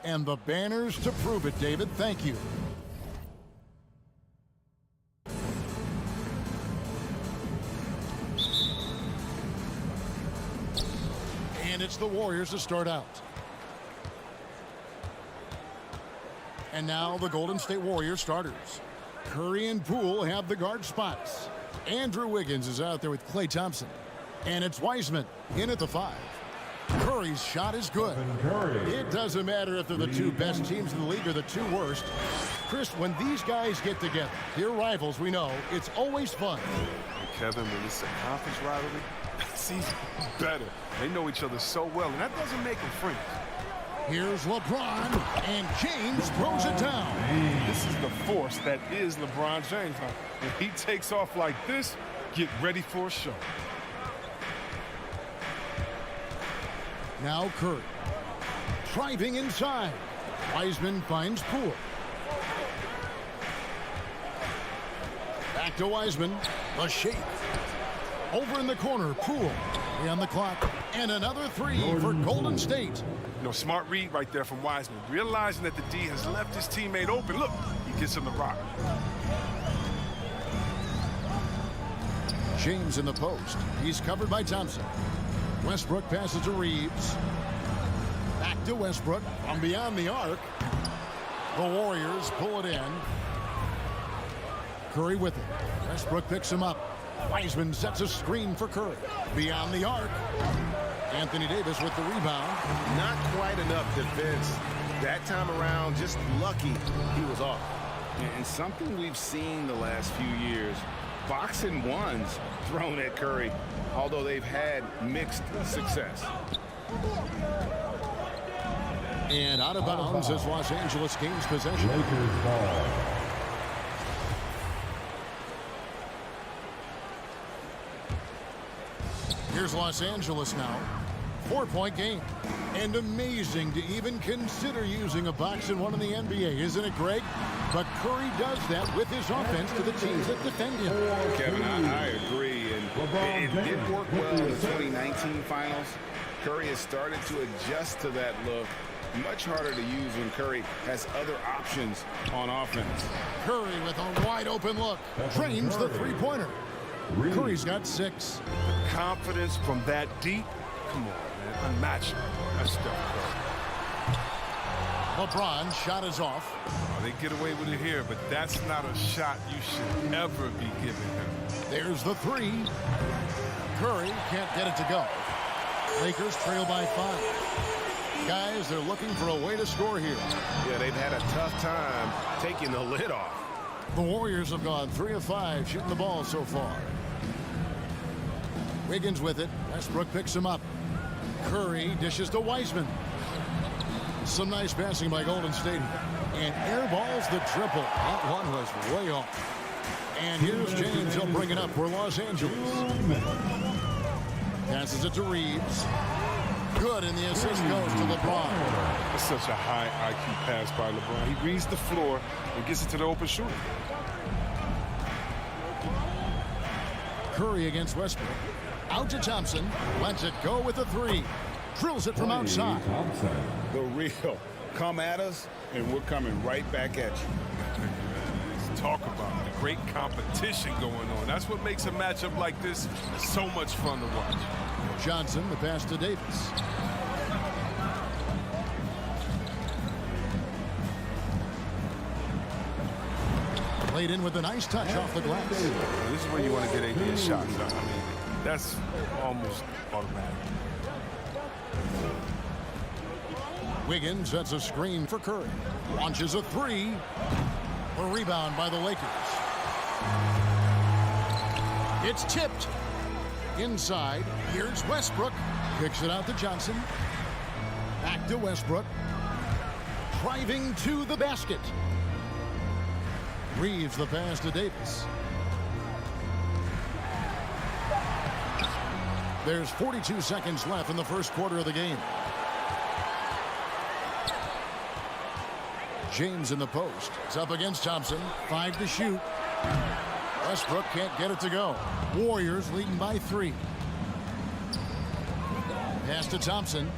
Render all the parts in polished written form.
And the banners to prove it, David. Thank you. And it's the Warriors to start out. And now the Golden State Warriors starters. Curry and Poole have the guard spots. Andrew Wiggins is out there with Klay Thompson. And it's Wiseman in at the 5. Curry's shot is good. It doesn't matter if they're the two best teams in the league or the two worst. Chris, when these guys get together, they're rivals, we know, it's always fun. Kevin, when it's a conference rivalry, it's even better. They know each other so well, and that doesn't make them friends. Here's LeBron, and James throws it down. This is the force that is LeBron James. If he takes off like this, get ready for a show. Now Curry. Driving inside. Wiseman finds Poole. Back to Wiseman. The shake. Over in the corner, Poole. On the clock. And another 3 for Golden State. You know, smart read right there from Wiseman. Realizing that the D has left his teammate open. Look, he gets him the rock. James in the post. He's covered by Thompson. Westbrook passes to Reeves. Back to Westbrook from beyond the arc. The Warriors pull it in. Curry with it. Westbrook picks him up. Wiseman sets a screen for Curry. Beyond the arc. Anthony Davis with the rebound. Not quite enough defense that time around. Just lucky he was off. And something we've seen the last few years. Boxing ones thrown at Curry, although they've had mixed success. And out of bounds as Los Angeles gains possession. Lakers ball. Here's Los Angeles now. 4-point game. And amazing to even consider using a boxing one in the NBA, isn't it, Greg? But Curry does that with his offense to the teams that defend him. Kevin, I agree. And it did work well in the 2019 finals. Curry has started to adjust to that look. Much harder to use when Curry has other options on offense. Curry with a wide open look. Drains the three-pointer. Curry's got 6. Confidence from that deep. Come on, man. Unmatched. That's Steph Curry. LeBron's shot is off. Oh, they get away with it here, but that's not a shot you should ever be giving him. There's the 3. Curry can't get it to go. Lakers trail by 5. Guys, they're looking for a way to score here. Yeah, they've had a tough time taking the lid off. The Warriors have gone 3 of 5 shooting the ball so far. Wiggins with it. Westbrook picks him up. Curry dishes to Wiseman. Some nice passing by Golden State. And airballs the triple. That one was way off. And here's James. He'll bring it up for Los Angeles. Passes it to Reeves. Good, and the assist goes to LeBron. That's such a high IQ pass by LeBron. He reads the floor and gets it to the open shooter. Curry against Westbrook. Out to Thompson. Lets it go with a 3. Drills it from outside. The real. Come at us, and we're coming right back at you. Let's talk about the great competition going on. That's what makes a matchup like this so much fun to watch. Johnson, the pass to Davis. Played in with a nice touch off the glass. This is where you want to get AD shots. I mean, that's almost automatic. Wiggins sets a screen for Curry. Launches a 3. A rebound by the Lakers. It's tipped. Inside, here's Westbrook. Kicks it out to Johnson. Back to Westbrook. Driving to the basket. Reeves the pass to Davis. There's 42 seconds left in the first quarter of the game. James in the post. It's up against Thompson. 5 to shoot. Westbrook can't get it to go. Warriors leading by 3. Pass to Thompson.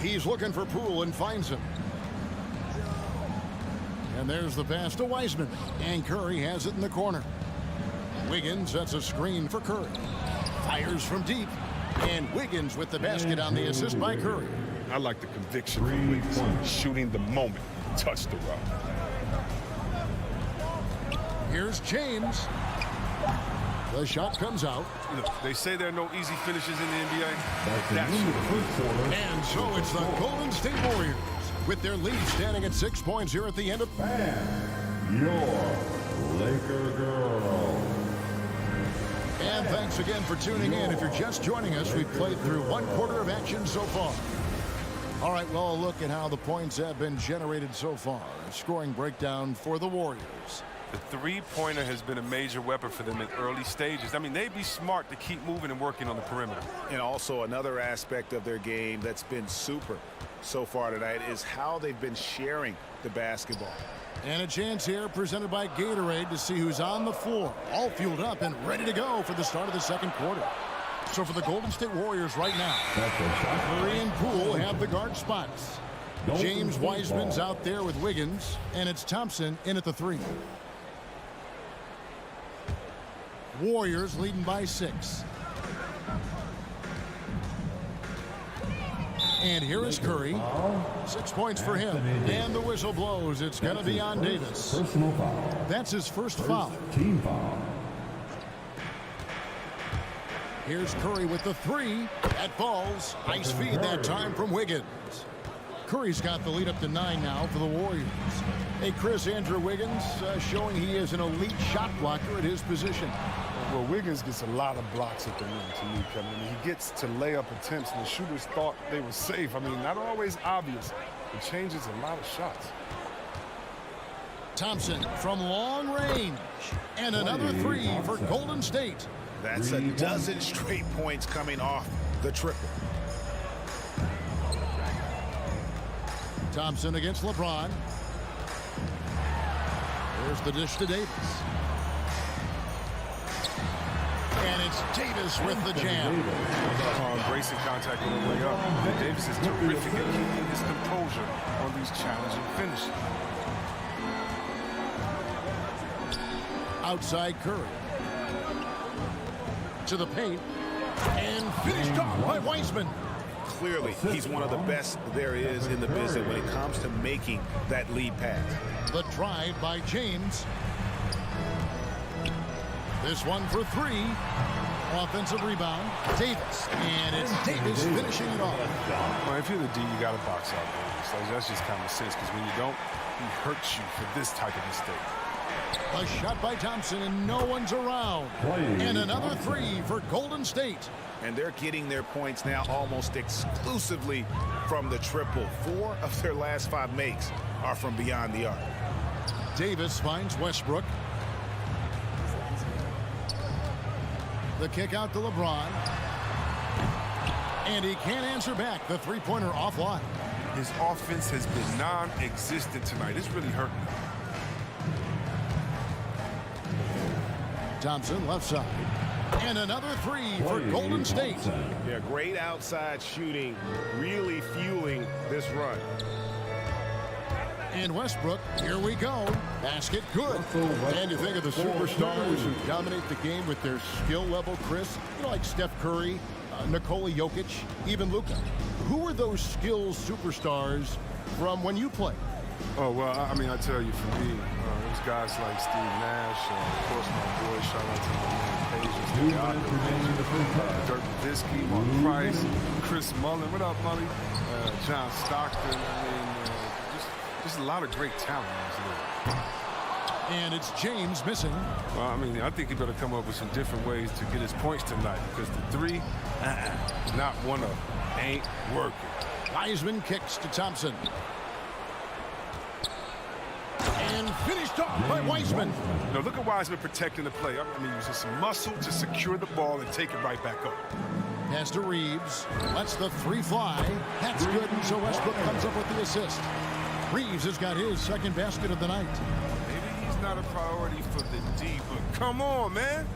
He's looking for Poole and finds him. And there's the pass to Wiseman. And Curry has it in the corner. Wiggins sets a screen for Curry. Fires from deep. And Wiggins with the basket on the assist by Curry. I like the conviction from Wiggins, shooting the moment he touched the rock. Here's James. The shot comes out. Look, they say there are no easy finishes in the NBA. And so it's the Golden State Warriors with their lead standing at 6 points here at the end of... And your Laker girl. And thanks again for tuning in. If you're just joining us, we've played through 1/4 of action so far. All right, well, a look at how the points have been generated so far. A scoring breakdown for the Warriors. The three-pointer has been a major weapon for them in early stages. I mean, they'd be smart to keep moving and working on the perimeter. And also another aspect of their game that's been super so far tonight is how they've been sharing the basketball. And a chance here presented by Gatorade to see who's on the floor. All fueled up and ready to go for the start of the second quarter. So for the Golden State Warriors right now, Curry and Poole have the guard spots. James Wiseman's out there with Wiggins, and it's Thompson in at the 3. Warriors leading by 6. And here is Curry. 6 points for him. And the whistle blows. It's going to be on Davis. Personal foul. That's his first foul. Team foul. Here's Curry with the 3. That falls. Nice feed that time from Wiggins. Curry's got the lead up to 9 now for the Warriors. Hey, Chris, Andrew Wiggins showing he is an elite shot blocker at his position. Well, Wiggins gets a lot of blocks at the rim to me, Kevin. I mean, he gets to layup attempts, and the shooters thought they were safe. I mean, not always obvious. It changes a lot of shots. Thompson from long range. And another 3 for Golden State. That's a dozen straight points coming off the triple. Thompson against LeBron. There's the dish to Davis. And it's Davis with the jam. Embracing contact on the way up. And Davis is terrific at keeping his composure on these challenging finishes. Outside Curry. To the paint. And finished off by Wiseman. Clearly, he's one of the best there is in the business when it comes to making that lead pass. The drive by James. This one for 3. Offensive rebound. Davis. And it's Davis finishing it off. Well, if you're the D, you got to box out Davis. So that's just common sense, because when you don't, he hurts you for this type of mistake. A shot by Thompson, and no one's around. And another 3 for Golden State. And they're getting their points now almost exclusively from the triple. 4 of their last 5 makes are from beyond the arc. Davis finds Westbrook. The kick out to LeBron. And he can't answer back. The three-pointer offline. His offense has been non-existent tonight. It's really hurting him. Thompson left side. And another 3 for Golden State. Yeah, great outside shooting, really fueling this run. And Westbrook, here we go. Basket good. And you think of the superstars who dominate the game with their skill level, Chris, you know, like Steph Curry, Nikola Jokic, even Luka. Who are those skills superstars from when you played? Oh, well, I mean, I tell you, for me, there's guys like Steve Nash, of course, my boy, shout out to my man, Paige, Dirk Nowitzki, Mark Price, Chris Mullin. What up, Mully? John Stockton. I mean, just a lot of great talent in this league. And it's James missing. Well, I mean, I think he better come up with some different ways to get his points tonight, because the 3, not one of them, ain't working. Wiseman kicks to Thompson. And finished off by Wiseman. Now, look at Wiseman protecting the play. I mean, using some muscle to secure the ball and take it right back up. Pass to Reeves. Lets the 3 fly. That's good, and so Westbrook comes up with the assist. Reeves has got his second basket of the night. Maybe he's not a priority for the D, but come on, man.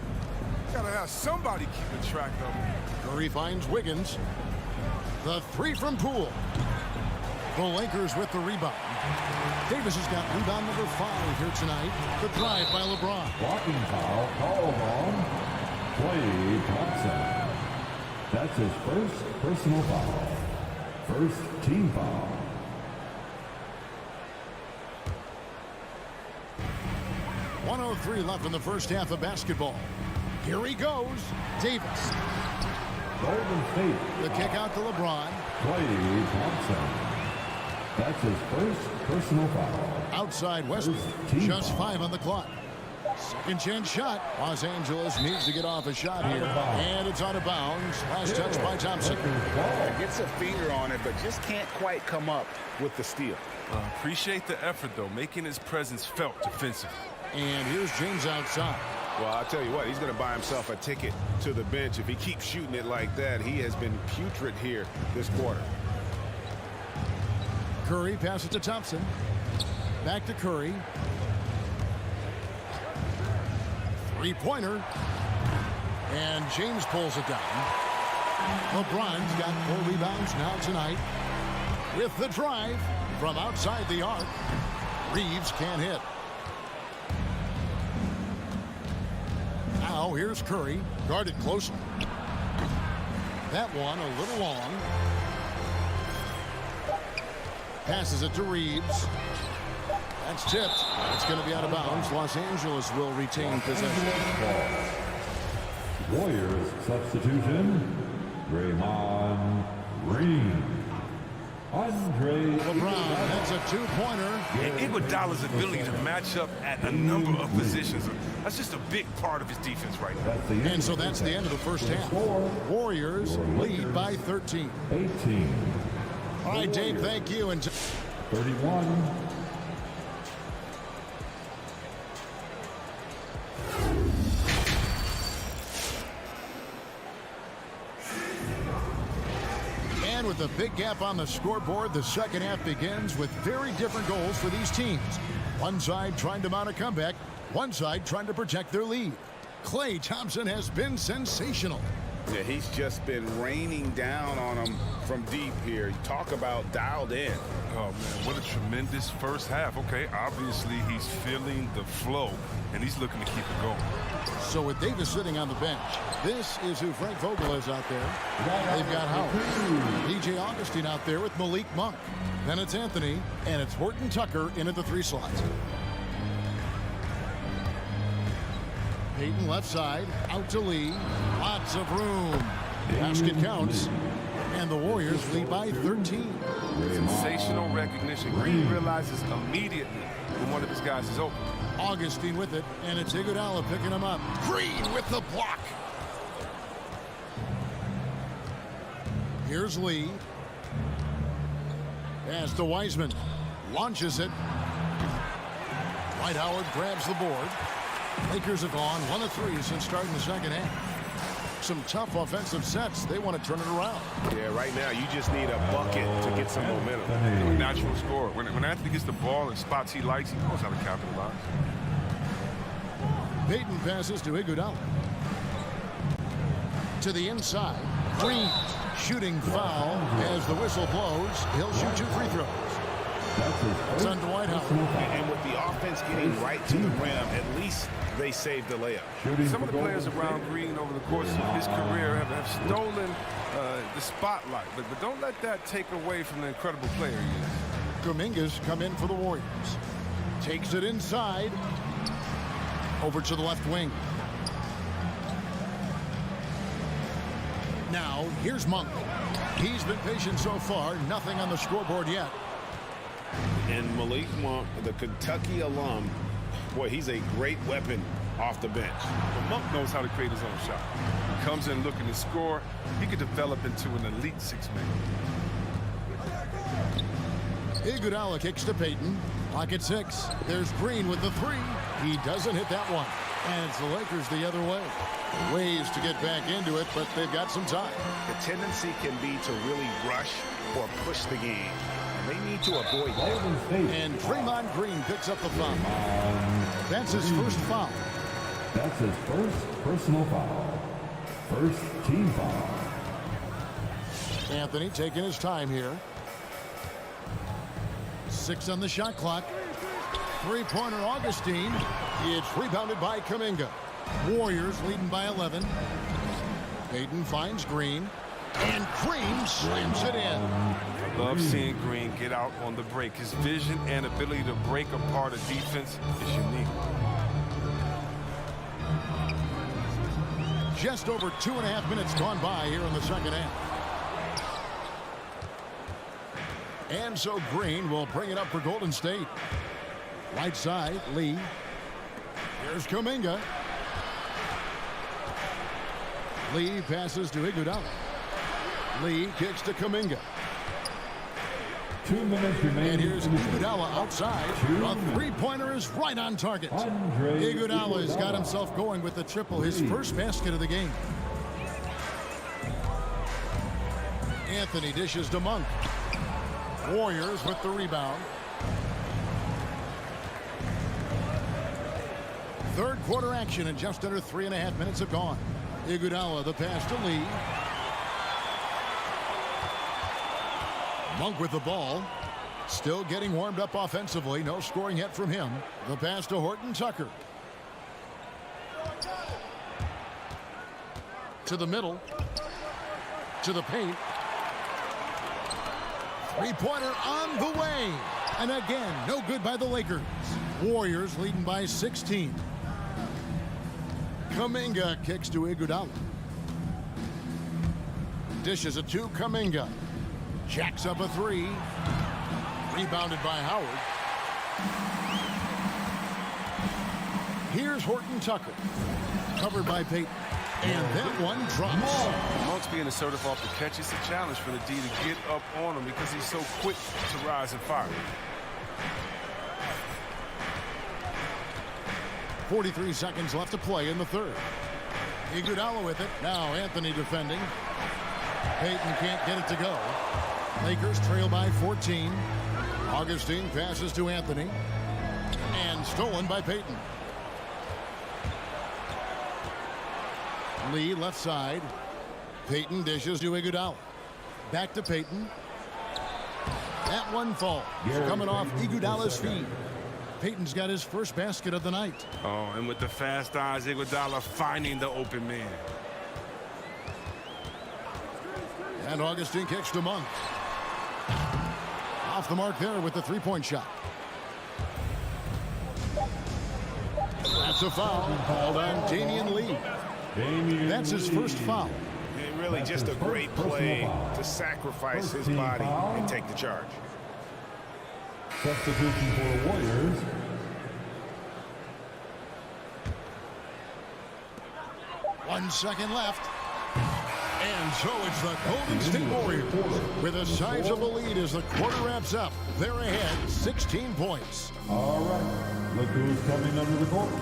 Gotta have somebody keeping track of him. Curry finds Wiggins. The 3 from Poole. The Lakers with the rebound. Davis has got rebound number 5 here tonight. The drive by LeBron. Blocking foul called on Klay Thompson. That's his first personal foul. First team foul. .103 left in the first half of basketball. Here he goes. Davis. Golden State. The kick out to LeBron. Klay Thompson. That's his first personal foul. Outside Westbrook. Team Just foul. 5 on the clock. Second chance shot. Los Angeles needs to get off a shot here. And it's out of bounds. Last touch by Thompson. Gets a finger on it, but just can't quite come up with the steal. Appreciate the effort, though, making his presence felt defensively. And here's James outside. Well, I'll tell you what, he's going to buy himself a ticket to the bench. If he keeps shooting it like that, he has been putrid here this quarter. Curry passes to Thompson. Back to Curry. Three-pointer. And James pulls it down. LeBron's got 4 rebounds now tonight. With the drive from outside the arc. Reeves can't hit. Now here's Curry. Guarded closely. That one a little long. Passes it to Reeves. That's tipped. It's going to be out of bounds. Los Angeles will retain possession. Warriors substitution. Draymond Green. Andre LeBron, that's a 2-pointer. And Iguodala's ability to match up at a number of positions, that's just a big part of his defense right now. And so that's the end of the first half. Warriors lead by 13. 18. All right, Dave, thank you. And 31. And with a big gap on the scoreboard, the second half begins with very different goals for these teams. One side trying to mount a comeback, one side trying to protect their lead. Klay Thompson has been sensational. Yeah, he's just been raining down on him from deep here. You talk about dialed in. Oh, man, what a tremendous first half. Okay, obviously he's feeling the flow, and he's looking to keep it going. So with Davis sitting on the bench, this is who Frank Vogel is out there. They've got Howard. DJ Augustine out there with Malik Monk. Then it's Anthony, and it's Horton Tucker in at the 3 slots. Payton left side, out to Lee. Lots of room. Basket counts. And the Warriors lead by 13. Sensational recognition. Green realizes immediately when one of his guys is open. Augustine with it, and it's Iguodala picking him up. Green with the block. Here's Lee. Pass to Wiseman. Launches it. Dwight Howard grabs the board. Lakers have gone 1 of 3 since starting the second half. Some tough offensive sets. They want to turn it around. Yeah, right now you just need a bucket to get some momentum. A natural scorer. When Anthony gets the ball in spots he likes, he knows how to capitalize. Payton passes to Iguodala. To the inside. Green shooting foul as the whistle blows. He'll shoot 2 free throws. It's on Dwight Howard. And with the offense getting right to the rim, at least they saved the layup. Some of the players around Green over the course of his career have stolen the spotlight, but don't let that take away from the incredible player he is. Kuminga's come in for the Warriors. Takes it inside. Over to the left wing. Now, here's Monk. He's been patient so far. Nothing on the scoreboard yet. And Malik Monk, the Kentucky alum, boy, he's a great weapon off the bench. But Monk knows how to create his own shot. He comes in looking to score. He could develop into an elite 6-man. Iguodala kicks to Payton. Clock at 6. There's Green with the 3. He doesn't hit that one. And it's the Lakers the other way. Ways to get back into it, but they've got some time. The tendency can be to really rush or push the game. They need to avoid that. And Draymond Green picks up the foul. That's his first foul. That's his first personal foul. First team foul. Anthony taking his time here. 6 on the shot clock. Three-pointer Augustine. It's rebounded by Kuminga. Warriors leading by 11. Payton finds Green. And Green slams it in. I love seeing Green get out on the break. His vision and ability to break apart a defense is unique. Just over 2.5 minutes gone by here in the second half. And so Green will bring it up for Golden State. Right side, Lee. Here's Kuminga. Lee passes to Iguodala. Lee kicks to Kuminga. 2 minutes remaining. And here's Iguodala outside. A three-pointer is right on target. Iguodala has got himself going with the triple, his first basket of the game. Anthony dishes to Monk. Warriors with the rebound. Third quarter action and just under 3.5 minutes have gone. Iguodala the pass to Lee. Monk with the ball. Still getting warmed up offensively. No scoring yet from him. The pass to Horton Tucker. To the middle. To the paint. Three-pointer on the way. And again, no good by the Lakers. Warriors leading by 16. Kuminga kicks to Iguodala. Dishes it to Kuminga. Jacks up a three. Rebounded by Howard. Here's Horton Tucker. Covered by Payton. And that one drops. Monk's being assertive off the catch. It's a challenge for the D to get up on him because he's so quick to rise and fire. 43 seconds left to play in the third. Iguodala with it. Now Anthony defending. Payton can't get it to go. Lakers trail by 14. Augustine passes to Anthony. And stolen by Payton. Lee left side. Payton dishes to Iguodala. Back to Payton. That one falls. Coming off Iguodala's feet. Payton's got his first basket of the night. Oh, and with the fast eyes, Iguodala finding the open man. And Augustine kicks to Monk. Off the mark there with the three-point shot. That's a foul called on Damian Lee. That's his first foul. And really just a great play to sacrifice his body and take the charge. Substitution for the Warriors. One second left. And so it's the Golden State Warriors with a sizable lead as the quarter wraps up. They're ahead 16 points. All right. Look who's coming under the court.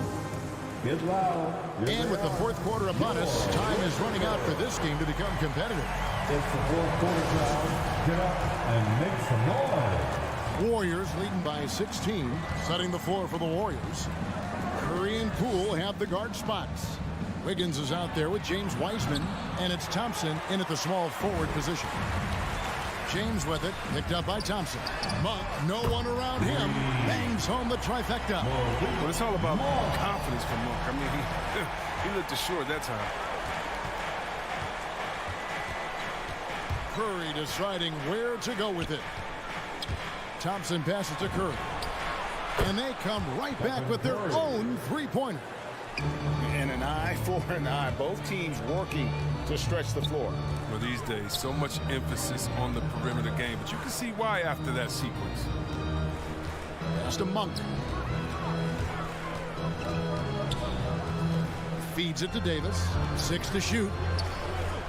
Get loud. And with the fourth quarter upon us, time is running out for this game to become competitive. It's the fourth quarter crowd. Get up and make some noise. Warriors leading by 16, setting the floor for the Warriors. Curry and Poole have the guard spots. Wiggins is out there with James Wiseman, and it's Thompson in at the small forward position. James with it, picked up by Thompson. Monk, no one around him, bangs home the trifecta. But it's all about confidence for Monk. I mean, he looked assured that time. Curry deciding where to go with it. Thompson passes to Curry. And they come right back with their own three-pointer. And an eye for an eye. Both teams working to stretch the floor. Well, these days, so much emphasis on the perimeter game, but you can see why after that sequence. Pass to Monk. Feeds it to Davis. 6 to shoot.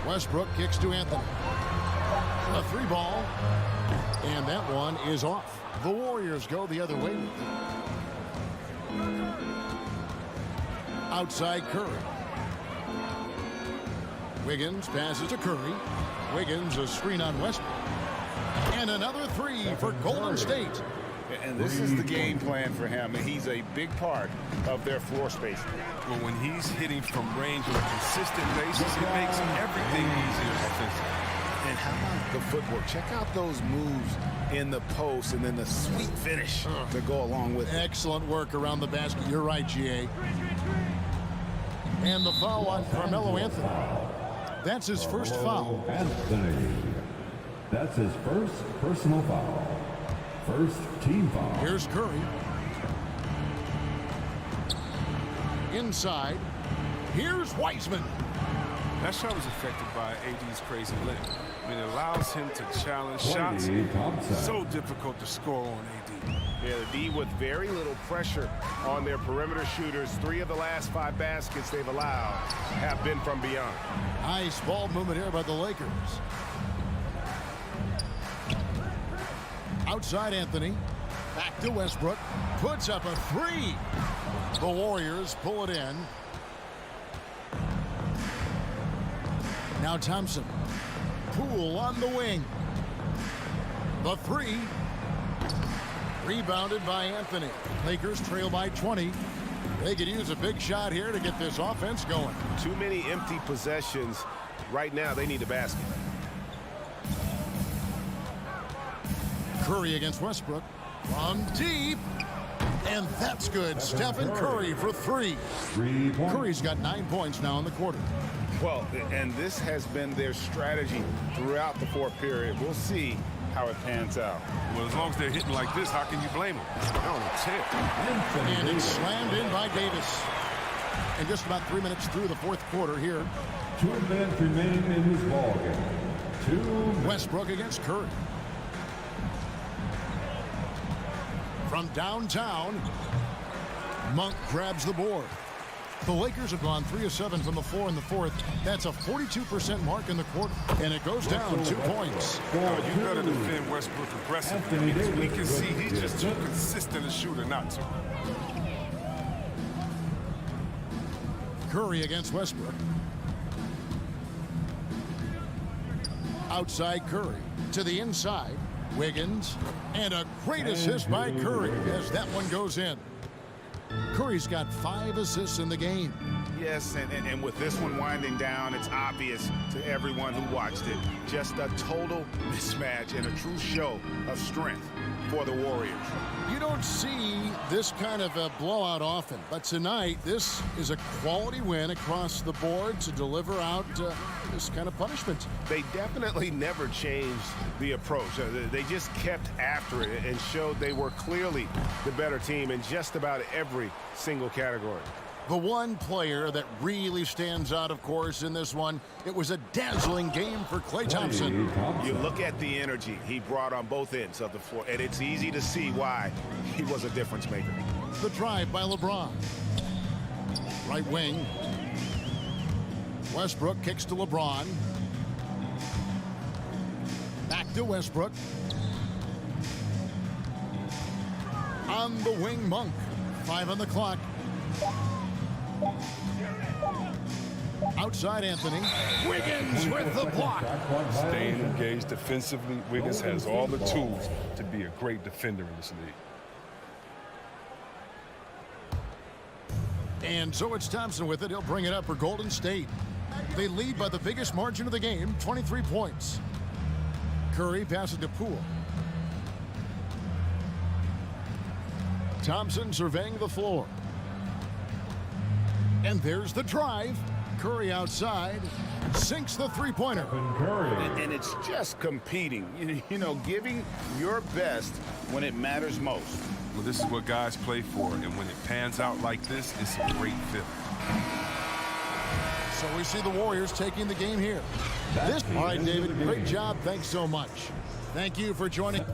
Westbrook kicks to Anthony. A three ball. And that one is off. The Warriors go the other way. Outside Curry. Wiggins passes to Curry. Wiggins a screen on Westbrook. And another three for Golden State. And this is the game plan for him, and he's a big part of their floor spacing. Well, when he's hitting from range on a consistent basis, it makes everything easier offensively. And how about the footwork? Check out those moves in the post and then the sweet finish to go along with it. Excellent work around the basket. You're right, GA. And the foul on Carmelo Anthony. That's his first foul. Anthony. That's his first personal foul. First team foul. Here's Curry. Inside. Here's Wiseman. That shot was affected by AD's crazy leg. I mean, it allows him to challenge Clay shots. Thompson. So difficult to score on AD. Yeah, the D with very little pressure on their perimeter shooters. 3 of the last 5 baskets they've allowed have been from beyond. Nice ball movement here by the Lakers. Outside Anthony. Back to Westbrook. Puts up a 3. The Warriors pull it in. Now Thompson. Poole on the wing. The 3. Rebounded by Anthony. Lakers trail by 20. They could use a big shot here to get this offense going. Too many empty possessions. Right now, they need a basket. Curry against Westbrook. From deep. And that's good. Stephen Curry for 3. 3 points. Curry's got 9 points now in the quarter. Well, and this has been their strategy throughout the 4th period. We'll see how it pans out. Well, as long as they're hitting like this, how can you blame them? They're on a tear. And it's slammed in by Davis. And just about 3 minutes through the 4th quarter here. 2 minutes remaining in this ball game. 2 minutes. Westbrook against Curry. From downtown, Monk grabs the board. The Lakers have gone 3 of 7 from the floor in the 4th. That's a 42% mark in the quarter. And it goes down 2 points. You better defend Westbrook aggressively. Because we can see he's just too consistent a shooter not to. Curry against Westbrook. Outside Curry. To the inside. Wiggins. And a great assist by Curry as that one goes in. Curry's got 5 assists in the game. Yes, and with this one winding down, it's obvious to everyone who watched it. Just a total mismatch and a true show of strength for the Warriors. You don't see this kind of a blowout often, but tonight this is a quality win across the board to deliver out this kind of punishment. They definitely never changed the approach. They just kept after it and showed they were clearly the better team in just about every single category. The one player that really stands out, of course, in this one, it was a dazzling game for Klay Thompson. You look at the energy he brought on both ends of the floor, and it's easy to see why he was a difference maker. The drive by LeBron. Right wing. Westbrook kicks to LeBron. Back to Westbrook. On the wing, Monk. 5 on the clock. Outside Anthony. Wiggins with the block. Staying engaged defensively, Wiggins has all the tools to be a great defender in this league. And so it's Thompson with it. He'll bring it up for Golden State. They lead by the biggest margin of the game, 23 points. Curry passes to Poole. Thompson surveying the floor. And there's the drive. Curry outside. Sinks the three-pointer. And it's just competing. You know, giving your best when it matters most. Well, this is what guys play for, and when it pans out like this, it's a great fit. So we see the Warriors taking the game here. All right, David, great job. Thanks so much. Thank you for joining.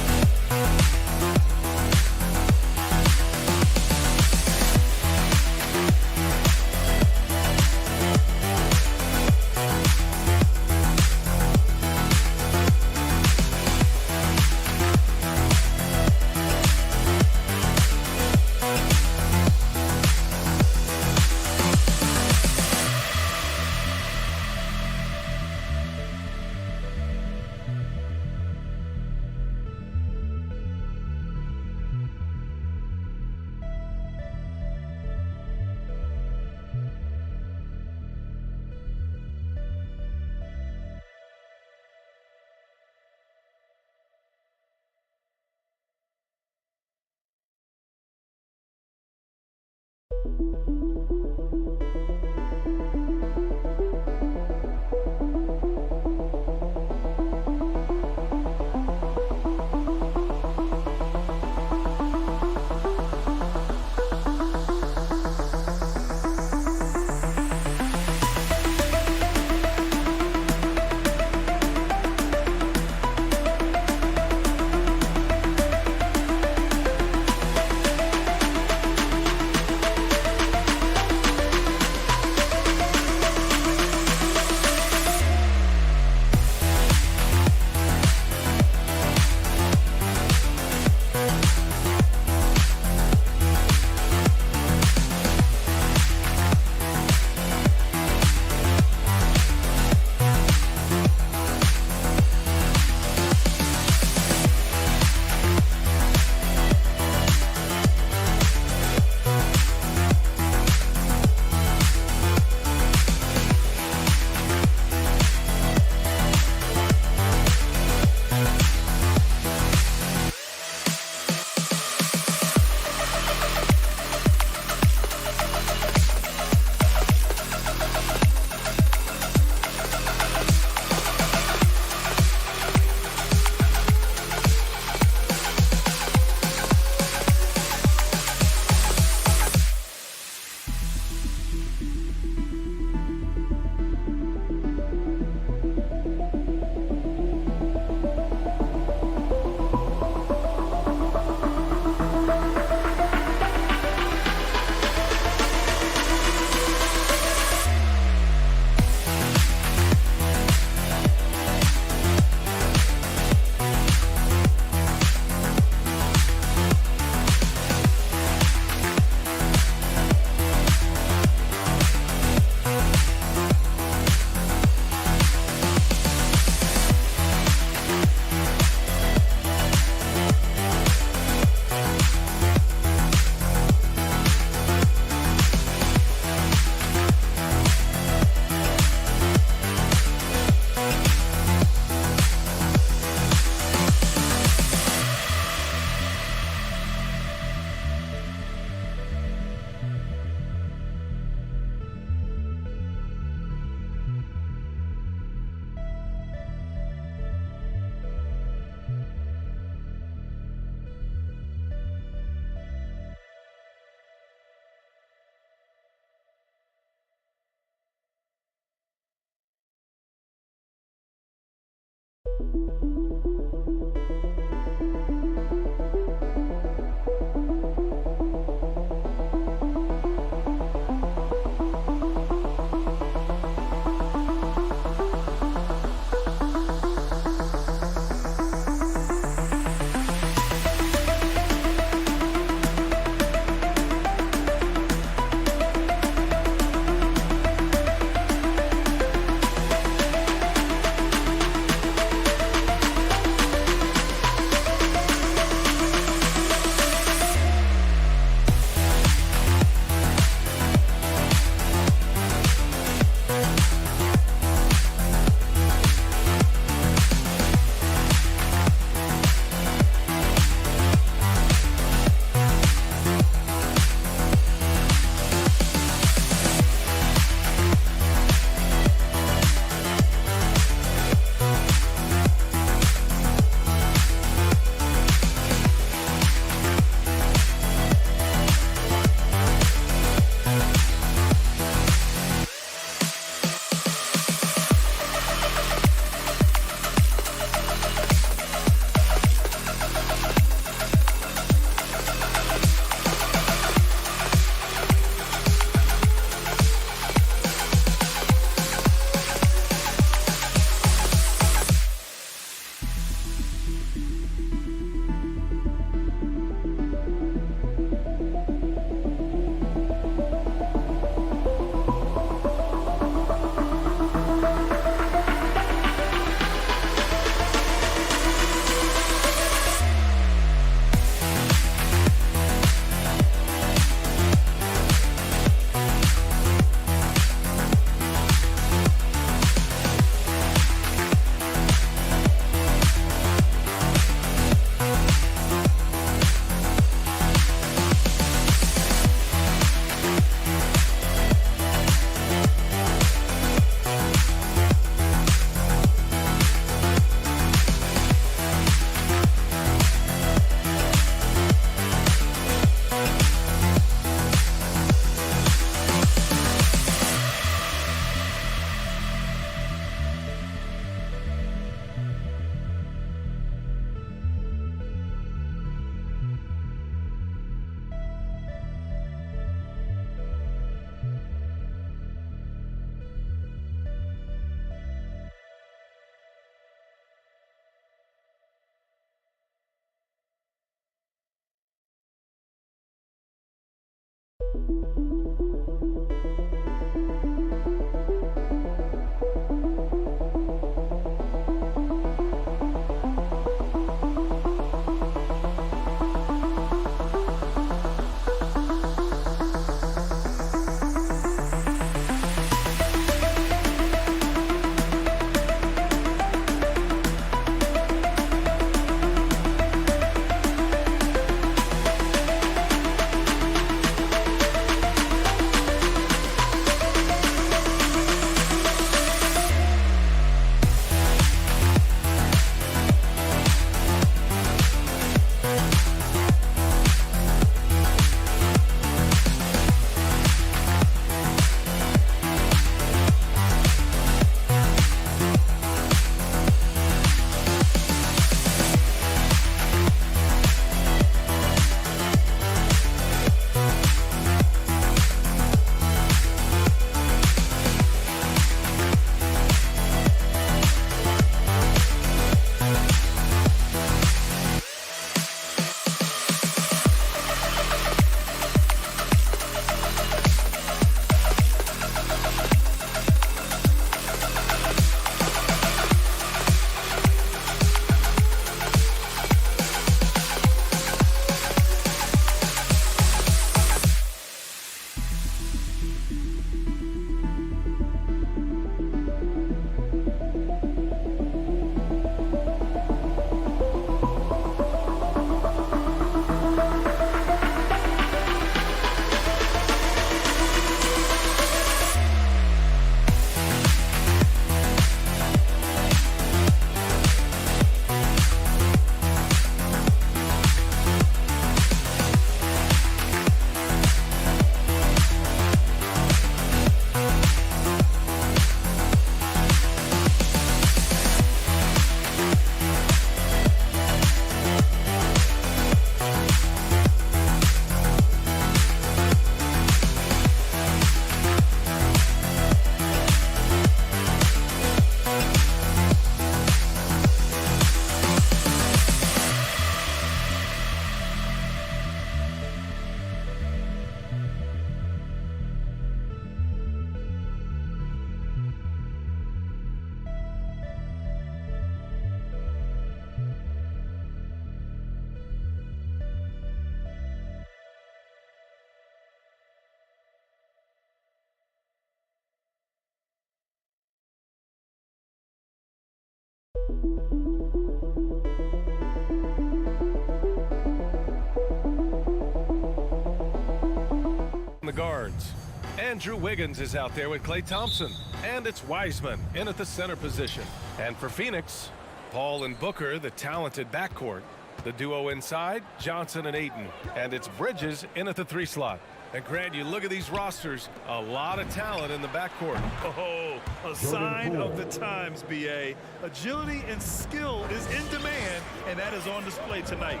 The guards. Andrew Wiggins is out there with Klay Thompson. And it's Wiseman in at the center position. And for Phoenix, Paul and Booker, the talented backcourt. The duo inside, Johnson and Ayton. And it's Bridges in at the 3 slot. And Grant, you look at these rosters, a lot of talent in the backcourt. Oh, a sign of the times, B.A. Agility and skill is in demand, and that is on display tonight.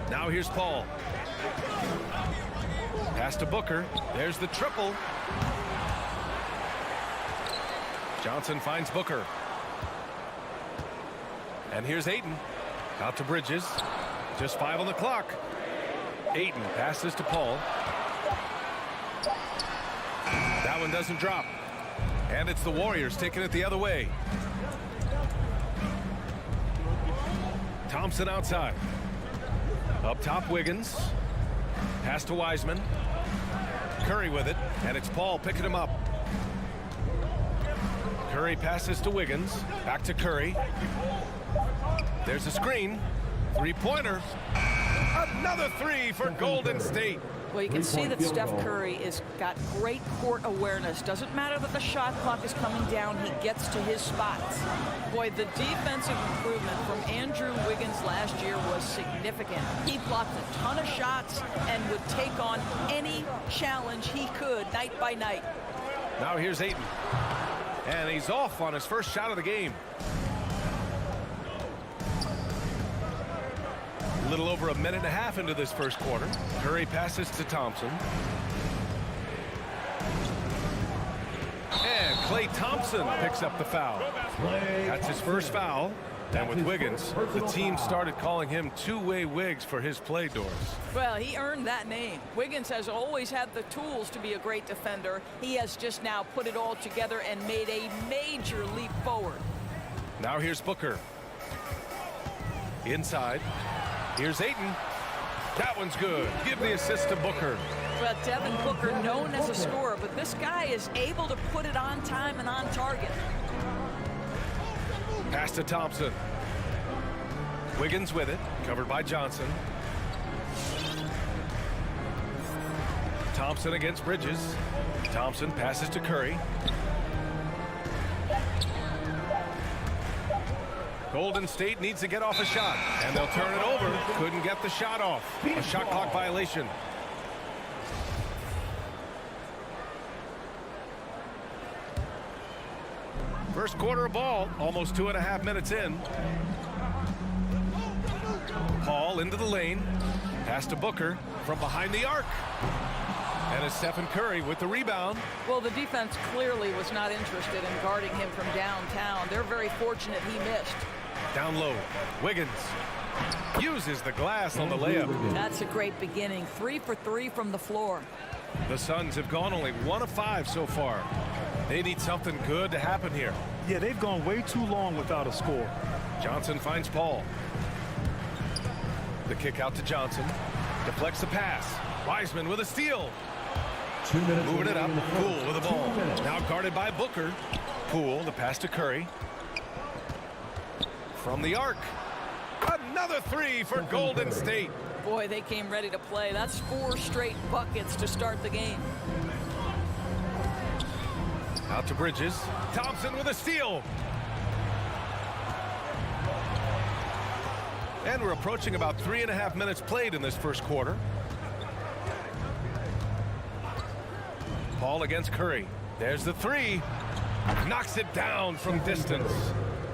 Now here's Paul. Pass to Booker. There's the triple. Johnson finds Booker. And here's Ayton. Out to Bridges. Just 5 on the clock. Ayton passes to Paul. That one doesn't drop. And it's the Warriors taking it the other way. Thompson outside. Up top, Wiggins. Pass to Wiseman. Curry with it, and it's Paul picking him up. Curry passes to Wiggins. Back to Curry. There's a screen. 3-pointer. Another 3 for Golden State. Well, you can see that Steph Curry has got great court awareness. Doesn't matter that the shot clock is coming down, he gets to his spots. Boy, the defensive improvement from Andrew Wiggins last year was significant. He blocked a ton of shots and would take on any challenge he could night by night. Now here's Ayton. And he's off on his first shot of the game. A little over a minute and a half into this first quarter. Curry passes to Thompson. And Klay Thompson picks up the foul. That's his first foul. And with Wiggins, the team started calling him two-way Wiggs for his play, Doris. Well, he earned that name. Wiggins has always had the tools to be a great defender. He has just now put it all together and made a major leap forward. Now here's Booker. Inside. Here's Ayton. That one's good. Give the assist to Booker. Well, Devin Booker, known as a scorer, but this guy is able to put it on time and on target. Pass to Thompson. Wiggins with it, covered by Johnson. Thompson against Bridges. Thompson passes to Curry. Golden State needs to get off a shot, and they'll turn it over. Couldn't get the shot off. A shot clock violation. First quarter of ball, almost 2.5 minutes in. Paul into the lane. Pass to Booker from behind the arc. And it's Stephen Curry with the rebound. Well, the defense clearly was not interested in guarding him from downtown. They're very fortunate he missed. Down low, Wiggins uses the glass on the layup. That's a great beginning. 3 for 3 from the floor. The Suns have gone only 1 of 5 so far. They need something good to happen here. Yeah, they've gone way too long without a score. Johnson finds Paul. The kick out to Johnson. Deflects the pass. Wiseman with a steal. 2 minutes. Moving it up. Poole with the ball. Now guarded by Booker. Poole, the pass to Curry. From the arc. Another 3 for Golden State. Boy, they came ready to play. That's 4 straight buckets to start the game. Out to Bridges. Thompson with a steal. And we're approaching about 3.5 minutes played in this first quarter. Paul against Curry. There's the 3. Knocks it down from distance.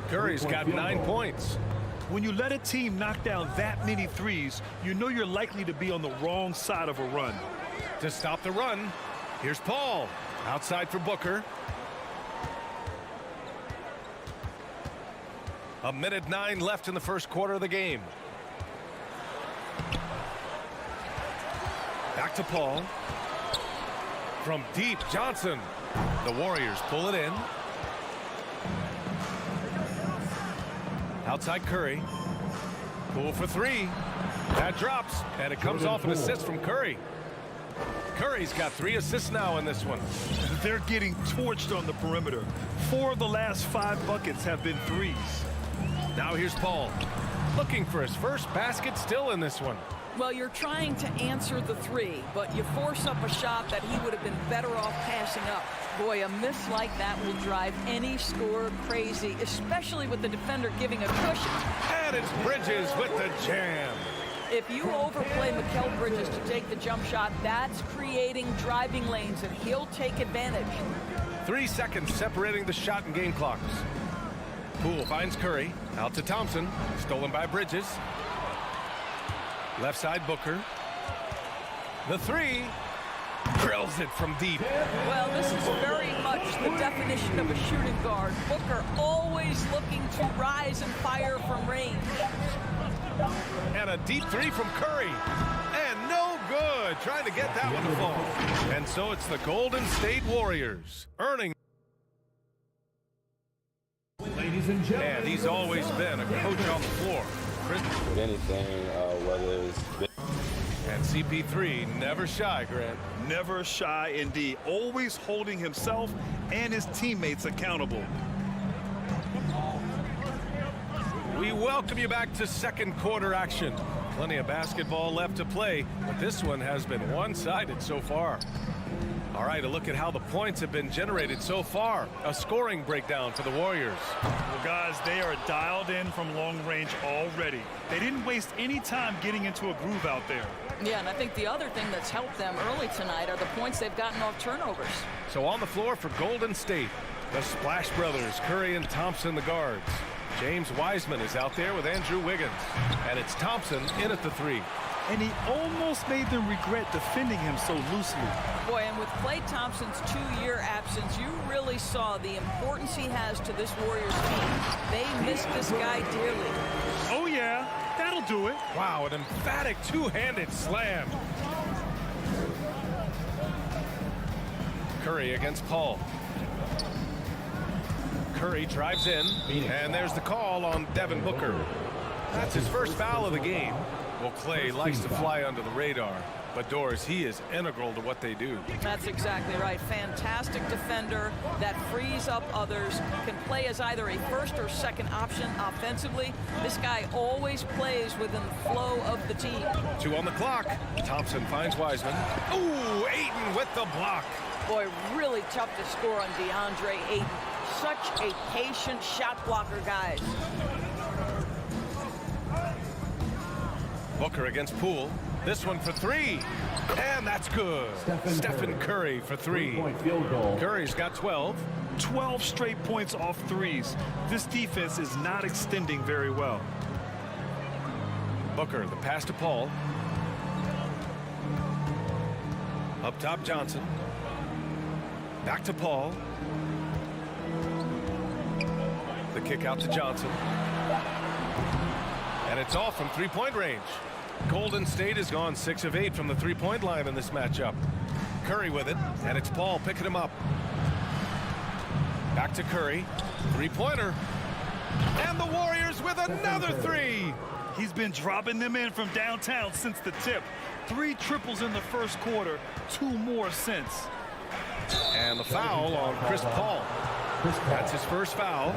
Curry's got 9 points. When you let a team knock down that many threes, you know you're likely to be on the wrong side of a run. To stop the run, here's Paul. Outside for Booker. 1:09 left in the first quarter of the game. Back to Paul. From deep, Johnson. The Warriors pull it in. Outside Curry. Poole for 3. That drops, and it comes off an assist from Curry. Curry's got 3 assists now in this one. They're getting torched on the perimeter. 4 of the last 5 buckets have been threes. Now here's Paul. Looking for his first basket still in this one. Well, you're trying to answer the three, but you force up a shot that he would have been better off passing up. Boy, a miss like that will drive any scorer crazy, especially with the defender giving a cushion. And it's Bridges with the jam. If you overplay Mikal Bridges to take the jump shot, that's creating driving lanes, and he'll take advantage. 3 seconds separating the shot and game clocks. Poole finds Curry. Out to Thompson. Stolen by Bridges. Left side Booker. The three. Drills it from deep. Well, this is very much the definition of a shooting guard. Booker always looking to rise and fire from range. And a deep three from Curry. And no good. Trying to get that one to fall. And so it's the Golden State Warriors earning. Ladies and gentlemen. And he's always been a coach on the floor. With anything, whether it's And CP3 never shy, Grant. Never shy indeed. Always holding himself and his teammates accountable. We welcome you back to second quarter action. Plenty of basketball left to play, but this one has been one-sided so far. All right, a look at how the points have been generated so far. A scoring breakdown for the Warriors. Well, guys, they are dialed in from long range already. They didn't waste any time getting into a groove out there. Yeah, and I think the other thing that's helped them early tonight are the points they've gotten off turnovers. So on the floor for Golden State, the Splash Brothers, Curry and Thompson, the guards. James Wiseman is out there with Andrew Wiggins. And it's Thompson in at the three. And he almost made them regret defending him so loosely. Boy, and with Klay Thompson's 2-year absence, you really saw the importance he has to this Warriors team. They missed this guy dearly. Oh, yeah, that'll do it. Wow, an emphatic two-handed slam. Curry against Paul. Curry drives in, and there's the call on Devin Booker. That's his first foul of the game. Well, Klay likes to fly under the radar, but Doris, he is integral to what they do. That's exactly right. Fantastic defender that frees up others, can play as either a first or second option offensively. This guy always plays within the flow of the team. 2 on the clock. Thompson finds Wiseman. Ooh, Ayton with the block. Boy, really tough to score on DeAndre Ayton. Such a patient shot blocker, guys. Booker against Poole. This one for three. And that's good. Stephen Curry for three. Field goal. Curry's got 12. 12 straight points off threes. This defense is not extending very well. Booker, the pass to Paul. Up top, Johnson. Back to Paul. The kick out to Johnson. And it's off from three-point range. Golden State has gone 6 of 8 from the three-point line in this matchup. Curry with it, and it's Paul picking him up. Back to Curry. Three-pointer. And the Warriors with another three. He's been dropping them in from downtown since the tip. 3 triples in the first quarter, 2 more since. And the foul on Chris Paul. That's his first foul.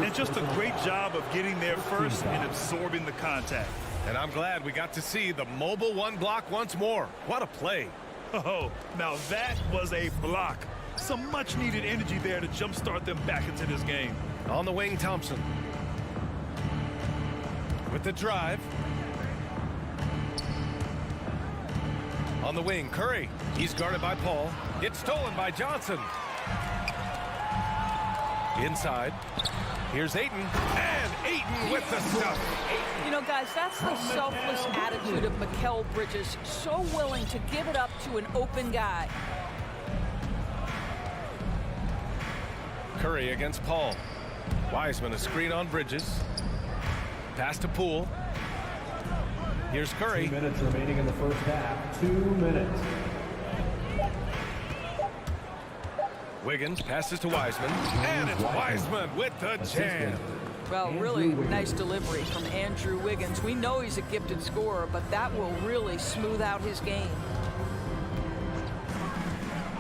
And just a great job of getting there first and absorbing the contact. And I'm glad we got to see the mobile one block once more. What a play. Oh, now that was a block. Some much-needed energy there to jumpstart them back into this game. On the wing, Thompson. With the drive. On the wing, Curry. He's guarded by Paul. It's stolen by Johnson. Inside. Here's Ayton. And Ayton with the stuff. You know, guys, that's the selfless attitude of Mikal Bridges. So willing to give it up to an open guy. Curry against Paul. Wiseman, a screen on Bridges. Pass to Poole. Here's Curry. 2 minutes remaining in the first half. 2 minutes. Wiggins passes to Wiseman. And it's Wiseman with the jam. Well, really nice delivery from Andrew Wiggins. We know he's a gifted scorer, but that will really smooth out his game.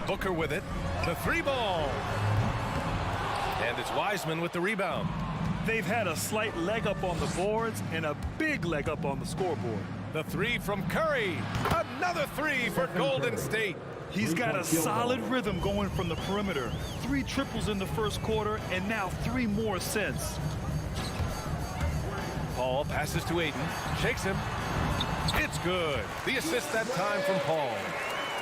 Booker with it. The three ball. And it's Wiseman with the rebound. They've had a slight leg up on the boards and a big leg up on the scoreboard. The three from Curry. Another three for Golden State. He's got a solid rhythm going from the perimeter. 3 triples in the first quarter and now 3 more since. Paul passes to Ayton. Shakes him. It's good. The assist that time from Paul.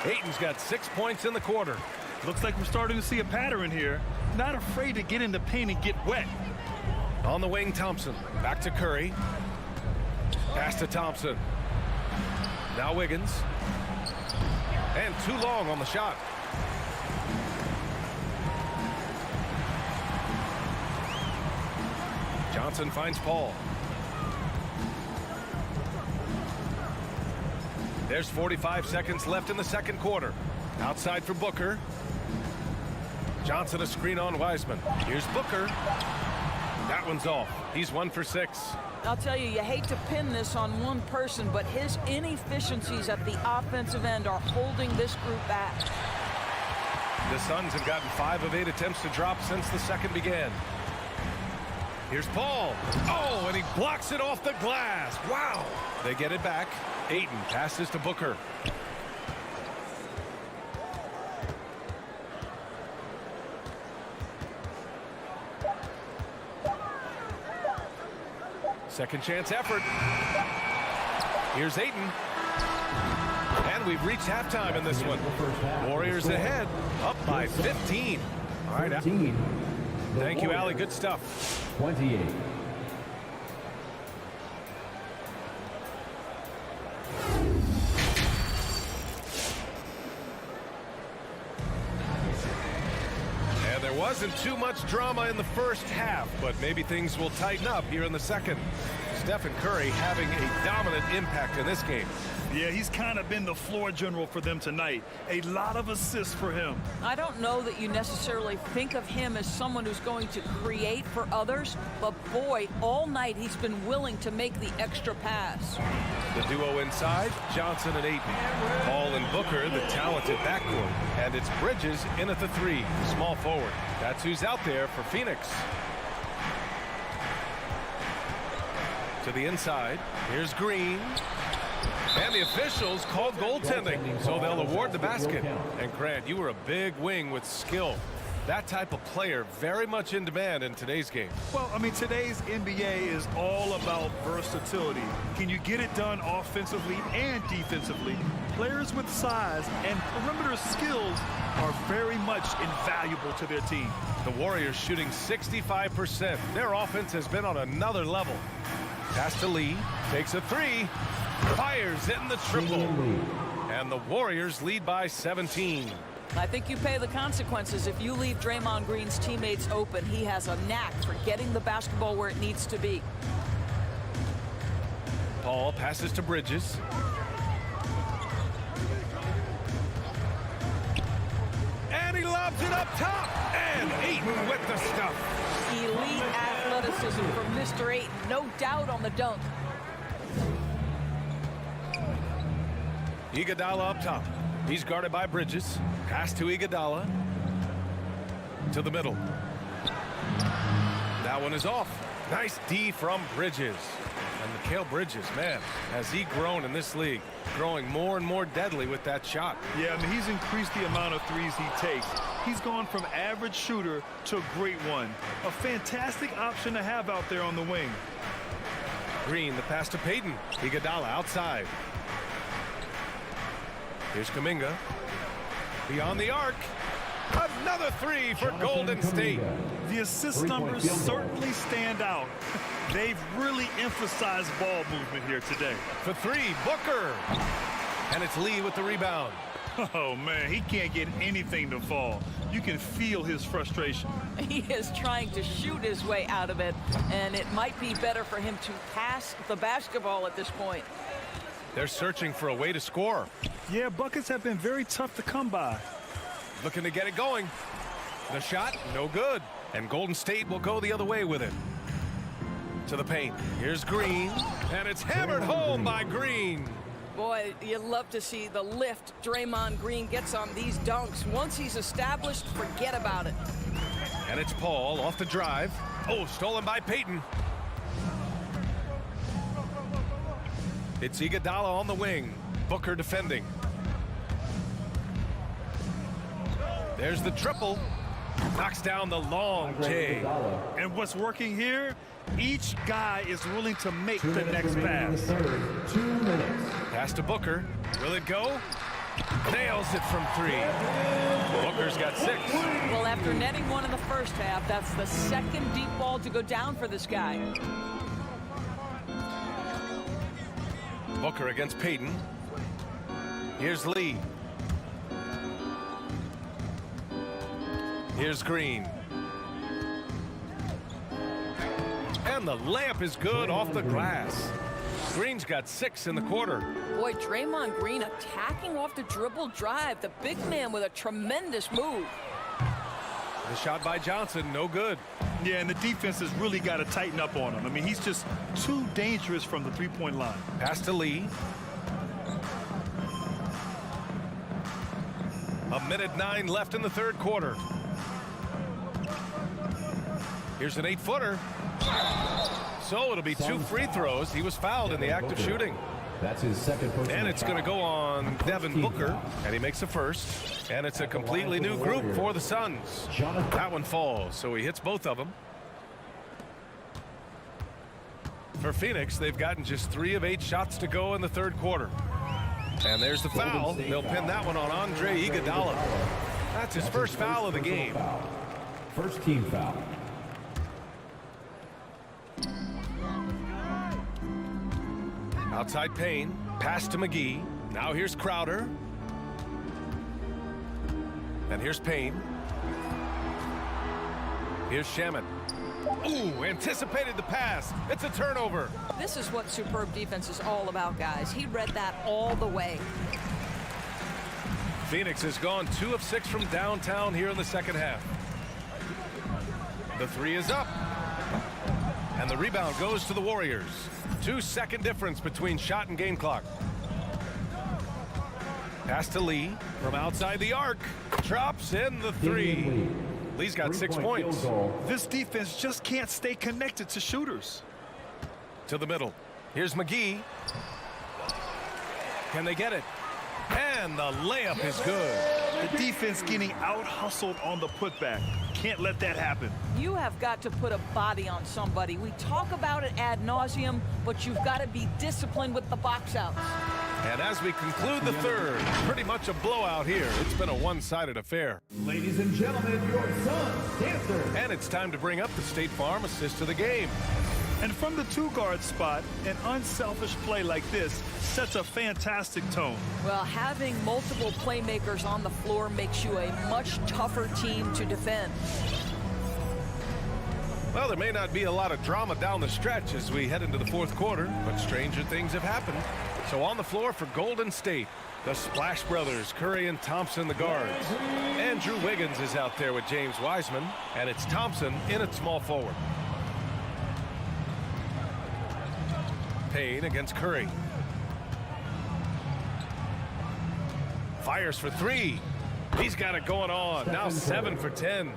Ayton's got 6 points in the quarter. Looks like we're starting to see a pattern here. Not afraid to get in the paint and get wet. On the wing, Thompson. Back to Curry. Pass to Thompson. Now Wiggins. And too long on the shot. Johnson finds Paul. There's 45 seconds left in the second quarter. Outside for Booker. Johnson a screen on Wiseman. Here's Booker. That one's off. He's 1 for 6. I'll tell you, you hate to pin this on one person, but his inefficiencies at the offensive end are holding this group back. The Suns have gotten 5 of 8 attempts to drop since the second began. Here's Paul. Oh, and he blocks it off the glass. Wow. They get it back. Ayton passes to Booker. Second chance effort. Here's Ayton. And we've reached halftime in this one. Warriors ahead, up by 15. All right. 13. Thank you, Allie. Good stuff. 28. And there wasn't too much drama in the first half, but maybe things will tighten up here in the second. Stephen Curry having a dominant impact in this game. Yeah, he's kind of been the floor general for them tonight. A lot of assists for him. I don't know that you necessarily think of him as someone who's going to create for others, but boy, all night he's been willing to make the extra pass. The duo inside, Johnson and Ayton. Paul and Booker, the talented backcourt. And it's Bridges in at the 3, small forward. That's who's out there for Phoenix. To the inside, here's Green. And the officials called goaltending, so they'll award the basket. And Grant, you were a big wing with skill. That type of player very much in demand in today's game. Well, I mean, today's NBA is all about versatility. Can you get it done offensively and defensively? Players with size and perimeter skills are very much invaluable to their team. The Warriors shooting 65%. Their offense has been on another level. Pass to Lee, takes a 3, fires in the triple. And the Warriors lead by 17. I think you pay the consequences if you leave Draymond Green's teammates open. He has a knack for getting the basketball where it needs to be. Paul passes to Bridges. And he lobs it up top. And Ayton with the stuff. Elite athleticism from Mr. Ayton. No doubt on the dunk. Iguodala up top. He's guarded by Bridges. Pass to Iguodala. To the middle. That one is off. Nice D from Bridges. And Mikal Bridges, man, has he grown in this league? Growing more and more deadly with that shot. Yeah, I mean, he's increased the amount of threes he takes. He's gone from average shooter to a great one. A fantastic option to have out there on the wing. Green, the pass to Payton. Iguodala outside. Here's Kuminga. Beyond the arc. Another 3 for Golden State. The assist numbers certainly stand out. They've really emphasized ball movement here today. For 3, Booker. And it's Lee with the rebound. Oh, man, he can't get anything to fall. You can feel his frustration. He is trying to shoot his way out of it, and it might be better for him to pass the basketball at this point. They're searching for a way to score. Yeah, buckets have been very tough to come by. Looking to get it going. The shot, no good. And Golden State will go the other way with it. To the paint. Here's Green. And it's hammered home by Green. Boy, you love to see the lift Draymond Green gets on these dunks. Once he's established, forget about it. And it's Paul off the drive. Oh, stolen by Payton. It's Iguodala on the wing. Booker defending. There's the triple. Knocks down the long J. And what's working here, each guy is willing to make the next pass. 2 minutes. Pass to Booker. Will it go? Nails it from 3. Booker's got 6. Well, after netting one in the first half, that's the second deep ball to go down for this guy. Booker against Payton. Here's Lee. Here's Green. And the layup is good off the glass. Green's got 6 in the quarter. Boy, Draymond Green attacking off the dribble drive. The big man with a tremendous move. The shot by Johnson, no good. Yeah, and the defense has really got to tighten up on him. I mean, he's just too dangerous from the three-point line. Pass to Lee. 1:09 left in the third quarter. Here's an 8-footer. So it'll be 2 free throws. He was fouled in the act of shooting. That's his second personal And it's going to go on Devin Booker, and he makes the first. And it's a completely new group for the Suns. That one falls, so he hits both of them. For Phoenix, they've gotten just 3 of 8 shots to go in the third quarter. And there's the foul. They'll pin that one on Andre Iguodala. That's his first foul of the game. First team foul. Outside Payne, pass to McGee. Now here's Crowder. And here's Payne. Here's Shaman. Ooh, anticipated the pass. It's a turnover. This is what superb defense is all about, guys. He read that all the way. Phoenix has gone 2 of 6 from downtown here in the second half. The 3 is up. And the rebound goes to the Warriors. 2-second difference between shot and game clock. Pass to Lee from outside the arc. Drops in the 3. Lee's got 6 points. This defense just can't stay connected to shooters. To the middle. Here's McGee. Can they get it? And the layup is good. The defense getting out-hustled on the putback. Can't let that happen. You have got to put a body on somebody. We talk about it ad nauseum, but you've got to be disciplined with the box outs. And as we conclude the third, pretty much a blowout here. It's been a one-sided affair. Ladies and gentlemen, your Suns dancers. And it's time to bring up the State Farm assist of the game. And from the 2-guard spot, an unselfish play like this sets a fantastic tone. Well, having multiple playmakers on the floor makes you a much tougher team to defend. Well, there may not be a lot of drama down the stretch as we head into the fourth quarter, but stranger things have happened. So on the floor for Golden State, the Splash Brothers, Curry and Thompson, the guards. Andrew Wiggins is out there with James Wiseman, and it's Thompson in at small forward. Payne against Curry. Fires for 3. He's got it going on. Now 7 for 10.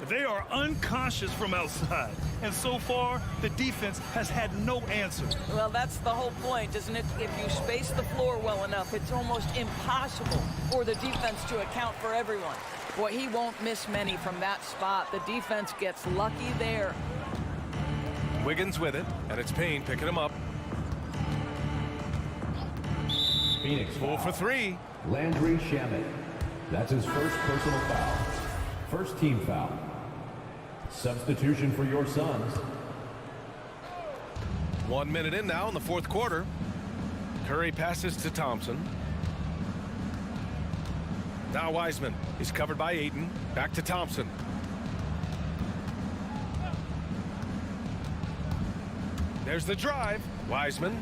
They are unconscious from outside. And so far, the defense has had no answer. Well, that's the whole point, isn't it? If you space the floor well enough, it's almost impossible for the defense to account for everyone. Boy, he won't miss many from that spot. The defense gets lucky there. Wiggins with it, and it's Payne picking him up. Phoenix Full for 3. Landry Shamet. That's his first personal foul. First team foul. Substitution for your Suns. 1 minute in now in the fourth quarter. Curry passes to Thompson. Now Wiseman. He's covered by Ayton. Back to Thompson. There's the drive. Wiseman.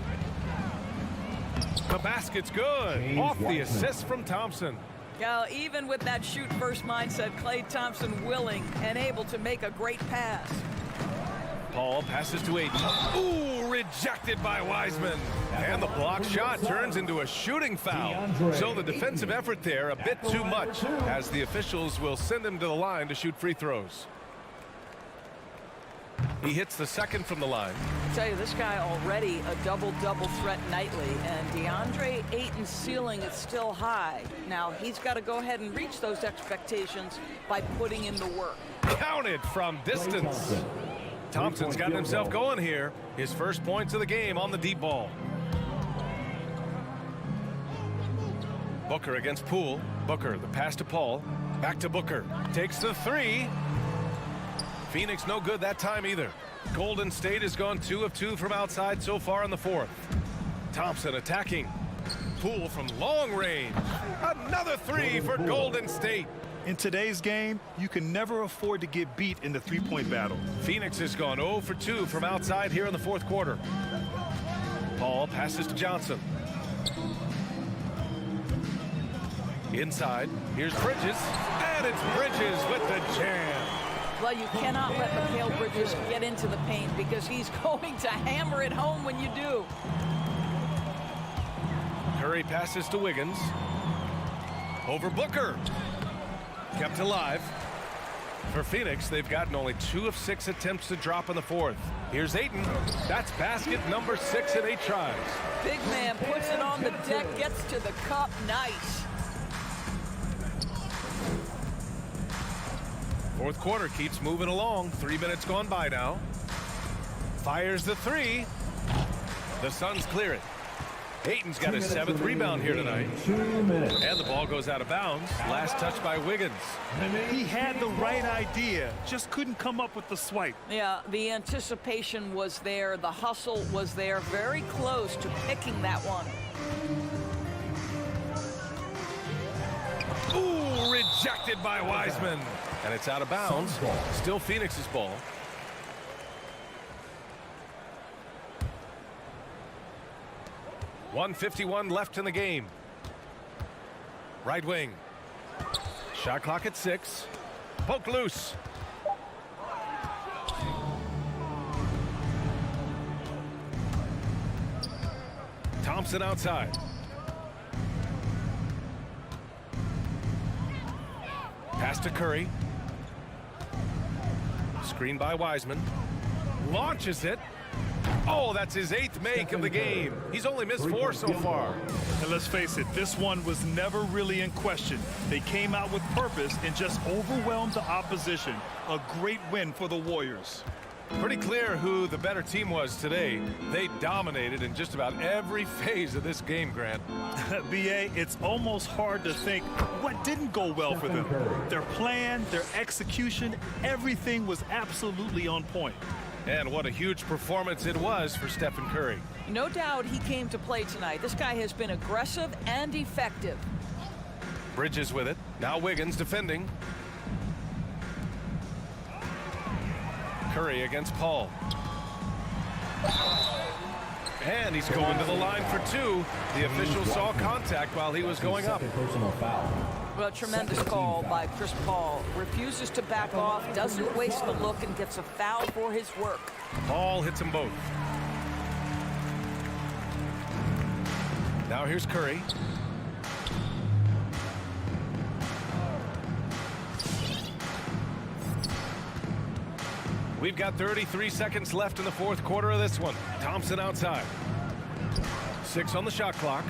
The basket's good. James Off the Wiseman. assist from Thompson. Now, even with that shoot-first mindset, Klay Thompson willing and able to make a great pass. Paul passes to Ayton. Ooh, rejected by Wiseman. And the block shot turns into a shooting foul. So the defensive effort there a bit too much, as the officials will send him to the line to shoot free throws. He hits the second from the line. I tell you, this guy already a double-double threat nightly, and DeAndre Ayton's ceiling is still high. Now, he's got to go ahead and reach those expectations by putting in the work. Counted from distance. Thompson's gotten himself going here. His first points of the game on the deep ball. Booker against Poole. Booker, the pass to Paul. Back to Booker. Takes the three. Phoenix no good that time either. Golden State has gone 2 of 2 from outside so far in the fourth. Thompson attacking. Poole from long range. Another three for Golden State. In today's game, you can never afford to get beat in the three-point battle. Phoenix has gone 0 for 2 from outside here in the fourth quarter. Paul passes to Johnson. Inside, here's Bridges, and it's Bridges with the jam. Well, you cannot let Mikal Bridges get into the paint because he's going to hammer it home when you do. Curry passes to Wiggins. Over Booker. Kept alive. For Phoenix, they've gotten only 2 of 6 attempts to drop in the fourth. Here's Ayton. That's basket number 6 in 8 tries. Big man puts it on the deck, gets to the cup. Nice. Fourth quarter keeps moving along. 3 minutes gone by now. Fires the three. The Suns clear it. Ayton's got his 7th rebound here tonight. 2 minutes. And the ball goes out of bounds. Last touch by Wiggins. He had the right idea, just couldn't come up with the swipe. Yeah, the anticipation was there. The hustle was there. Very close to picking that one. Ooh, rejected by Wiseman. And it's out of bounds. Still Phoenix's ball. .151 left in the game. Right wing. Shot clock at 6. Poke loose. Thompson outside. Pass to Curry. Screen by Wiseman. Launches it. Oh, that's his 8th make of the game. He's only missed 4 so far. And let's face it, this one was never really in question. They came out with purpose and just overwhelmed the opposition. A great win for the Warriors. Pretty clear who the better team was today. They dominated in just about every phase of this game, Grant. BA, it's almost hard to think what didn't go well for them. Their plan, their execution, everything was absolutely on point. And what a huge performance it was for Stephen Curry. No doubt he came to play tonight. This guy has been aggressive and effective. Bridges with it. Now Wiggins defending. Curry against Paul. And he's going to the line for 2. The official saw contact while he was going up. Personal foul. Well, tremendous call by Chris Paul. Refuses to back off, doesn't waste the look, and gets a foul for his work. Paul hits them both. Now here's Curry. We've got 33 seconds left in the fourth quarter of this one. Thompson outside. 6 on the shot clock.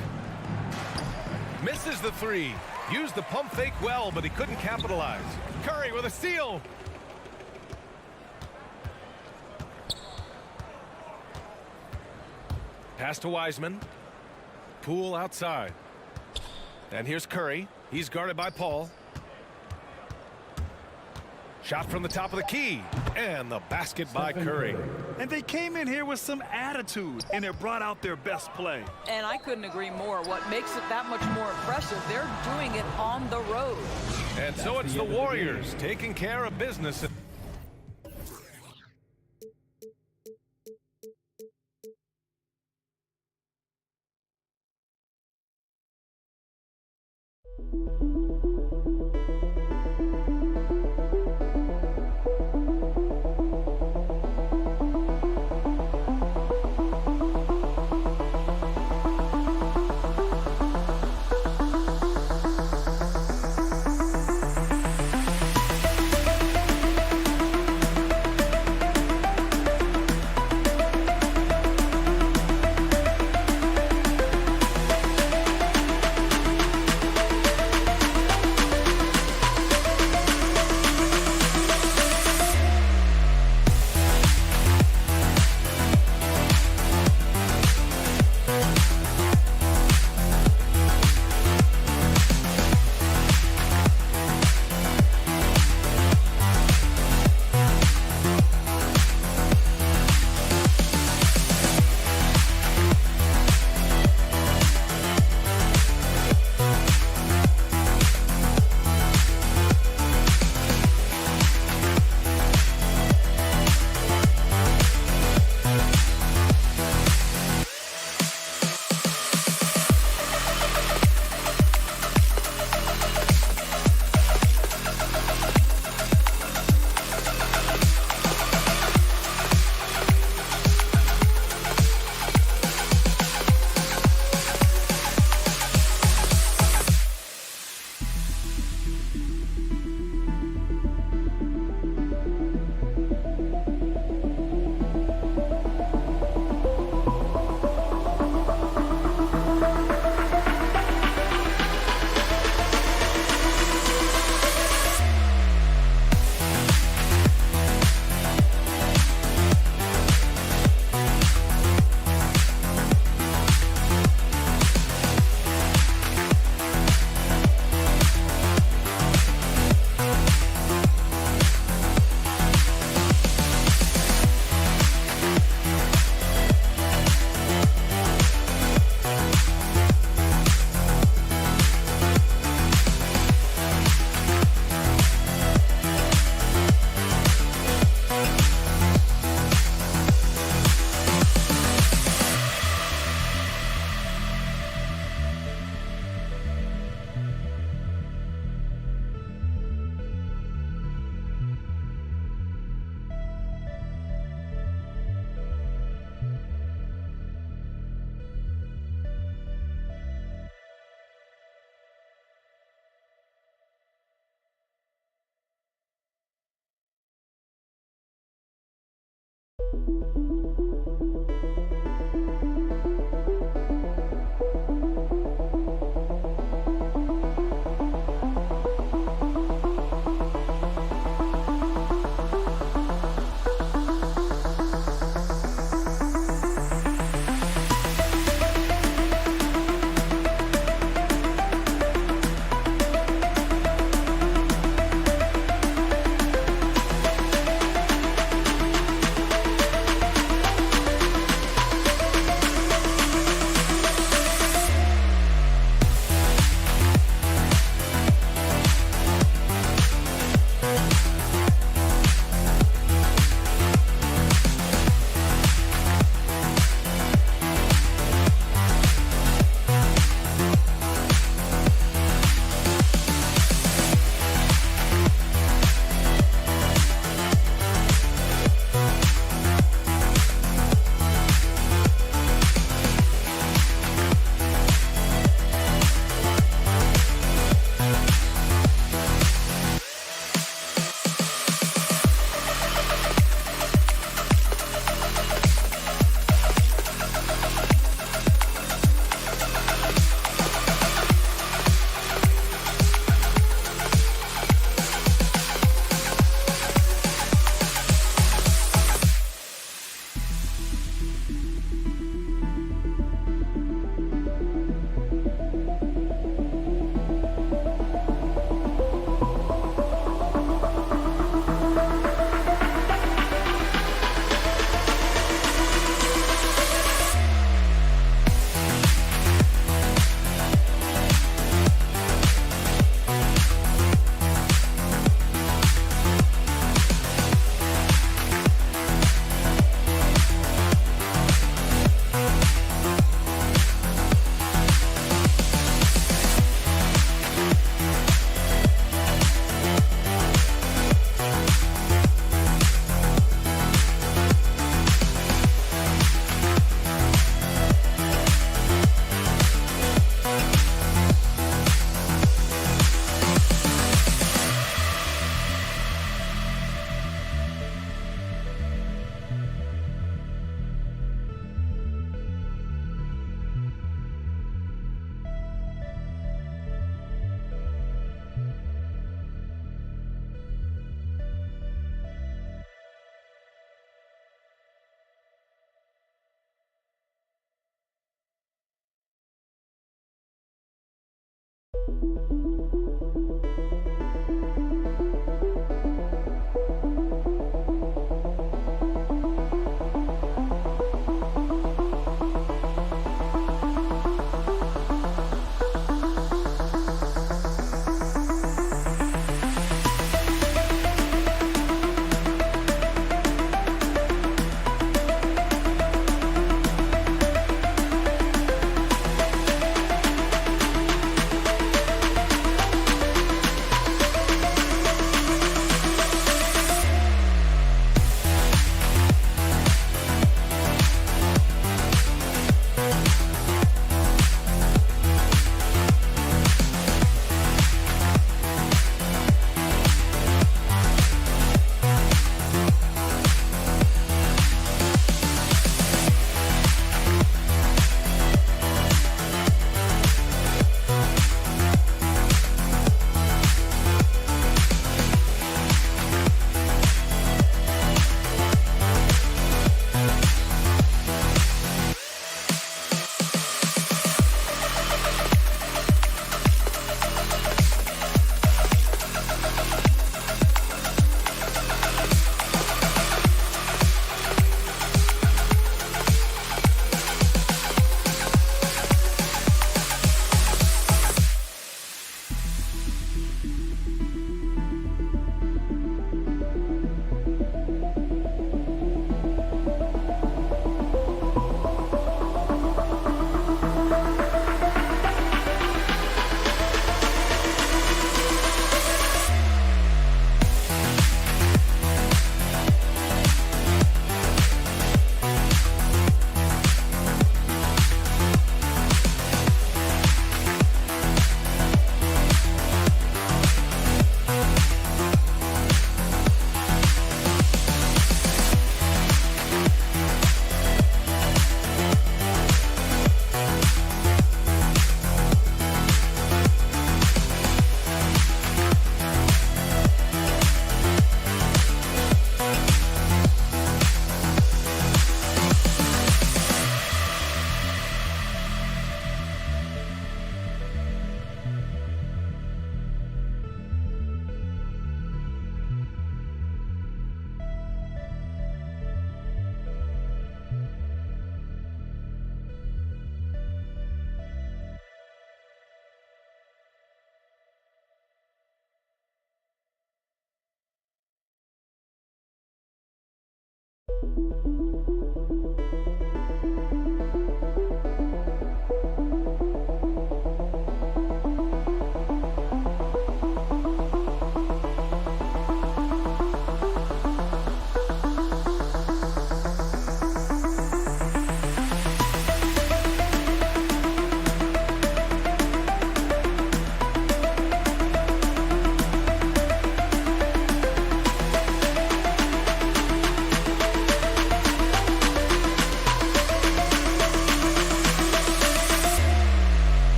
Misses the 3. Used the pump fake well, but he couldn't capitalize. Curry with a steal. Pass to Wiseman. Poole outside. And here's Curry. He's guarded by Paul. Shot from the top of the key. And the basket by Curry. And they came in here with some attitude, and it brought out their best play. And I couldn't agree more. What makes it that much more impressive, they're doing it on the road. And so it's the Warriors taking care of business.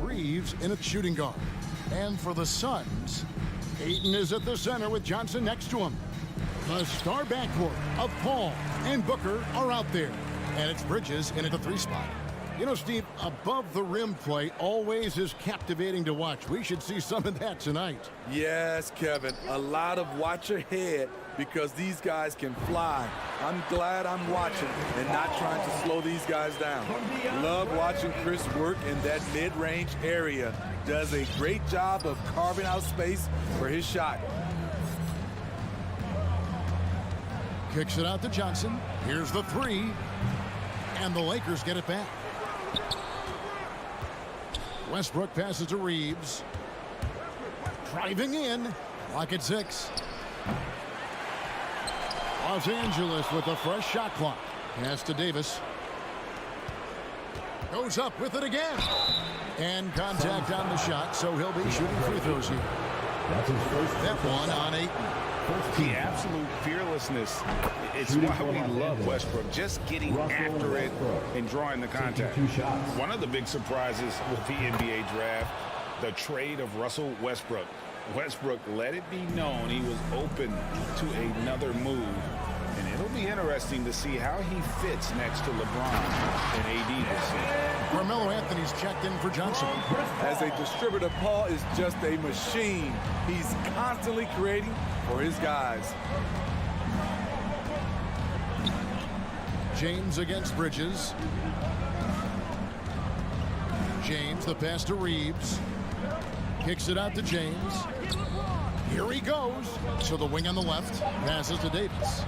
Reeves in at shooting guard. And for the Suns, Ayton is at the center with Johnson next to him. The star backcourt of Paul and Booker are out there. And it's Bridges in at the 3 spot. You know, Steve, above the rim play always is captivating to watch. We should see some of that tonight. Yes, Kevin. A lot of watch ahead because these guys can fly. I'm glad I'm watching and not trying to slow these guys down. Love watching Chris work in that mid-range area. Does a great job of carving out space for his shot. Kicks it out to Johnson. Here's the 3. And the Lakers get it back. Westbrook passes to Reeves. Driving in. Clock at 6. Los Angeles with a fresh shot clock. Pass to Davis. Goes up with it again. And contact on the shot, so he'll be shooting free throws here. That's his first. That one on 8. The absolute fearlessness. It's why we love Westbrook. Just getting after it and drawing the contact. One of the big surprises with the NBA draft, the trade of Russell Westbrook. Westbrook let it be known he was open to another move. And it'll be interesting to see how he fits next to LeBron and AD this season. Carmelo Anthony's checked in for Johnson. As a distributor, Paul is just a machine. He's constantly creating for his guys. James against Bridges. James, the pass to Reeves. Kicks it out to James. Here he goes. So the wing on the left passes to Davis.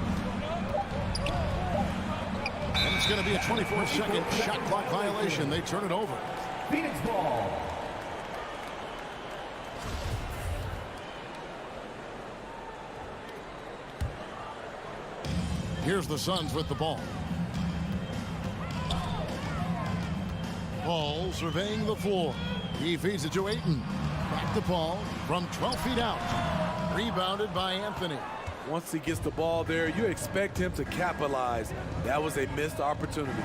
And it's going to be a 24-second shot clock violation. They turn it over. Phoenix ball. Here's the Suns with the ball. Paul surveying the floor. He feeds it to Ayton. Back to Paul from 12 feet out. Rebounded by Anthony. Once he gets the ball there, you expect him to capitalize. That was a missed opportunity.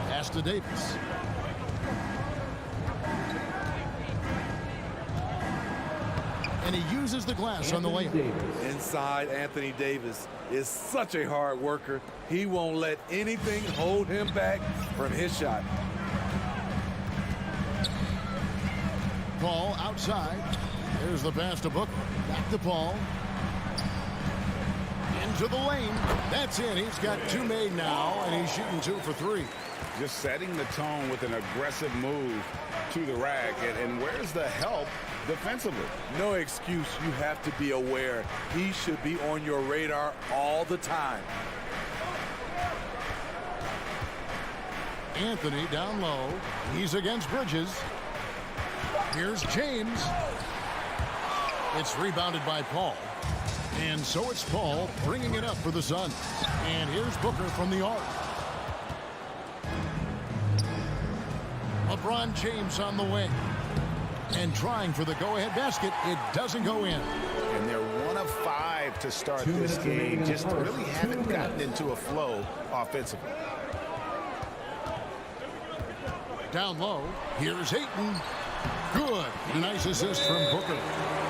Pass to Davis. And he uses the glass on the layup. Inside, Anthony Davis is such a hard worker. He won't let anything hold him back from his shot. Paul outside. There's the pass to Booker. Back to Paul. Into the lane. That's in. He's got 2 made now, and he's shooting 2 for 3. Just setting the tone with an aggressive move to the rack. And where's the help defensively? No excuse. You have to be aware. He should be on your radar all the time. Anthony down low. He's against Bridges. Here's James. It's rebounded by Paul. And so it's Paul bringing it up for the Suns. And here's Booker from the arc. LeBron James on the wing. And trying for the go-ahead basket. It doesn't go in. And they're 1 of 5 to start this game. Just really haven't gotten into a flow offensively. Down low. Here's Ayton. Good. Nice assist from Booker.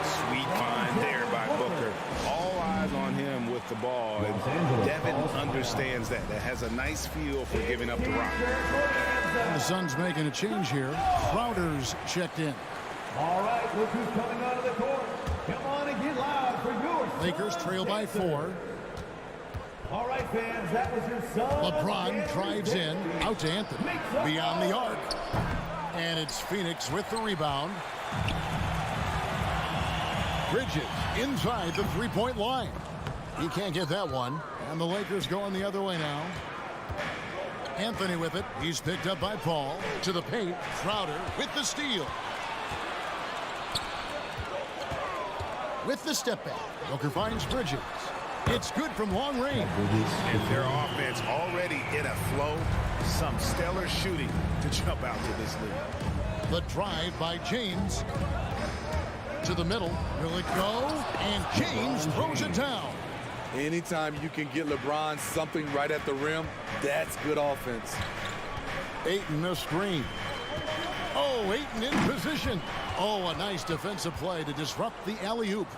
Sweet find there by Booker. All eyes on him with the ball. And Devin understands that. That has a nice feel for giving up the rock. The Suns making a change here. Crowder's checked in. All right, look who's coming out of the court. Come on and get loud for yours. Lakers trail by 4. All right, fans, that was your son. LeBron drives in, out to Anthony, beyond the arc. And it's Phoenix with the rebound. Bridges inside the 3-point line. He can't get that one. And the Lakers going the other way now. Anthony with it. He's picked up by Paul. To the paint. Crowder with the steal. With the step back. Booker finds Bridges. It's good from long range. And their offense already in a flow. Some stellar shooting to jump out to this lead. The drive by James. To the middle. Will it go? And James throws it down. Anytime you can get LeBron something right at the rim, that's good offense. Ayton a screen. Oh, Ayton in position. Oh, a nice defensive play to disrupt the alley-oop.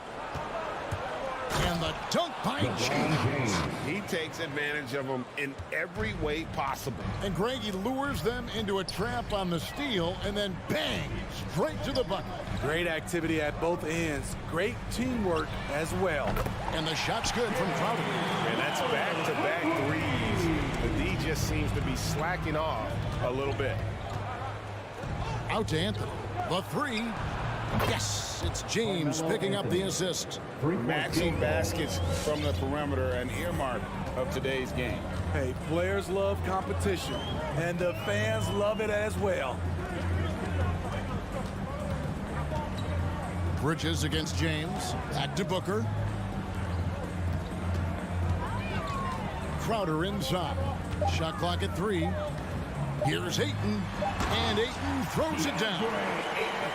And the dunk by James. He takes advantage of them in every way possible. And Greg, he lures them into a trap on the steal and then bang, straight to the bucket. Great activity at both ends. Great teamwork as well. And the shot's good from Crowder. And that's back-to-back threes. The D just seems to be slacking off a little bit. Out to Anthony. The three. Yes, it's James picking up the assist. Matching baskets from the perimeter, an earmark of today's game. Hey, players love competition, and the fans love it as well. Bridges against James. Back to Booker. Crowder inside. Shot clock at 3. Here's Ayton. And Ayton throws it down.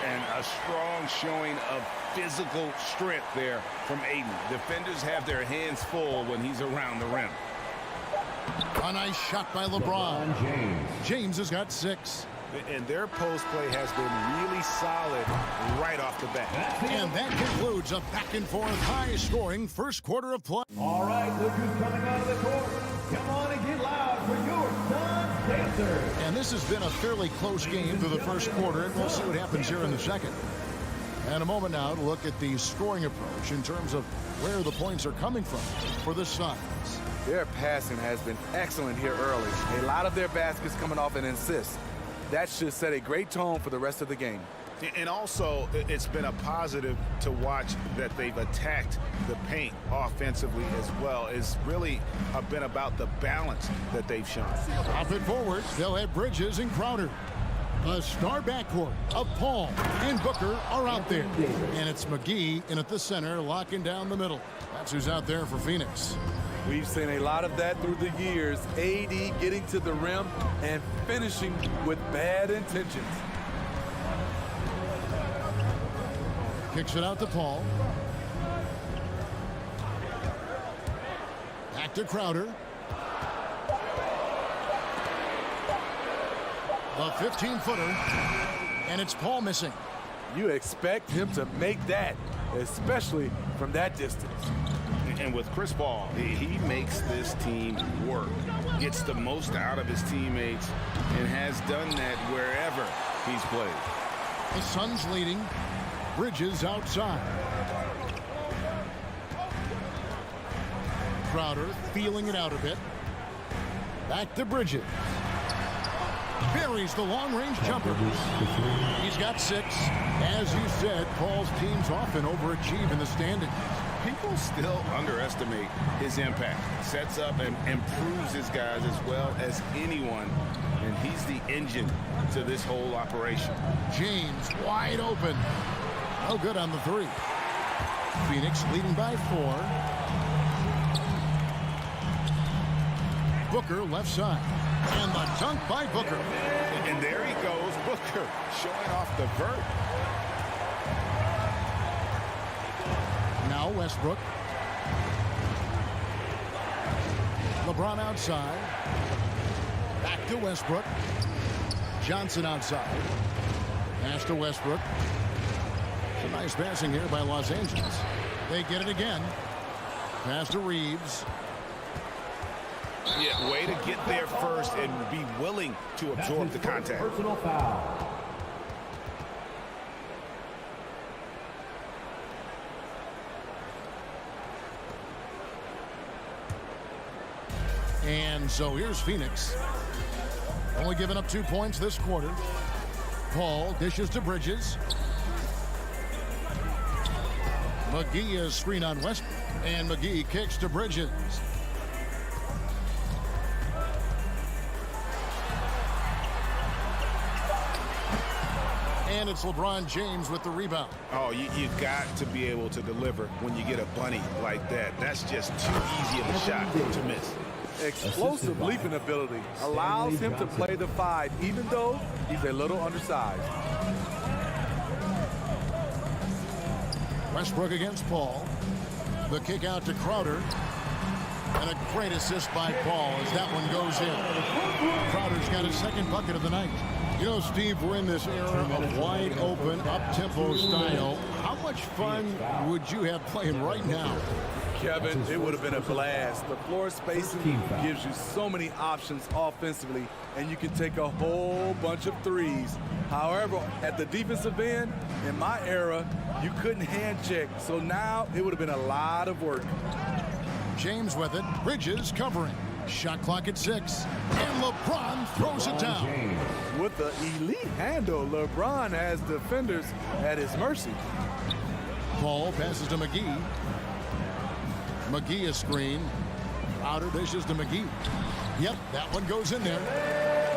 And a strong showing of physical strength there from Ayton. Defenders have their hands full when he's around the rim. A nice shot by LeBron. James has got 6. And their post play has been really solid right off the bat. And that concludes a back-and-forth, high-scoring first quarter of play. All right, look who's coming out of the court. Come on and get loud for your Sun Dancers. And this has been a fairly close game through the first quarter, and we'll see what happens here in the second. And a moment now to look at the scoring approach in terms of where the points are coming from for the Suns. Their passing has been excellent here early. A lot of their baskets coming off an assist. That should set a great tone for the rest of the game. And also, it's been a positive to watch that they've attacked the paint offensively as well. It's really been about the balance that they've shown. Up it forward, they'll have Bridges and Crowder. A star backcourt of Paul and Booker are out there. And it's McGee in at the center, locking down the middle. That's who's out there for Phoenix. We've seen a lot of that through the years. AD getting to the rim and finishing with bad intentions. Kicks it out to Paul. Back to Crowder. A 15-footer. And it's Paul missing. You expect him to make that, especially from that distance. And with Chris Paul, he makes this team work, gets the most out of his teammates, and has done that wherever he's played. The Suns leading. Bridges outside. Crowder feeling it out a bit. Back to Bridges. Buries the long-range jumper. He's got 6. As you said, Paul's teams often overachieve in the standings. People still underestimate his impact. Sets up and improves his guys as well as anyone. And he's the engine to this whole operation. James wide open. No good on the 3. Phoenix leading by 4. Booker left side. And the dunk by Booker. And there he goes, Booker, showing off the vert. Now Westbrook. LeBron outside. Back to Westbrook. Johnson outside. Pass to Westbrook. Some nice passing here by Los Angeles. They get it again. Pass to Reeves. Yeah, way to get there first and be willing to absorb the contact. Personal foul. And so here's Phoenix. Only giving up 2 points this quarter. Paul dishes to Bridges. McGee is screen on West. And McGee kicks to Bridges. And it's LeBron James with the rebound. Oh, you've got to be able to deliver when you get a bunny like that. That's just too easy of a shot to miss. Explosive leaping ability allows him to play the 5, even though he's a little undersized. Westbrook against Paul. The kick out to Crowder. And a great assist by Paul as that one goes in. Crowder's got his second bucket of the night. You know, Steve, we're in this era of wide open, up-tempo style. How much fun would you have playing right now? Kevin, it would have been a blast. The floor spacing gives you so many options offensively, and you can take a whole bunch of threes. However, at the defensive end, in my era, you couldn't hand check. So now it would have been a lot of work. James with it. Bridges covering. Shot clock at 6. And LeBron throws it down. With the elite handle, LeBron has defenders at his mercy. Paul passes to McGee. McGee a screen. Crowder dishes to McGee. Yep, that one goes in there.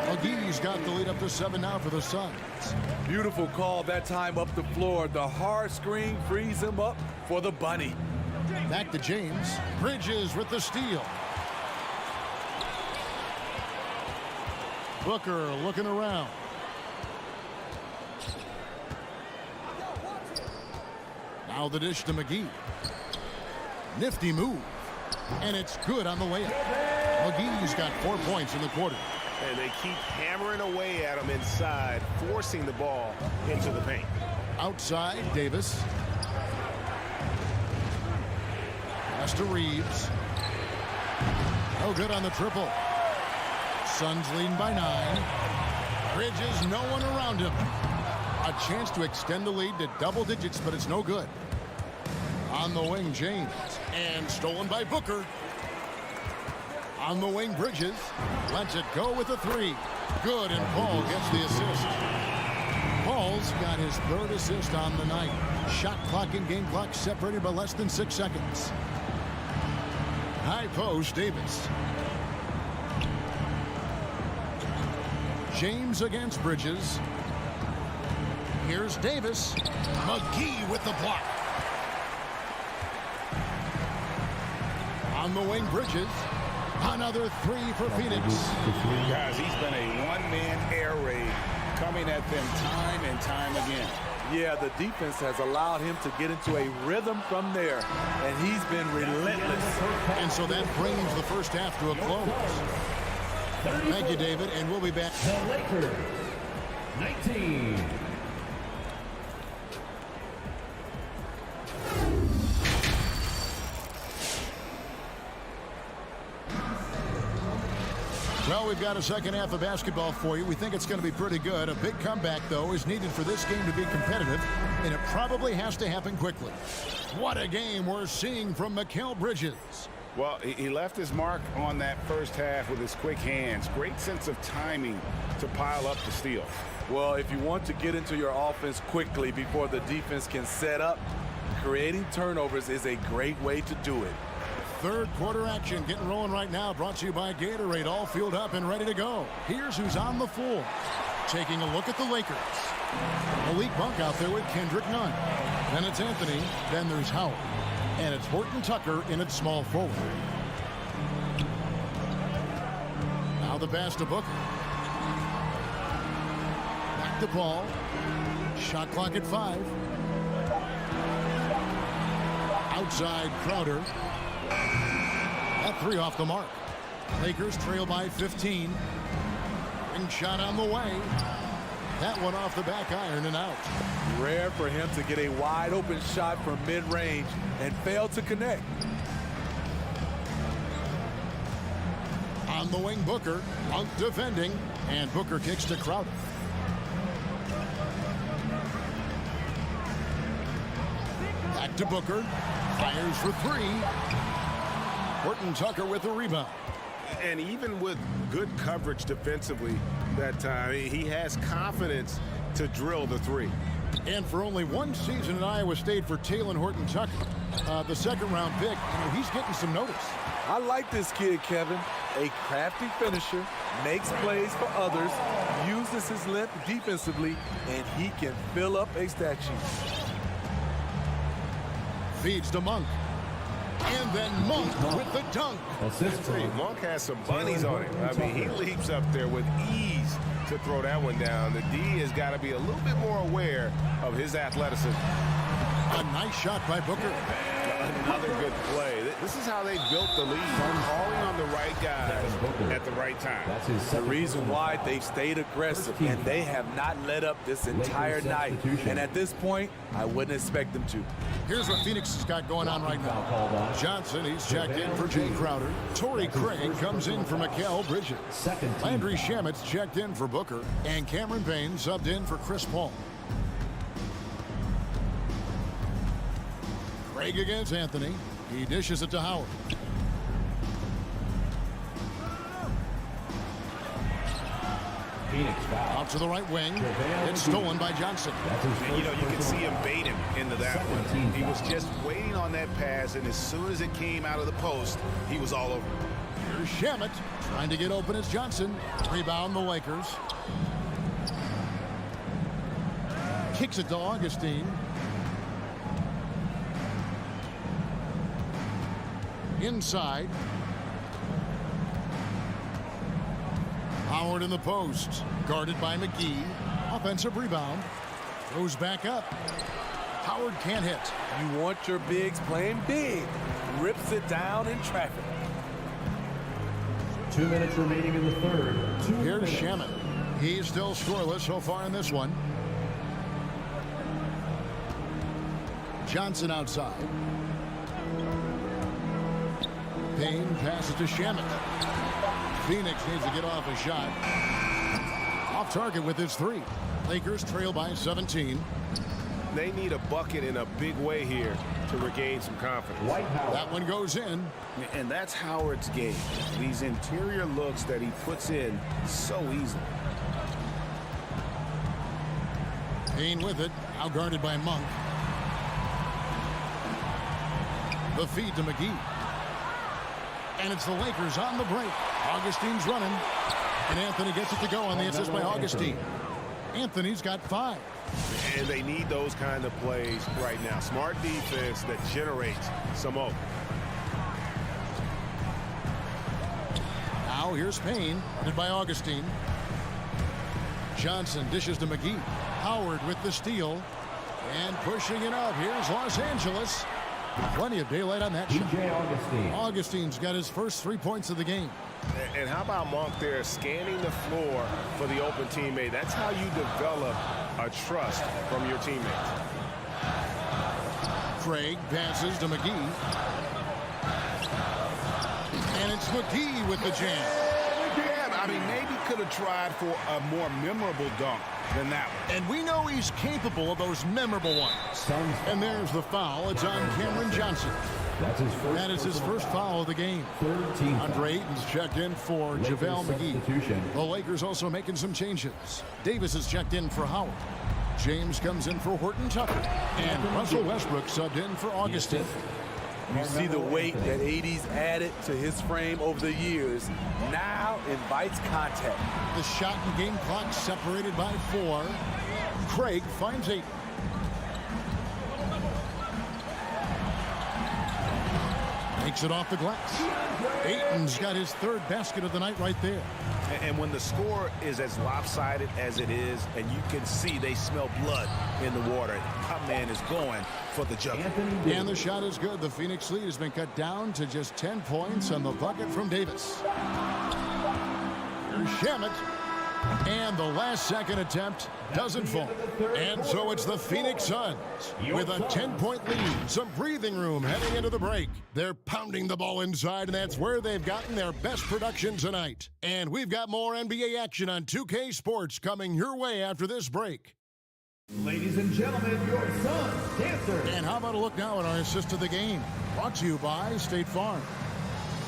McGee's got the lead up to 7 now for the Suns. Beautiful call that time up the floor. The hard screen frees him up for the bunny. Back to James. Bridges with the steal. Booker looking around. Now the dish to McGee. Nifty move. And it's good on the layup. McGee's got 4 points in the quarter. And they keep hammering away at him inside, forcing the ball into the paint. Outside, Davis. Pass to Reeves. No good on the triple. Suns leading by 9. Bridges, no one around him. A chance to extend the lead to double digits, but it's no good. On the wing, James. And stolen by Booker. On the wing, Bridges. Lets it go with a 3. Good, and Paul gets the assist. Paul's got his 3rd assist on the night. Shot clock and game clock separated by less than 6 seconds. High post, Davis. James against Bridges. Here's Davis. McGee with the block. On the wing, Bridges. Another 3 for Phoenix. Guys, he's been a one-man air raid coming at them time and time again. Yeah, the defense has allowed him to get into a rhythm from there, and he's been relentless. And so that brings the first half to a close. Thank you, David, and we'll be back. The Lakers, 19. Well, we've got a second half of basketball for you. We think it's going to be pretty good. A big comeback, though, is needed for this game to be competitive, and it probably has to happen quickly. What a game we're seeing from Mikal Bridges. Well, he left his mark on that first half with his quick hands. Great sense of timing to pile up the steal. Well, if you want to get into your offense quickly before the defense can set up, creating turnovers is a great way to do it. Third quarter action getting rolling right now, brought to you by Gatorade, all fueled up and ready to go. Here's who's on the floor. Taking a look at the Lakers. Malik Monk out there with Kendrick Nunn. Then it's Anthony, then there's Howard. And it's Horton Tucker in at small forward. Now the pass to Booker. Back to Paul. Shot clock at 5. Outside Crowder. That 3 off the mark. Lakers trail by 15. Ring shot on the way. That one off the back iron and out. Rare for him to get a wide open shot from mid-range and fail to connect. On the wing, Booker. Monk defending. And Booker kicks to Crowder. Back to Booker. Fires for 3. Horton Tucker with the rebound. And even with good coverage defensively that time, he has confidence to drill the 3. And for only 1 season at Iowa State for Talen Horton Tucker, the second-round pick, he's getting some notice. I like this kid, Kevin. A crafty finisher, makes plays for others, uses his length defensively, and he can fill up a stat sheet. Feeds to Monk. And then Monk with the dunk. Monk has some bunnies on him. I mean, he leaps up there with ease to throw that one down. The D has got to be a little bit more aware of his athleticism. A nice shot by Booker. Another good play. This is how they built the lead. Calling on the right guys at the right time. That's his The second reason why they've stayed aggressive, and they have not let up this entire night. And at this point, I wouldn't expect them to. Here's what Phoenix has got going on right now. Johnson, he's checked in for Jay Crowder. Torrey Craig comes in for Mikal Bridges. Landry Shamit's checked in for Booker. And Cameron Payne subbed in for Chris Paul. Craig against Anthony. He dishes it to Howard. Phoenix foul. Out to the right wing. It's stolen by Johnson. And, you can see him baiting into that one. He was just waiting on that pass, and as soon as it came out of the post, he was all over. Here's Shamet trying to get open as Johnson. Rebound the Lakers. Kicks it to Augustine. Inside. Howard in the post. Guarded by McGee. Offensive rebound. Goes back up. Howard can't hit. You want your bigs playing big. Rips it down in traffic. 2 minutes remaining in the third. Here's Shamet. He's still scoreless so far in this one. Johnson outside. Payne passes to Shamet. Phoenix needs to get off a shot. Off target with his three. Lakers trail by 17. They need a bucket in a big way here to regain some confidence. That one goes in. And that's Howard's game. These interior looks that he puts in so easily. Payne with it. Now guarded by Monk. The feed to McGee. And it's the Lakers on the break. Augustine's running. And Anthony gets it to go on the assist by Augustine. Anthony's got 5. And they need those kind of plays right now. Smart defense that generates some open. Now here's Payne, headed by Augustine. Johnson dishes to McGee. Howard with the steal. And pushing it up. Here's Los Angeles. Plenty of daylight on that shot. Augustine's got his first 3 points of the game. And how about Monk there scanning the floor for the open teammate? That's how you develop a trust from your teammates. Craig passes to McGee. And it's McGee with the jam. Yeah, I mean, maybe could have tried for a more memorable dunk than that one. And we know he's capable of those memorable ones. And there's the foul. It's on Cameron Johnson. That is his first foul of the game. Andre Ayton's checked in for JaVale McGee. The Lakers also making some changes. Davis is checked in for Howard. James comes in for Horton Tucker. And Russell Westbrook subbed in for Augustine. You see the weight that AD's added to his frame over the years. Now invites contact. The shot and game clock separated by 4. Craig finds Ayton. Takes it off the glass. Ayton's got his 3rd basket of the night right there. And when the score is as lopsided as it is, and you can see they smell blood in the water, my man is going for the jump. And the shot is good. The Phoenix lead has been cut down to just 10 points on the bucket from Davis. Here's Shamet. And the last second attempt doesn't fall. And so it's the Phoenix Suns with a 10-point lead. Some breathing room heading into the break. They're pounding the ball inside, and that's where they've gotten their best production tonight. And we've got more NBA action on 2K Sports coming your way after this break. Ladies and gentlemen, your Suns dancers. And how about a look now at our assist to the game? Brought to you by State Farm.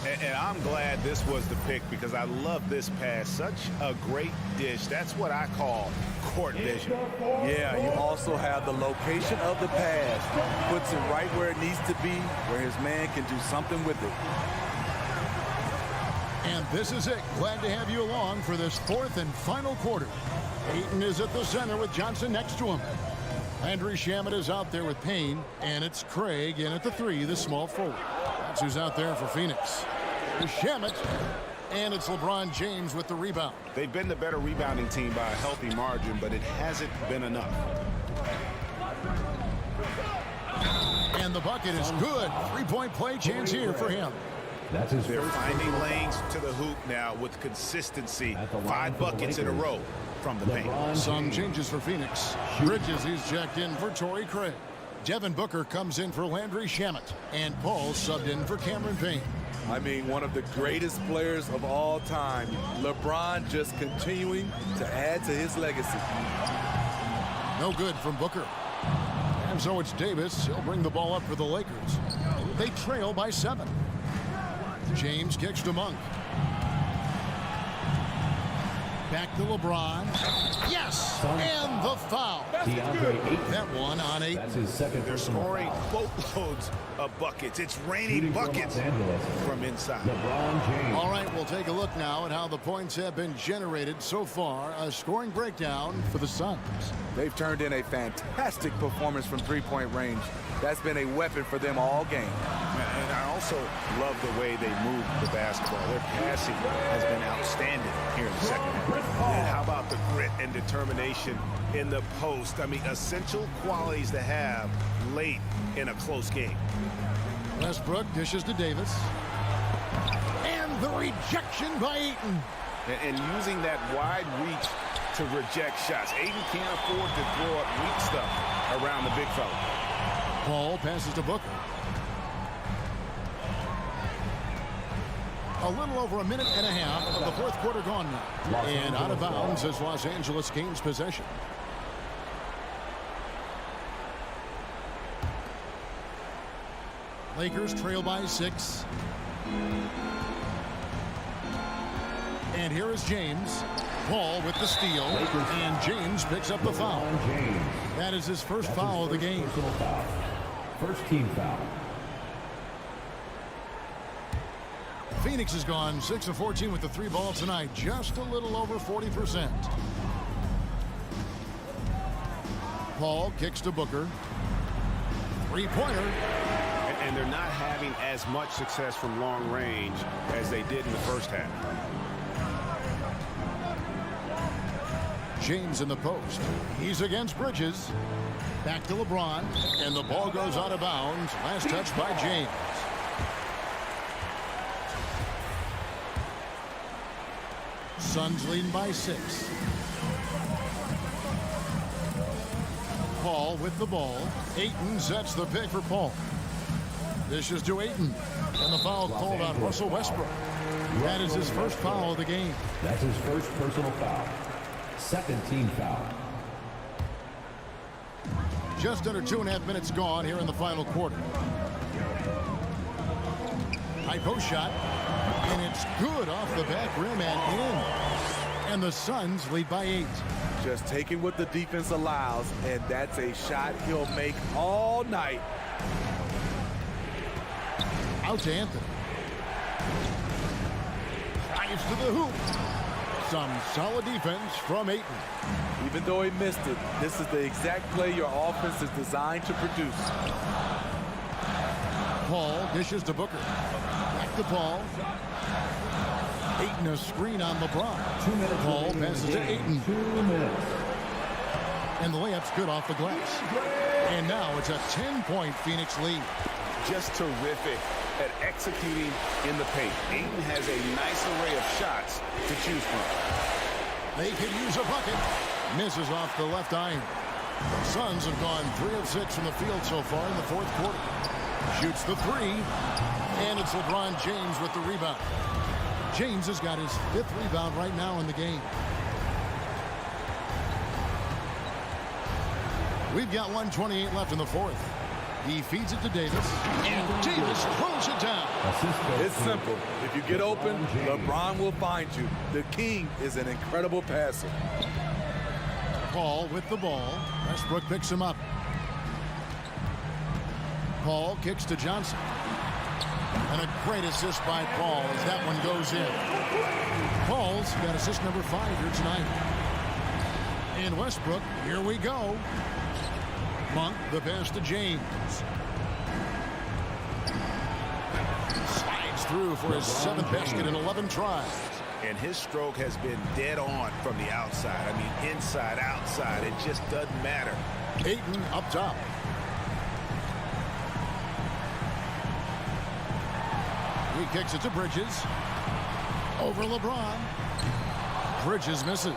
And I'm glad this was the pick because I love this pass. Such a great dish. That's what I call court vision. Yeah, you also have the location of the pass. Puts it right where it needs to be, where his man can do something with it. And this is it. Glad to have you along for this 4th and final quarter. Ayton is at the center with Johnson next to him. Landry Shamet is out there with Payne, and it's Craig in at the 3, the small forward. That's who's out there for Phoenix. Shamet, and it's LeBron James with the rebound. They've been the better rebounding team by a healthy margin, but it hasn't been enough. And the bucket is good. Three-point play chance here for him. That's his They're first finding personal lanes to the hoop now with consistency. At the line 5 for the buckets in a Lakers. row from the paint. LeBron Some James. changes for Phoenix. Bridges, he's checked in for Torrey Craig. Devin Booker comes in for Landry Shamet. And Paul subbed in for Cameron Payne. I mean, one of the greatest players of all time. LeBron just continuing to add to his legacy. No good from Booker. And so it's Davis. He'll bring the ball up for the Lakers. They trail by 7. James kicks to Monk. Back to LeBron. Yes! And the foul. DeAndre Ayton. That one on 8. That's his second They're personal scoring foul. boatloads of buckets. It's raining Shooting from buckets Los Angeles. from inside. LeBron James. All right, we'll take a look now at how the points have been generated so far. A scoring breakdown for the Suns. They've turned in a fantastic performance from three-point range. That's been a weapon for them all game. And I also love the way they move the basketball. Their passing has been outstanding here in the second half. And how about the grit and determination in the post? I mean, essential qualities to have late in a close game. Westbrook dishes to Davis. And the rejection by Ayton. And using that wide reach to reject shots. Ayton can't afford to throw up weak stuff around the big fella. Paul passes to Booker. A little over a minute and a half of the fourth quarter gone now. And out of bounds as Los Angeles gains possession. Lakers trail by 6. And here is James. Paul with the steal. And James picks up the foul. LeBron James. That is his first foul of the game. Personal foul. First team foul. Phoenix has gone 6 of 14 with the 3 ball tonight. Just a little over 40%. Paul kicks to Booker. Three-pointer. And they're not having as much success from long range as they did in the first half. James in the post. He's against Bridges. Back to LeBron. And the ball goes out of bounds. Last touch by James. Suns leading by 6. Paul with the ball. Ayton sets the pick for Paul. This is to Ayton. And the foul called on Russell Westbrook. That is his first foul of the game. That's his first personal foul. Second team foul. Just under 2.5 minutes gone here in the final quarter. High post shot. And it's good off the back rim and in. And the Suns lead by 8. Just taking what the defense allows, and that's a shot he'll make all night. Out to Anthony. Drives to the hoop. Some solid defense from Ayton. Even though he missed it, this is the exact play your offense is designed to produce. Paul dishes to Booker. Back to Paul. Ayton a screen on LeBron. 2 minutes. Paul passes to Ayton. 2 minutes. And the layup's good off the glass. And now it's a 10-point Phoenix lead. Just terrific at executing in the paint. Ayton has a nice array of shots to choose from. They could use a bucket. Misses off the left iron. Suns have gone 3 of 6 from the field so far in the fourth quarter. Shoots the 3. And it's LeBron James with the rebound. James has got his 5th rebound right now in the game. We've got 1:28 left in the fourth. He feeds it to Davis. And Davis throws it down. It's simple. If you get open, LeBron will find you. The king is an incredible passer. Paul with the ball. Westbrook picks him up. Paul kicks to Johnson. And a great assist by Paul as that one goes in. Paul's got assist number 5 here tonight. And Westbrook, here we go. Monk, the pass to James. Slides through for his 7th basket in 11 tries. And his stroke has been dead on from the outside. I mean, inside, outside, it just doesn't matter. Ayton up top. He kicks it to Bridges. Over LeBron. Bridges misses.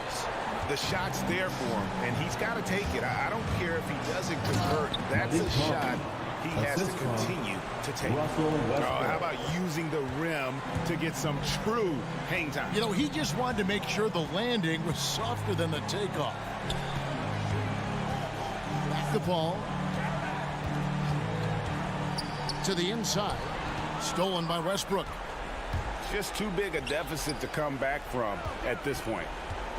The shot's there for him, and he's got to take it. I don't care if he doesn't convert. That's a shot he has to continue to take. How about using the rim to get some true hang time? You know, he just wanted to make sure the landing was softer than the takeoff. Back the ball. To the inside. Stolen by Westbrook. Just too big a deficit to come back from at this point.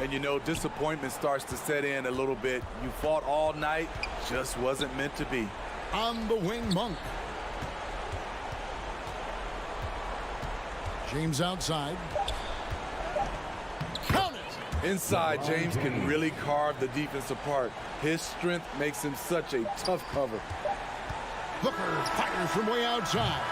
And you know, disappointment starts to set in a little bit. You fought all night, just wasn't meant to be. On the wing, Monk. James outside. Count it! Inside, James can really carve the defense apart. His strength makes him such a tough cover. Hooker fires from way outside.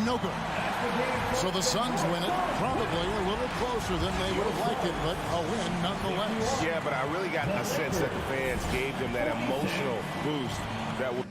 No good. So the Suns win it, probably a little closer than they would have liked it, but a win nonetheless. Yeah, but I really got a sense that the fans gave them that emotional boost that would.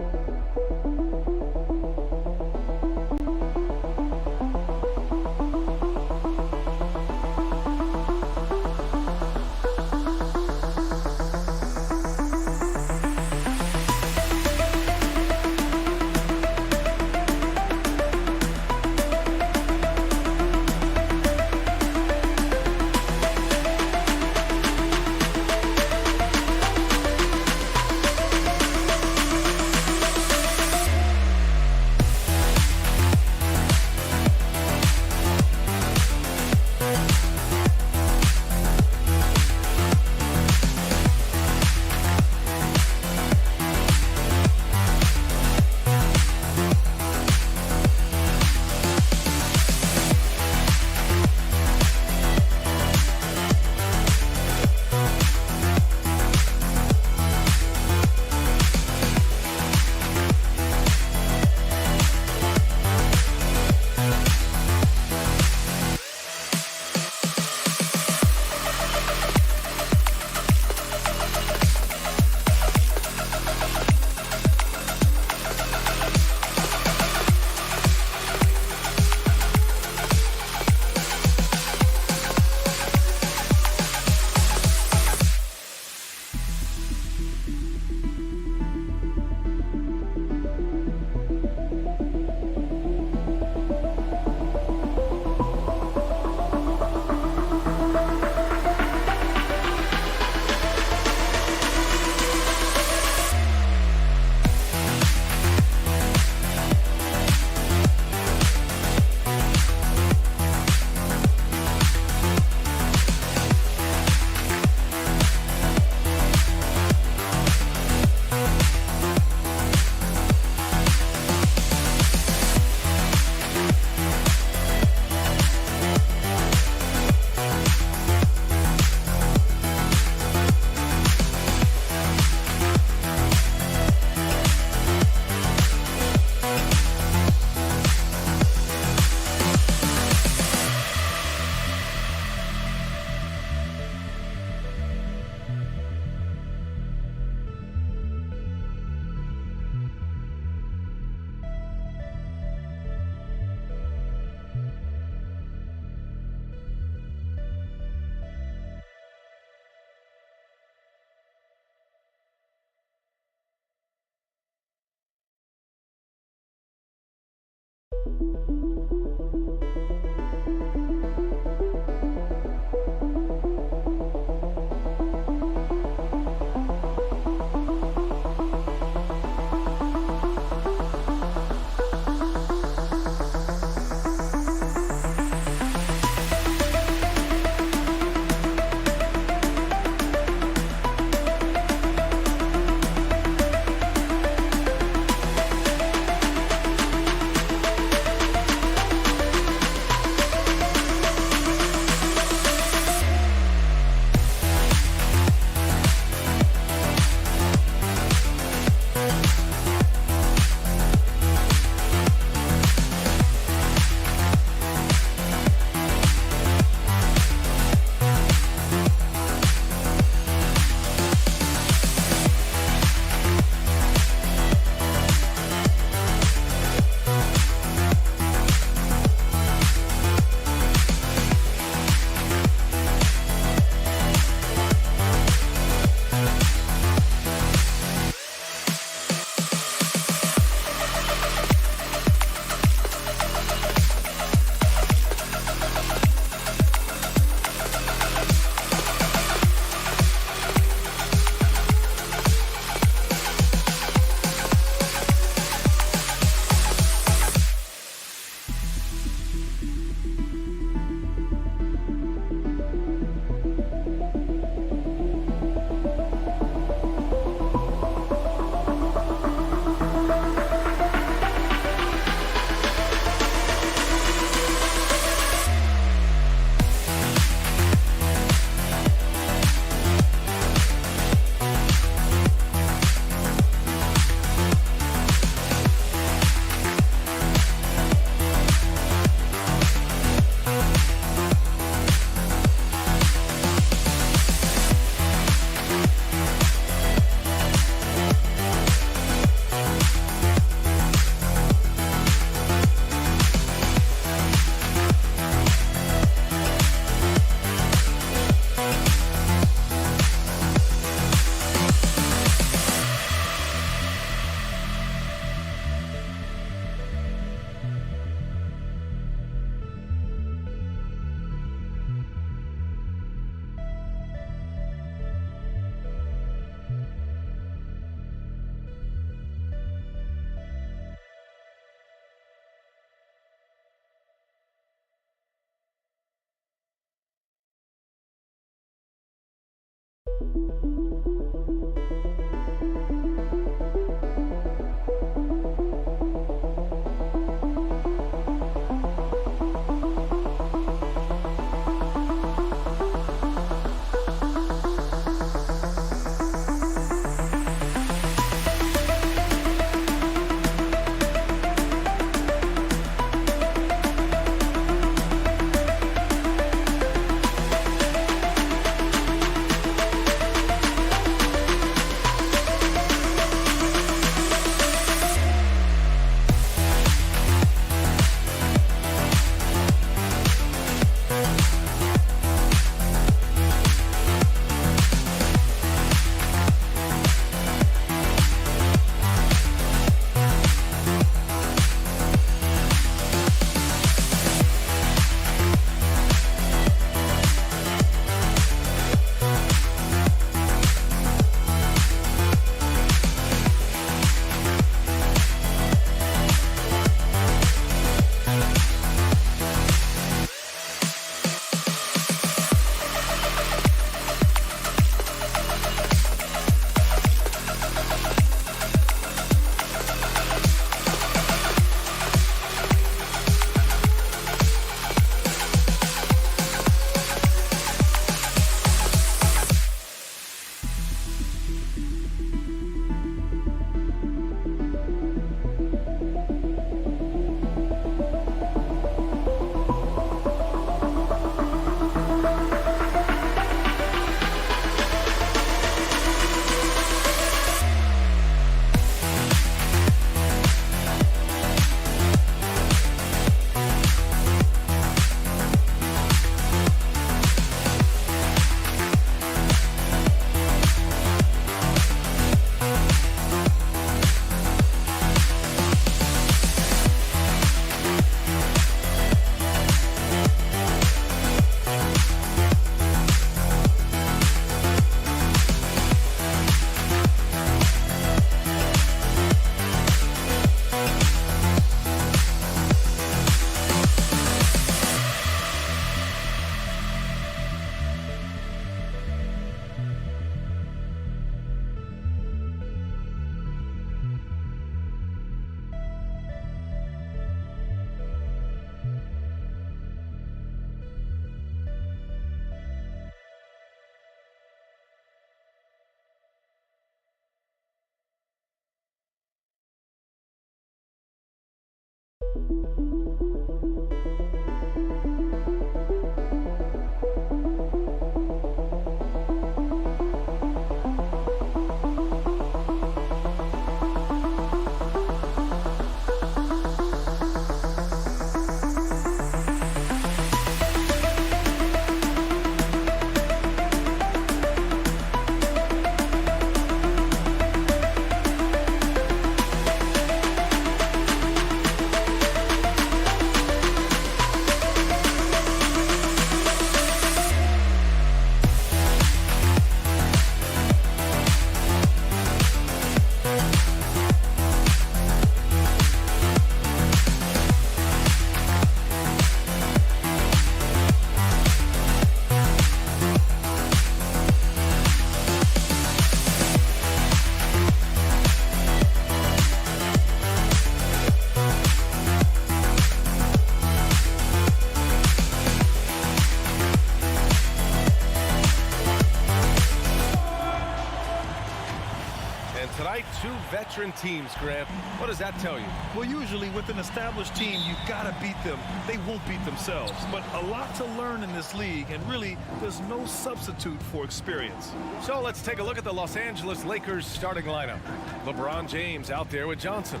Two veteran teams, Grant. What does that tell you? Well, usually with an established team, you've got to beat them. They won't beat themselves. But a lot to learn in this league, and really, there's no substitute for experience. So let's take a look at the Los Angeles Lakers starting lineup. LeBron James out there with Johnson.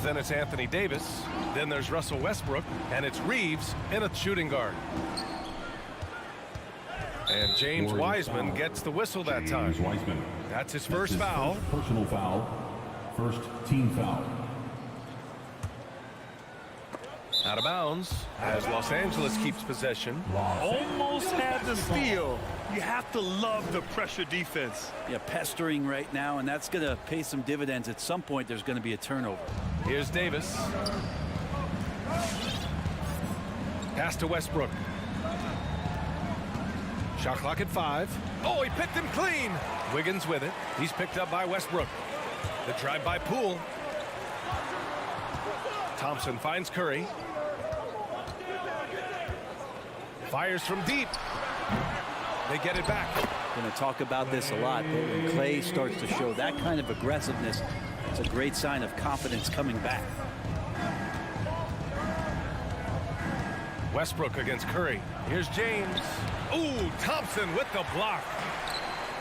Then it's Anthony Davis. Then there's Russell Westbrook. And it's Reeves in a shooting guard. And James Wiseman gets the whistle that time. Wiseman. That's his first foul. Personal foul. First team foul. Out of bounds as Los Angeles keeps possession. Almost had the steal. You have to love the pressure defense. Yeah, pestering right now, and that's going to pay some dividends. At some point, there's going to be a turnover. Here's Davis. Pass to Westbrook. Shot clock at 5. Oh, he picked him clean. Wiggins with it. He's picked up by Westbrook. The drive by Poole. Thompson finds Curry. Fires from deep. They get it back. Going to talk about this a lot, but when Clay starts to show that kind of aggressiveness, it's a great sign of confidence coming back. Westbrook against Curry. Here's James. Ooh, Thompson with the block.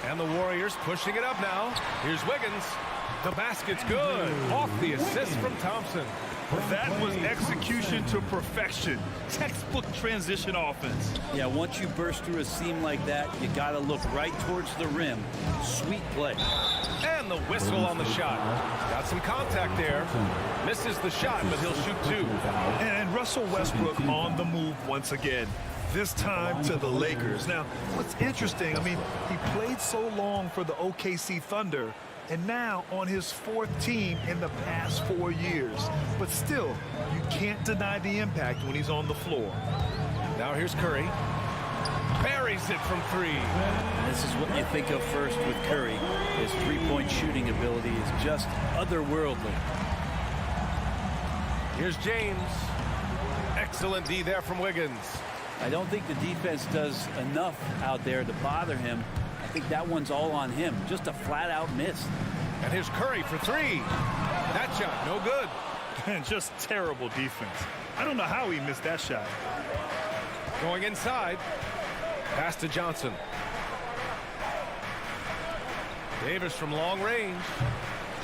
And the Warriors pushing it up now. Here's Wiggins. The basket's good. Off the assist from Thompson. That was execution to perfection. Textbook transition offense. Yeah, once you burst through a seam like that, you got to look right towards the rim. Sweet play. And the whistle on the shot. Got some contact there. Misses the shot, but he'll shoot 2. And Russell Westbrook on the move once again. This time to the Lakers. Now, what's interesting, I mean, he played so long for the OKC Thunder, and now on his 4th team in the past 4 years. But still, you can't deny the impact when he's on the floor. Now here's Curry. Buries it from 3. This is what you think of first with Curry. His three-point shooting ability is just otherworldly. Here's James. Excellent D there from Wiggins. I don't think the defense does enough out there to bother him. I think that one's all on him. Just a flat-out miss. And here's Curry for 3. That shot, no good. And just terrible defense. I don't know how he missed that shot. Going inside. Pass to Johnson. Davis from long range.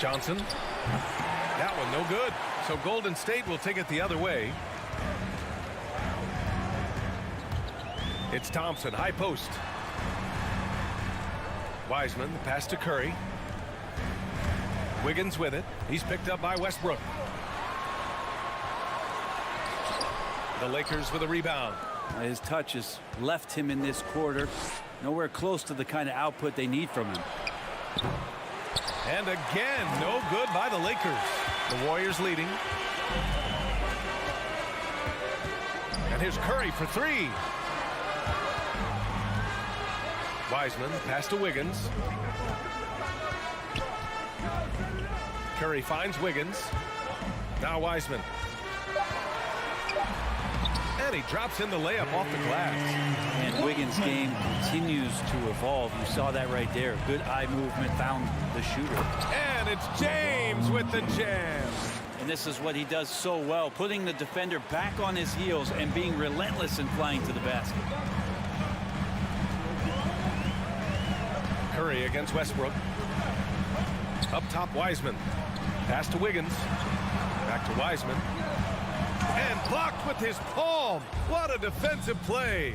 Johnson. That one no good. So Golden State will take it the other way. It's Thompson, high post. Wiseman, the pass to Curry. Wiggins with it. He's picked up by Westbrook. The Lakers with a rebound. His touch has left him in this quarter. Nowhere close to the kind of output they need from him. And again, no good by the Lakers. The Warriors leading. And here's Curry for 3. Wiseman, pass to Wiggins. Curry finds Wiggins. Now Wiseman. And he drops in the layup off the glass. And Wiggins' game continues to evolve. You saw that right there. Good eye movement, found the shooter. And it's James with the jam. And And this is what he does so well, putting the defender back on his heels and being relentless in flying to the basket. Curry against Westbrook. Up top, Wiseman. Pass to Wiggins. Back to Wiseman. And blocked with his palm. What a defensive play.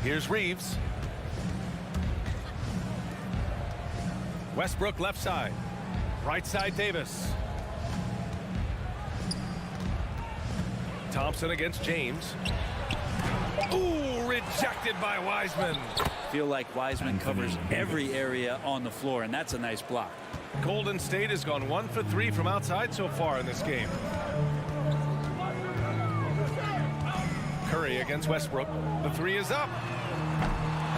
Here's Reeves. Westbrook left side. Right side, Davis. Thompson against James. Ooh, rejected by Wiseman. Feel like Wiseman covers every area on the floor, and that's a nice block. Golden State has gone 1 for 3 from outside so far in this game. Curry against Westbrook. The three is up.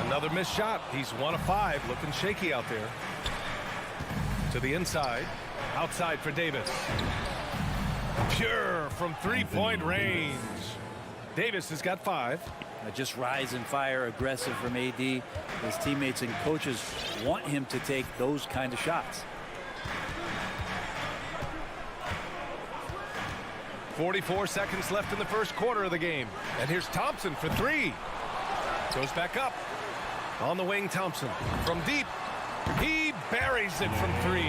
Another missed shot. He's 1 of 5, looking shaky out there. To the inside. Outside for Davis. Pure from three-point range. Davis has got 5. Just rise and fire, aggressive from AD. His teammates and coaches want him to take those kind of shots. 44 seconds left in the first quarter of the game. And here's Thompson for 3. Goes back up. On the wing, Thompson. From deep. He buries it from 3.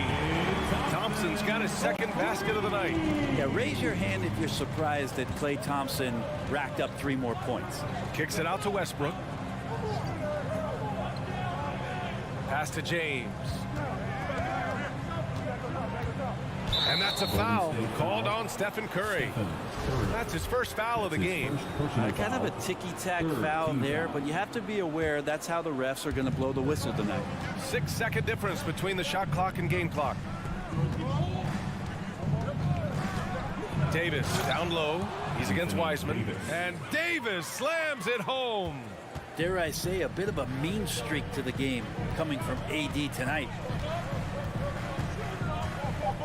Thompson's got his second basket of the night. Yeah, raise your hand if you're surprised that Klay Thompson racked up 3 more points. Kicks it out to Westbrook. Pass to James. And that's a foul called on Stephen Curry. That's his first foul of the game. Kind of a ticky-tack foul there, but you have to be aware that's how the refs are going to blow the whistle tonight. 6-second difference between the shot clock and game clock. Davis down low. He's against Wiseman. And Davis slams it home. Dare I say, a bit of a mean streak to the game coming from AD tonight.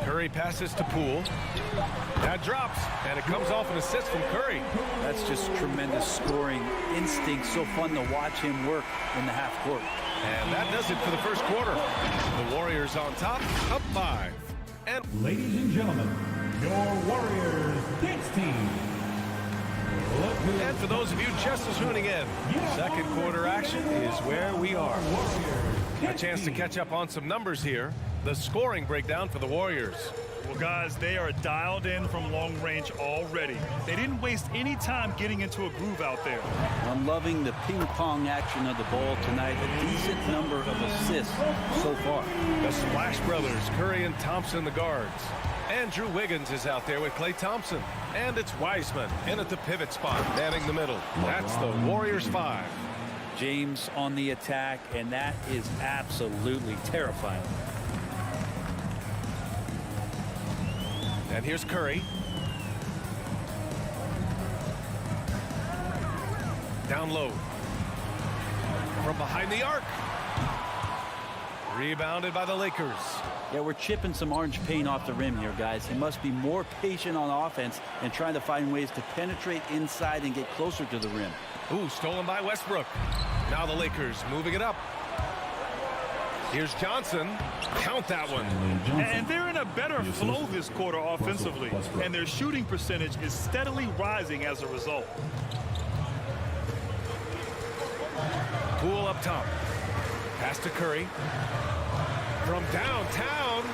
Curry passes to Poole. That drops, and it comes off an assist from Curry. That's just tremendous scoring instinct. So fun to watch him work in the half court. And that does it for the first quarter. The Warriors on top, up 5. And ladies and gentlemen, your Warriors dance team. And for those of you just tuning in, second quarter action is where we are. A chance to catch up on some numbers here. The scoring breakdown for the Warriors. Well, guys, they are dialed in from long range already. They didn't waste any time getting into a groove out there. I'm loving the ping-pong action of the ball tonight. A decent number of assists so far. The Splash Brothers, Curry and Thompson, the guards. Andrew Wiggins is out there with Klay Thompson. And it's Wiseman in at the pivot spot, manning the middle. That's the Warriors 5. James on the attack, and that is absolutely terrifying. And here's Curry. Down low. From behind the arc. Rebounded by the Lakers. Yeah, we're chipping some orange paint off the rim here, guys. He must be more patient on offense and trying to find ways to penetrate inside and get closer to the rim. Ooh, stolen by Westbrook. Now the Lakers moving it up. Here's Johnson. Count that one. And they're in a better flow this quarter offensively. And their shooting percentage is steadily rising as a result. Poole up top. Pass to Curry. From downtown.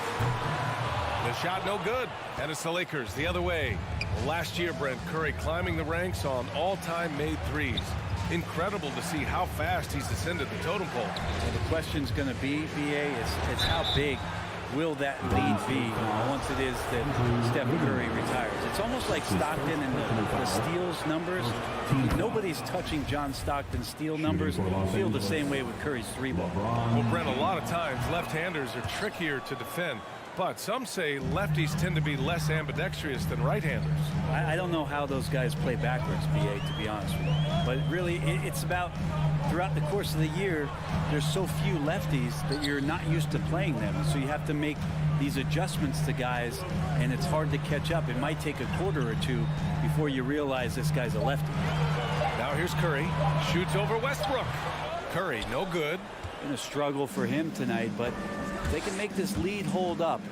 The shot no good. And it's the Lakers the other way. Last year, Brent, Curry climbing the ranks on all-time made threes. Incredible to see how fast he's ascended the totem pole. Well, the question's going to be, BA, is how big will that lead be once it is that Stephen Curry retires? It's almost like Stockton and the steals numbers. Nobody's touching John Stockton's steal numbers. Feel the same way with Curry's 3-ball. Well, Brent, a lot of times left-handers are trickier to defend. But some say lefties tend to be less ambidextrous than right-handers. I don't know how those guys play backwards, BA, to be honest with you. But really, it's about throughout the course of the year, there's so few lefties that you're not used to playing them. So you have to make these adjustments to guys, and it's hard to catch up. It might take a quarter or two before you realize this guy's a lefty. Now here's Curry. Shoots over Westbrook. Curry, no good. Been a struggle for him tonight, but if they can make this lead hold up,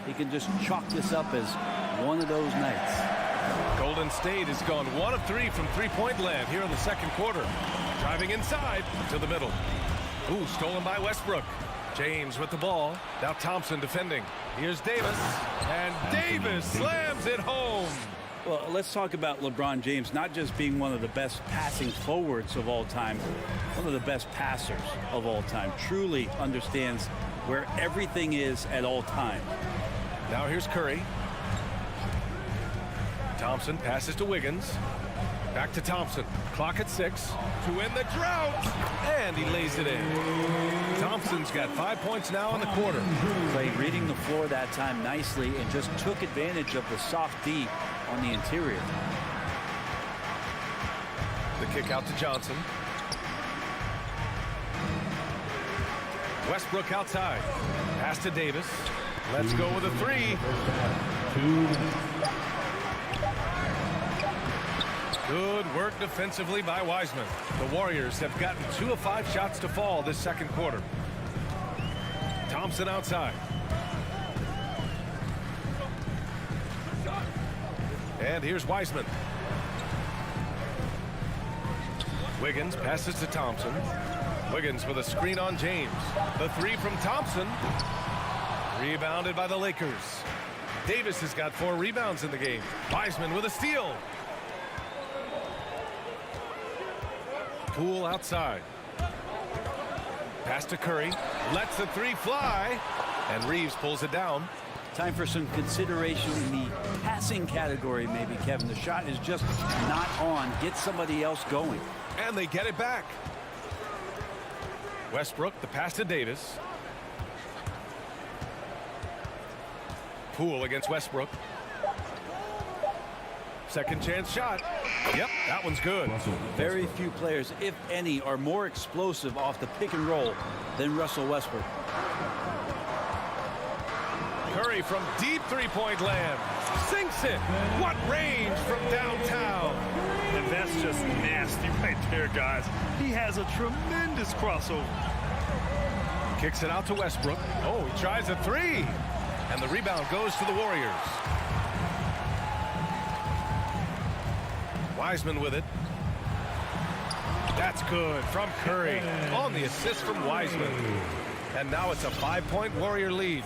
he can just chalk this up as one of those nights. Golden State has gone 1 of 3 from three-point land here in the second quarter. Driving inside to the middle. Ooh, stolen by Westbrook. James with the ball. Now Thompson defending. Here's Davis. And Davis slams it home. Well, let's talk about LeBron James not just being one of the best passing forwards of all time, one of the best passers of all time. Truly understands where everything is at all times. Now here's Curry. Thompson passes to Wiggins. Back to Thompson. Clock at 6 to win the drought. And he lays it in. Thompson's got 5 points now in the quarter. Played reading the floor that time nicely and just took advantage of the soft D on the interior. The kick out to Johnson. Westbrook outside. Pass to Davis. Let's go with a 3. Good work defensively by Wiseman. The Warriors have gotten 2 of 5 shots to fall this second quarter. Thompson outside. And here's Wiseman. Wiggins passes to Thompson. Wiggins with a screen on James. The 3 from Thompson. Rebounded by the Lakers. Davis has got 4 rebounds in the game. Wiseman with a steal. Poole outside. Pass to Curry. Lets the 3 fly. And Reeves pulls it down. Time for some consideration in the passing category, maybe, Kevin. The shot is just not on. Get somebody else going. And they get it back. Westbrook, the pass to Davis. Poole against Westbrook. Second chance shot. Yep, that one's good. Very few players, if any, are more explosive off the pick and roll than Russell Westbrook. Curry from deep three-point land. Sinks it. What range from downtown. And that's just nasty right there, guys. He has a tremendous crossover. Kicks it out to Westbrook. Oh, he tries a 3. And the rebound goes to the Warriors. Wiseman with it. That's good from Curry on the assist from Wiseman. And now it's a 5-point Warrior lead.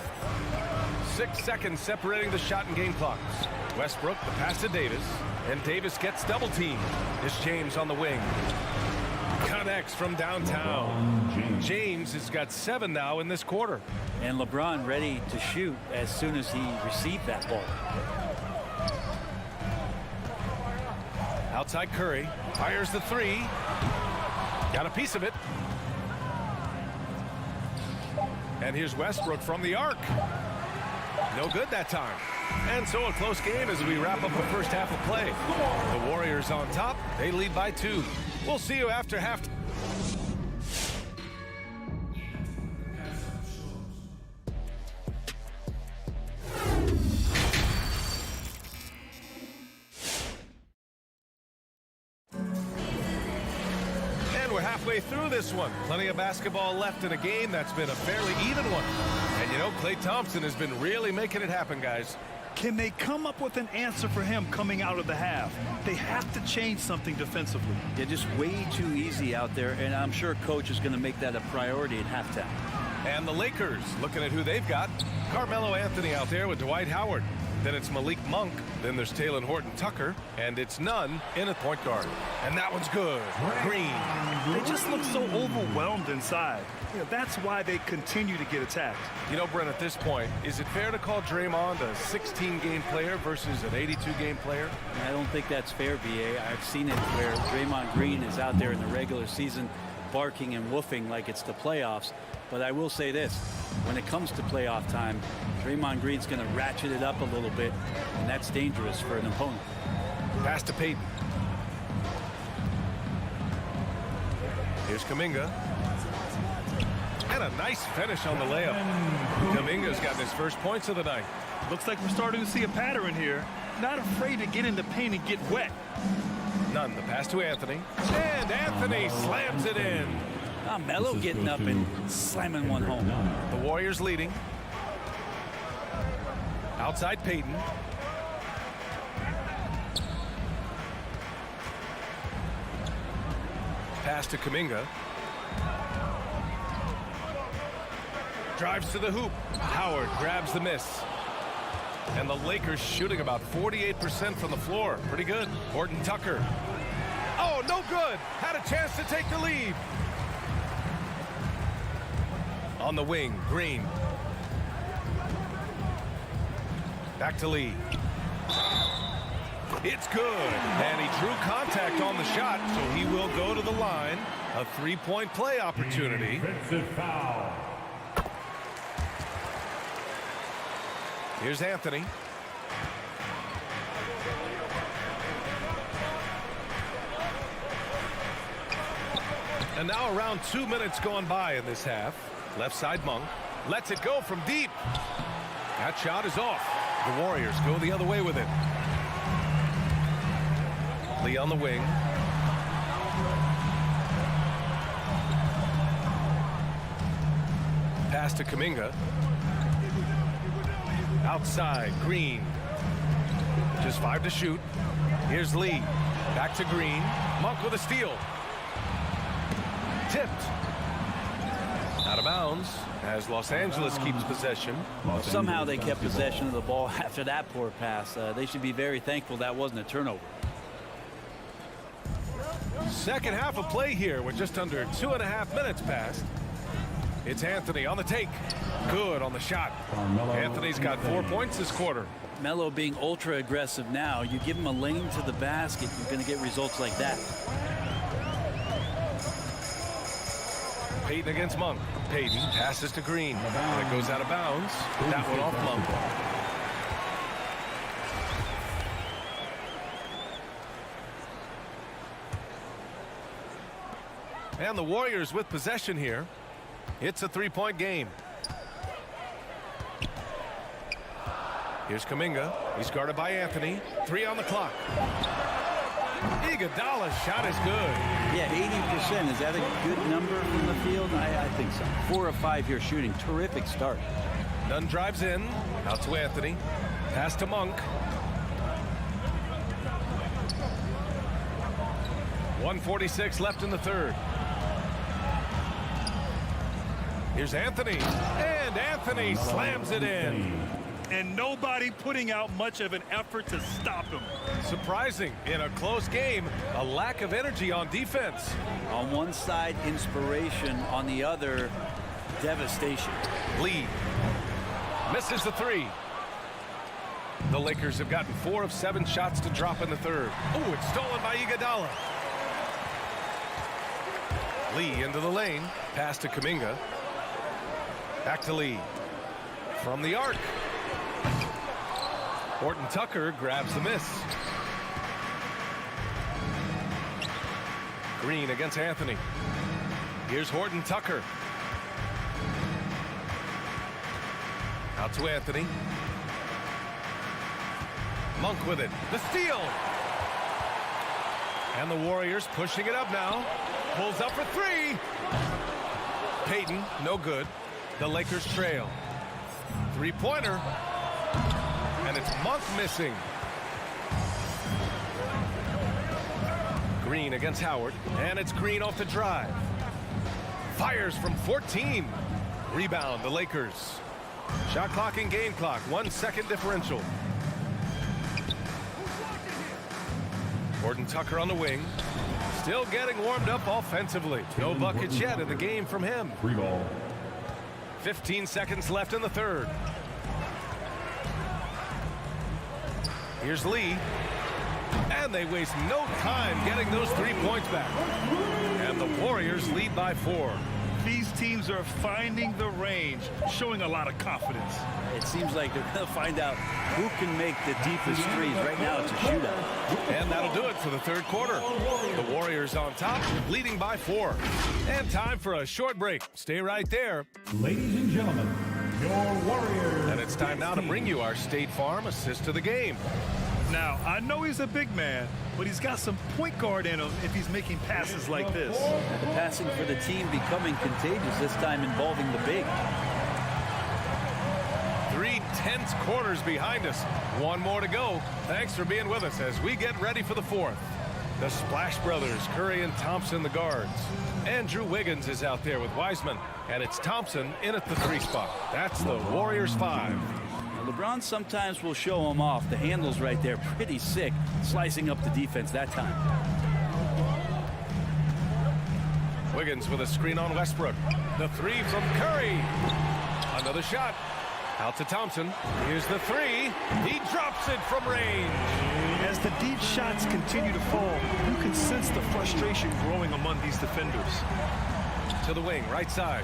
6 seconds separating the shot and game clocks. Westbrook, the pass to Davis. And Davis gets double teamed. It's James on the wing. Connects from downtown. James has got 7 now in this quarter. And LeBron ready to shoot as soon as he received that ball. Outside Curry. Fires the 3. Got a piece of it. And here's Westbrook from the arc. No good that time. And so a close game as we wrap up the first half of play. The Warriors on top. They lead by 2. We'll see you after halftime. Through this one. Plenty of basketball left in a game that's been a fairly even one. And you know, Klay Thompson has been really making it happen, guys. Can they come up with an answer for him coming out of the half? They have to change something defensively. They're just way too easy out there, and I'm sure coach is going to make that a priority at halftime. And the Lakers, looking at who they've got. Carmelo Anthony out there with Dwight Howard. Then it's Malik Monk. Then there's Talen Horton-Tucker. And it's Nunn in at point guard. And that one's good. Green. They just look so overwhelmed inside. You know, that's why they continue to get attacked. You know, Brent, at this point, is it fair to call Draymond a 16-game player versus an 82-game player? I don't think that's fair, BA. I've seen it where Draymond Green is out there in the regular season barking and woofing like it's the playoffs. But I will say this, when it comes to playoff time, Draymond Green's going to ratchet it up a little bit, and that's dangerous for an opponent. Pass to Payton. Here's Kuminga. And a nice finish on the layup. Kuminga's gotten his first points of the night. Looks like we're starting to see a pattern here. Not afraid to get in the paint and get wet. Nunn, the pass to Anthony. And Anthony slams it in. Melo getting up and slamming one home. The Warriors leading. Outside Peyton. Pass to Kuminga. Drives to the hoop. Howard grabs the miss. And the Lakers shooting about 48% from the floor. Pretty good. Horton Tucker. Oh, no good. Had a chance to take the lead. On the wing, Green. Back to Lee. It's good. And he drew contact on the shot, so he will go to the line. A three-point play opportunity. Defensive foul. Here's Anthony. And now around 2 minutes gone by in this half. Left side Monk. Lets it go from deep. That shot is off. The Warriors go the other way with it. Lee on the wing. Pass to Kuminga. Outside, Green. Just 5 to shoot. Here's Lee. Back to Green. Monk with a steal. Tipped. Out of bounds as Los Angeles keeps possession. Somehow they kept possession of the ball after that poor pass. They should be very thankful that wasn't a turnover. Second half of play here with just under 2.5 minutes passed. It's Anthony on the take. Good on the shot. Anthony's got 4 points this quarter. Melo being ultra aggressive now. You give him a lane to the basket, you're going to get results like that. Peyton against Monk. Peyton passes to Green. And it goes out of bounds. That one off Monk. And the Warriors with possession here. It's a three-point game. Here's Kuminga. He's guarded by Anthony. 3 on the clock. Iguodala's shot is good. Yeah, 80%. Is that a good number from the field? I think so. 4 of 5 here shooting. Terrific start. Nunn drives in. Out to Anthony. Pass to Monk. 1:46 left in the third. Here's Anthony. And Anthony slams it in. And nobody putting out much of an effort to stop him. Surprising in a close game, a lack of energy on defense. On one side, inspiration. On the other, devastation. Lee misses the 3. The Lakers have gotten 4 of 7 shots to drop in the third. Oh, it's stolen by Iguodala. Lee into the lane. Pass to Kuminga. Back to Lee. From the arc. Horton Tucker grabs the miss. Green against Anthony. Here's Horton Tucker. Out to Anthony. Monk with it. The steal. And the Warriors pushing it up now. Pulls up for 3. Peyton, no good. The Lakers trail. 3-pointer. And it's Monk missing. Green against Howard. And it's Green off the drive. Fires from 14. Rebound, the Lakers. Shot clock and game clock. 1 second differential. Horton Tucker on the wing. Still getting warmed up offensively. No buckets yet in the game from him. 15 seconds left in the third. Here's Lee. And they waste no time getting those 3 points back. And the Warriors lead by 4. These teams are finding the range, showing a lot of confidence. It seems like they're going to find out who can make the deepest threes. Right now, it's a shootout. And that'll do it for the third quarter. The Warriors on top, leading by 4. And time for a short break. Stay right there. Ladies and gentlemen, your Warriors. And it's time now to bring you our State Farm assist to the game. Now, I know he's a big man, but he's got some point guard in him if he's making passes like this. The passing for the team becoming contagious, this time involving the big. 3 tense quarters behind us. One more to go. Thanks for being with us as we get ready for the fourth. The Splash Brothers, Curry and Thompson, the guards. Andrew Wiggins is out there with Wiseman, and it's Thompson in at the 3 spot. That's the Warriors 5. LeBron sometimes will show him off. The handle's right there, pretty sick, slicing up the defense that time. Wiggins with a screen on Westbrook. The 3 from Curry. Another shot. Out to Thompson. Here's the 3. He drops it from range. As the deep shots continue to fall, you can sense the frustration growing among these defenders. To the wing, right side.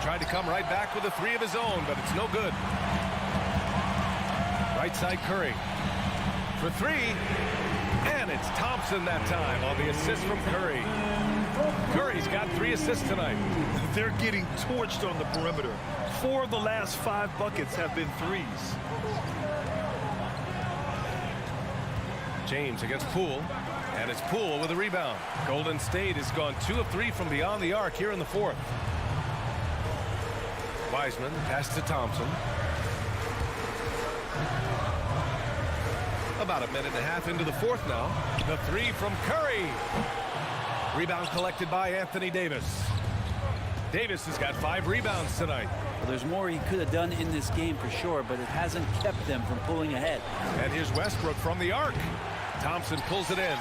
Tried to come right back with a 3 of his own, but it's no good. Right side, Curry. For 3. And it's Thompson that time on the assist from Curry. Curry's got 3 assists tonight. They're getting torched on the perimeter. 4 of the last 5 buckets have been 3s. James against Poole, and it's Poole with a rebound. Golden State has gone 2 of 3 from beyond the arc here in the fourth. Wiseman pass to Thompson. About a minute and a half into the fourth now. The 3 from Curry. Rebound collected by Anthony Davis. Davis has got 5 rebounds tonight. Well, there's more he could have done in this game for sure, but it hasn't kept them from pulling ahead. And here's Westbrook from the arc. Thompson pulls it in.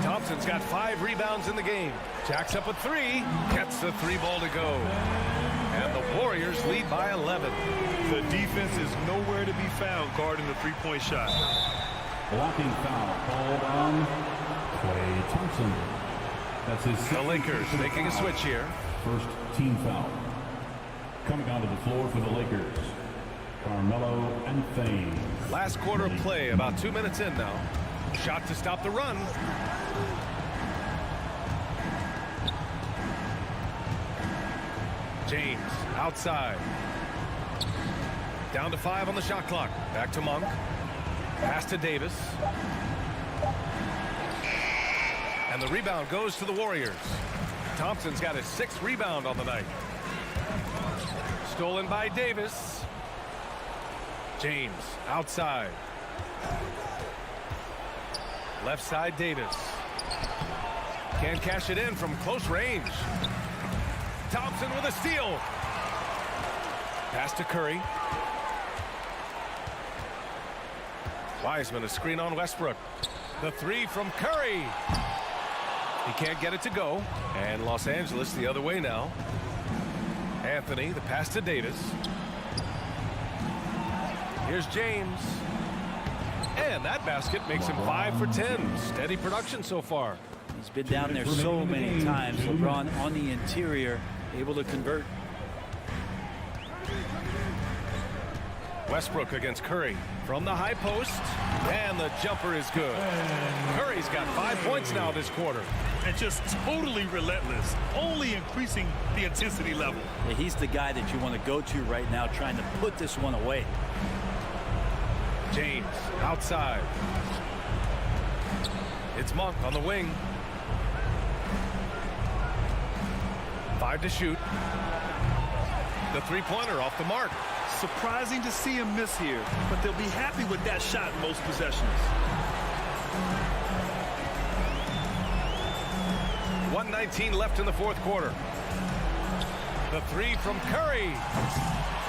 Thompson's got 5 rebounds in the game. Jacks up a 3. Gets the 3 ball to go. And the Warriors lead by 11. The defense is nowhere to be found guarding the 3-point shot. Blocking foul called on Klay Thompson. That's his The Lakers making a switch here. First team foul. Coming onto the floor for the Lakers, Carmelo Anthony. Last quarter of play, about 2 minutes in now. Shot to stop the run. James outside. Down to 5 on the shot clock. Back to Monk. Pass to Davis. And the rebound goes to the Warriors. Thompson's got his 6th rebound on the night. Stolen by Davis. James outside. Left side, Davis. Can't cash it in from close range. Thompson with a steal. Pass to Curry. Wiseman, a screen on Westbrook. The 3 from Curry. He can't get it to go. And Los Angeles the other way now. Anthony, the pass to Davis. Here's James. And that basket makes him 5 for 10. Steady production so far. He's been down there so many times. LeBron on the interior, able to convert. Westbrook against Curry from the high post, and the jumper is good. Curry's got 5 points now this quarter. And just totally relentless, only increasing the intensity level. Yeah, he's the guy that you want to go to right now, trying to put this one away. James outside. It's Monk on the wing. 5 to shoot. The 3-pointer off the mark. Surprising to see him miss here, but they'll be happy with that shot in most possessions. 1:19 left in the fourth quarter. The 3 from Curry.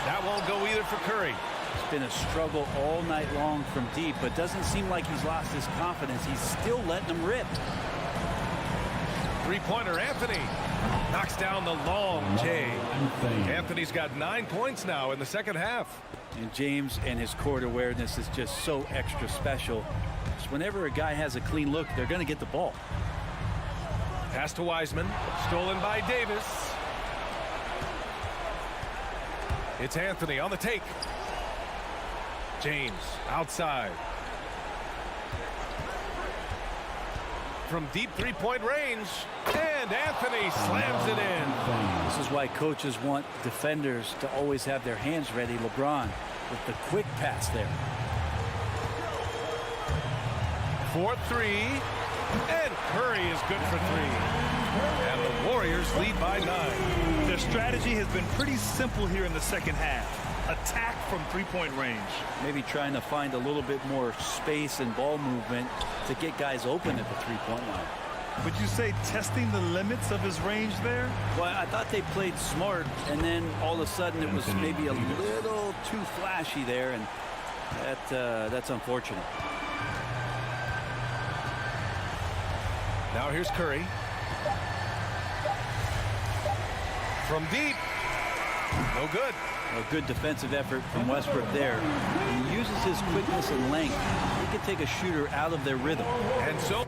That won't go either for Curry. It's been a struggle all night long from deep, but doesn't seem like he's lost his confidence. He's still letting them rip. 3-pointer, Anthony. Knocks down the long J. Anthony's got 9 points now in the second half. And James and his court awareness is just so extra special. So whenever a guy has a clean look, they're going to get the ball. Pass to Wiseman. Stolen by Davis. It's Anthony on the take. James outside. From deep 3-point range. And Anthony slams it in. This is why coaches want defenders to always have their hands ready. LeBron with the quick pass there. 4-3. And Curry is good for 3. And the Warriors lead by 9. Their strategy has been pretty simple here in the second half. attack from three-point range. Maybe trying to find a little bit more space and ball movement to get guys open at the three-point line. Would you say testing the limits of his range there? Well, I thought they played smart, and then all of a sudden it was maybe a little too flashy there, and that's unfortunate. Now here's Curry. From deep. No good. A good defensive effort from Westbrook there. He uses his quickness and length. He can take a shooter out of their rhythm. And so...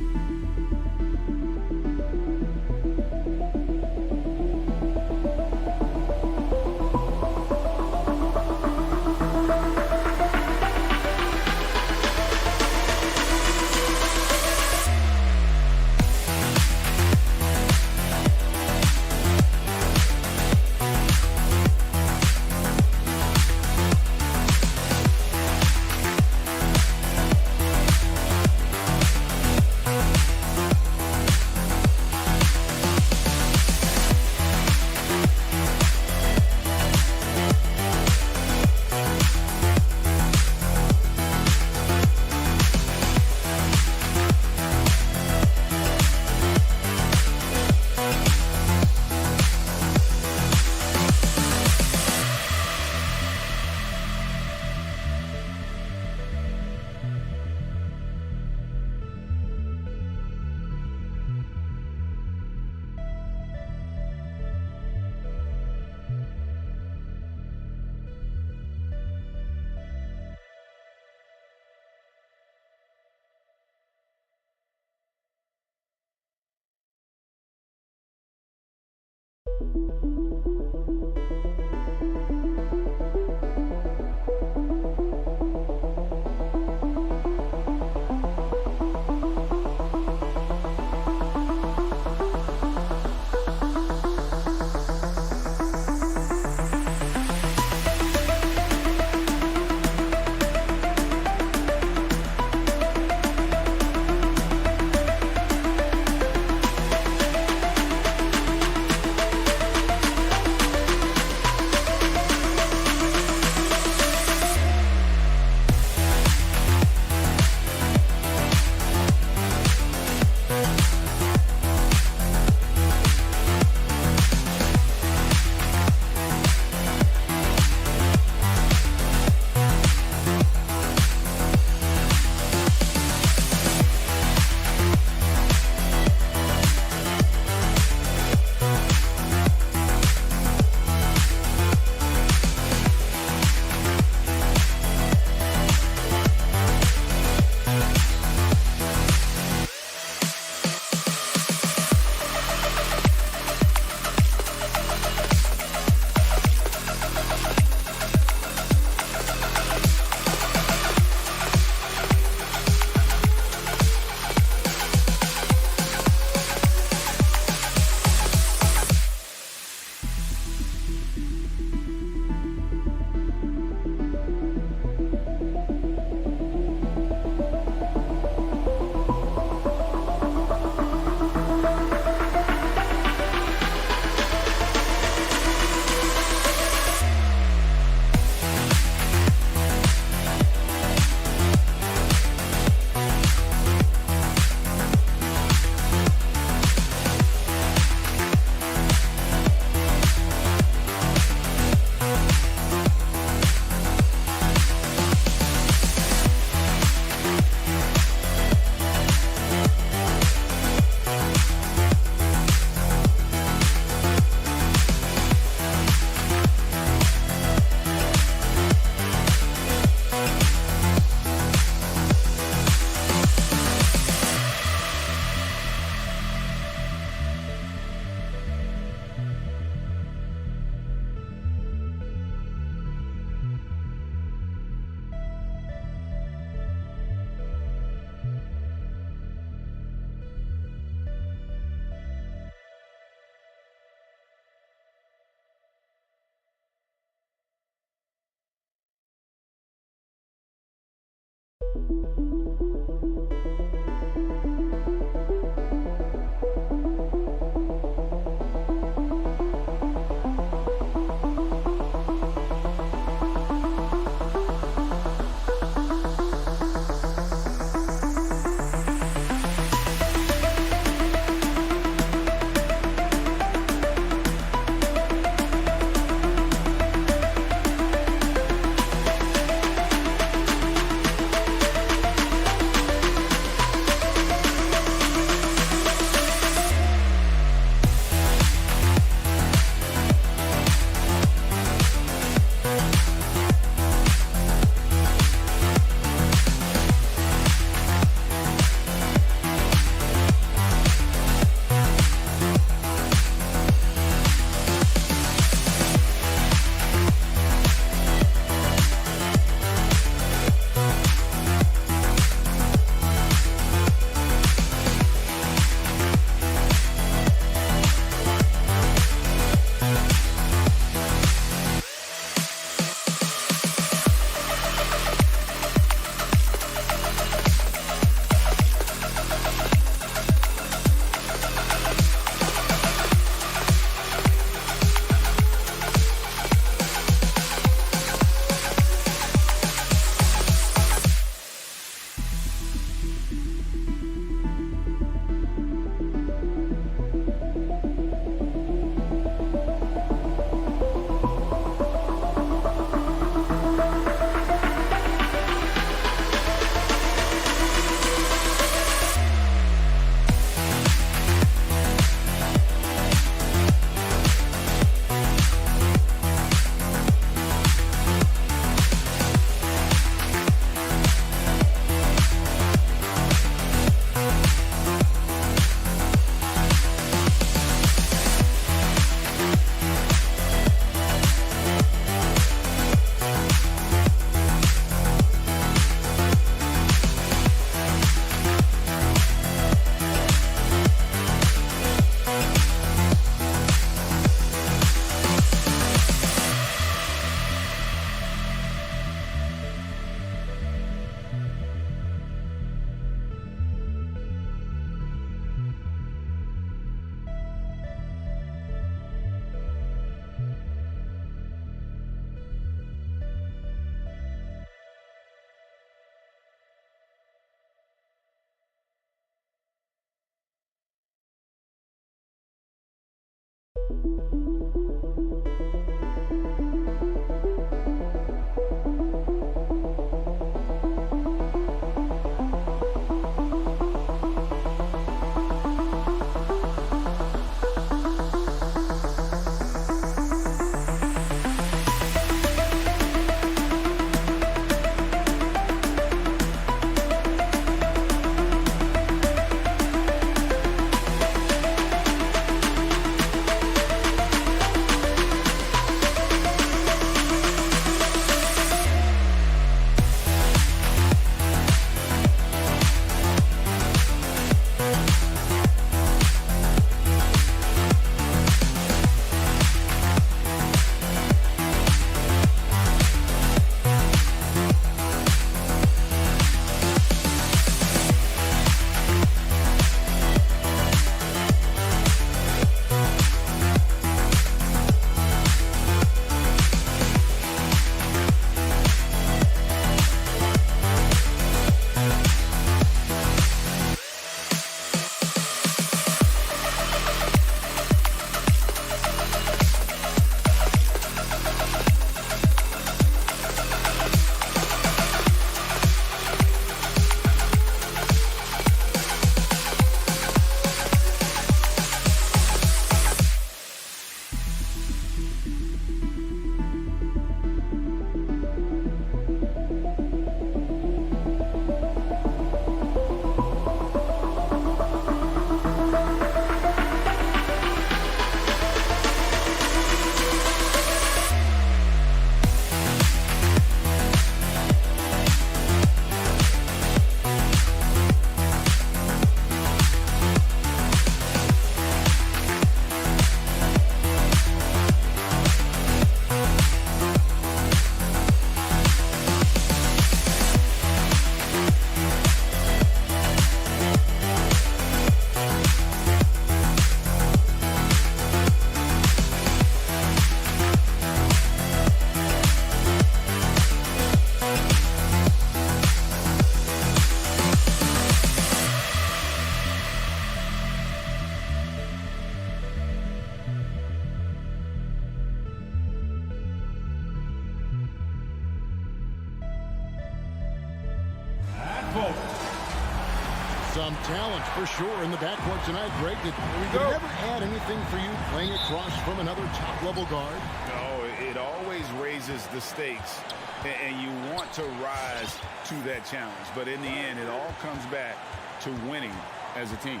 Some talent for sure in the backcourt tonight, Greg. Did never add anything for you playing across from another top-level guard? No, it always raises the stakes, and you want to rise to that challenge. But in the end, it all comes back to winning as a team.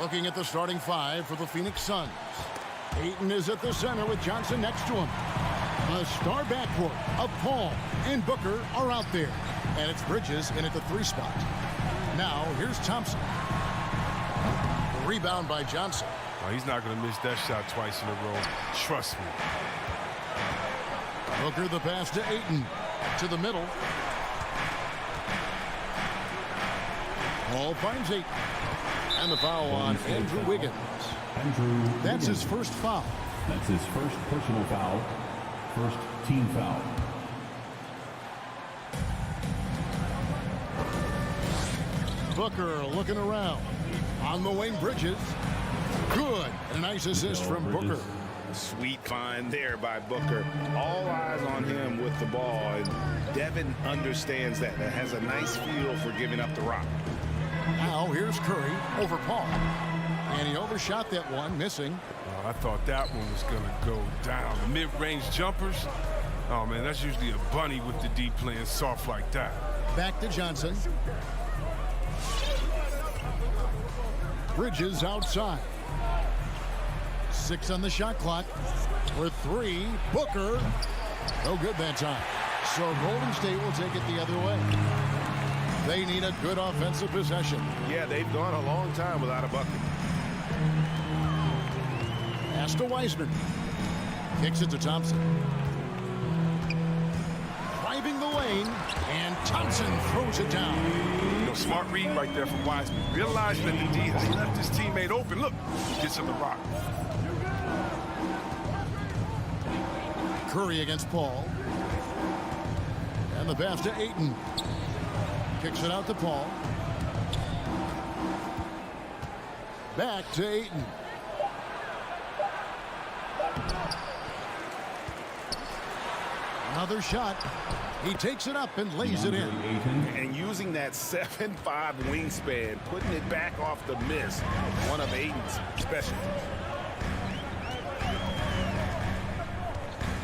Looking at the starting five for the Phoenix Suns. Ayton is at the center with Johnson next to him. A star backcourt of Paul and Booker are out there. And it's Bridges in at the 3 spot. Now, here's Thompson. Rebound by Johnson. Oh, he's not going to miss that shot twice in a row. Trust me. Booker the pass to Ayton. To the middle. Paul finds Ayton. And the foul on Andrew Wiggins. That's his first foul. That's his first personal foul. First team foul. Booker looking around. On the wing, Bridges. Good. And a nice assist from Booker. Sweet find there by Booker. All eyes on him with the ball. And Devin understands that. That has a nice feel for giving up the rock. Now here's Curry over Paul. And he overshot that one, missing. I thought that one was going to go down. The mid-range jumpers. Oh, man, that's usually a bunny with the D playing soft like that. Back to Johnson. Bridges outside. 6 on the shot clock. For 3, Booker. No good that time. So Golden State will take it the other way. They need a good offensive possession. Yeah, they've gone a long time without a bucket. Pass to Wiseman. Kicks it to Thompson. Driving the lane, and Thompson throws it down. You know, smart read right there from Wiseman. Realizing that the D has left his teammate open. Look, gets him the rock. Curry against Paul. And the pass to Ayton. Kicks it out to Paul. Back to Ayton. Another shot. He takes it up and lays it in. And using that 7'5" wingspan, putting it back off the miss, one of Aiden's specialties.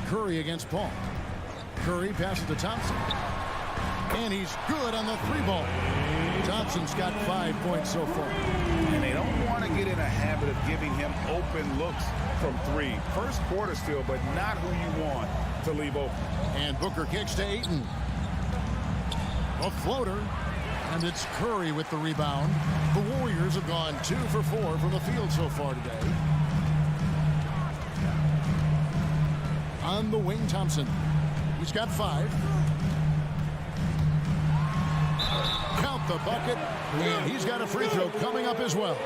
Curry against Paul. Curry passes to Thompson. And he's good on the 3-ball. Thompson's got 5 points so far. And they don't want to get in a habit of giving him open looks from 3. First quarter still, but not who you want to leave open. And Booker kicks to Ayton. A floater. And it's Curry with the rebound. The Warriors have gone 2 for 4 from the field so far today. On the wing, Thompson. He's got 5. Count the bucket. And he's got a free throw coming up as well.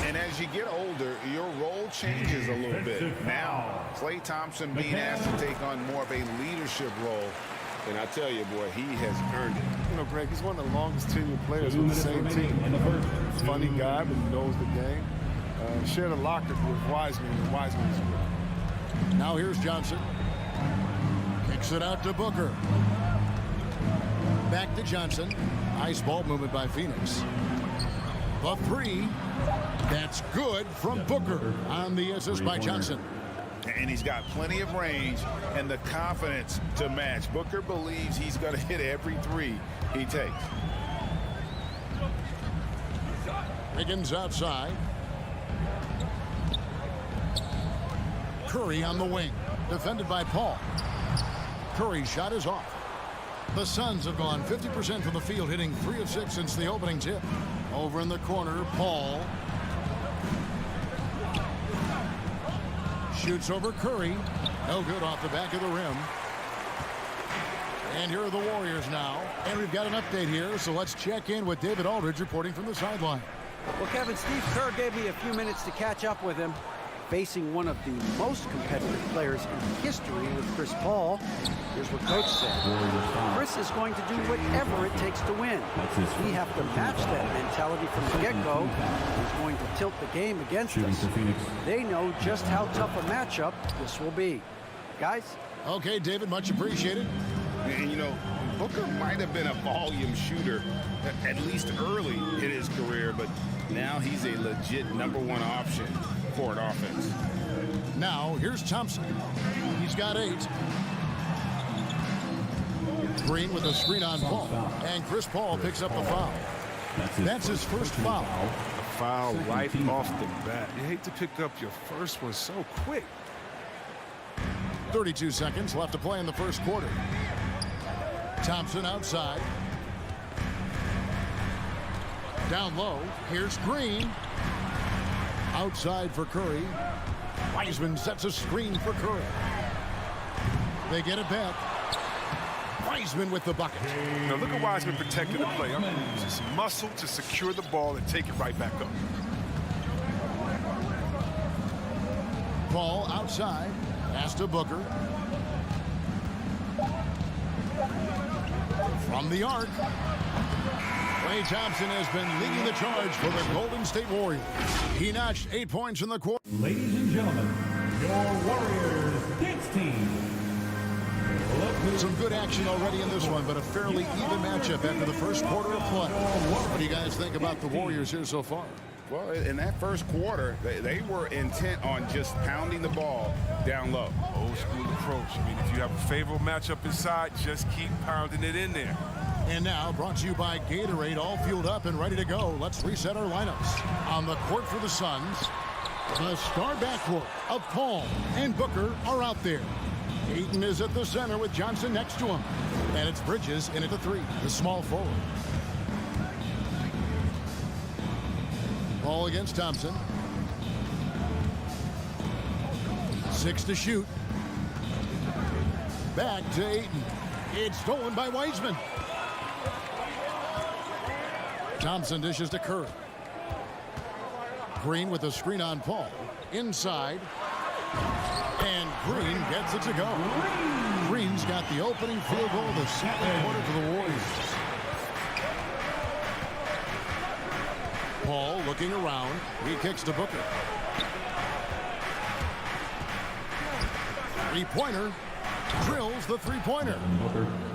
And as you get older, your role changes a little bit. Now, Klay Thompson being asked to take on more of a leadership role. And I tell you, boy, he has earned it. You know, Greg, he's one of the longest tenured players with the same team. Funny guy, but he knows the game. Shared a locker with Wiseman, and Wiseman is good. Now here's Johnson. Kicks it out to Booker. Back to Johnson. Nice ball movement by Phoenix. The 3. That's good from Booker on the assist by Johnson. And he's got plenty of range and the confidence to match. Booker believes he's going to hit every 3 he takes. Wiggins outside. Curry on the wing. Defended by Paul. Curry's shot is off. The Suns have gone 50% from the field, hitting 3 of 6 since the opening tip. Over in the corner, Paul. Shoots over Curry. No good off the back of the rim. And here are the Warriors now. And we've got an update here, so let's check in with David Aldridge reporting from the sideline. Well, Kevin, Steve Kerr gave me a few minutes to catch up with him. Facing one of the most competitive players in history with Chris Paul. Here's what Coach said. Chris is going to do whatever it takes to win. We have to match that mentality from the get-go. He's going to tilt the game against us. They know just how tough a matchup this will be. Guys? Okay, David, much appreciated. And, you know, Booker might have been a volume shooter, at least early in his career, but now he's a legit #1 option for an offense. Now, here's Thompson. He's got 8. Green with a screen on Paul. And Chris Paul picks up the foul. That's his first foul. A foul right off the bat. You hate to pick up your first one so quick. 32 seconds left to play in the first quarter. Thompson outside. Down low. Here's Green. Outside for Curry. Wiseman sets a screen for Curry. They get it back. Wiseman with the bucket. Now look at Wiseman protecting the play. Just muscle to secure the ball and take it right back up. Paul outside. Pass to Booker. From the arc. Klay Thompson has been leading the charge for the Golden State Warriors. He notched 8 points in the quarter. Ladies and gentlemen, your Warriors dance team. Some good action already in this one, but a fairly even matchup after the first quarter of play. What do you guys think about the Warriors here so far? Well, in that first quarter, they were intent on just pounding the ball down low. Old school approach. I mean, if you have a favorable matchup inside, just keep pounding it in there. And now, brought to you by Gatorade, all fueled up and ready to go. Let's reset our lineups. On the court for the Suns, the star backcourt of Paul and Booker are out there. Ayton is at the center with Johnson next to him. And it's Bridges in at the 3, the small forward. Paul against Thompson. 6 to shoot. Back to Ayton. It's stolen by Wiseman. Thompson dishes to Curry. Green with a screen on Paul. Inside. And Green gets it to go. Green's got the opening field goal of the second quarter for the Warriors. Paul looking around. He kicks to Booker. Three-pointer. Drills the three-pointer.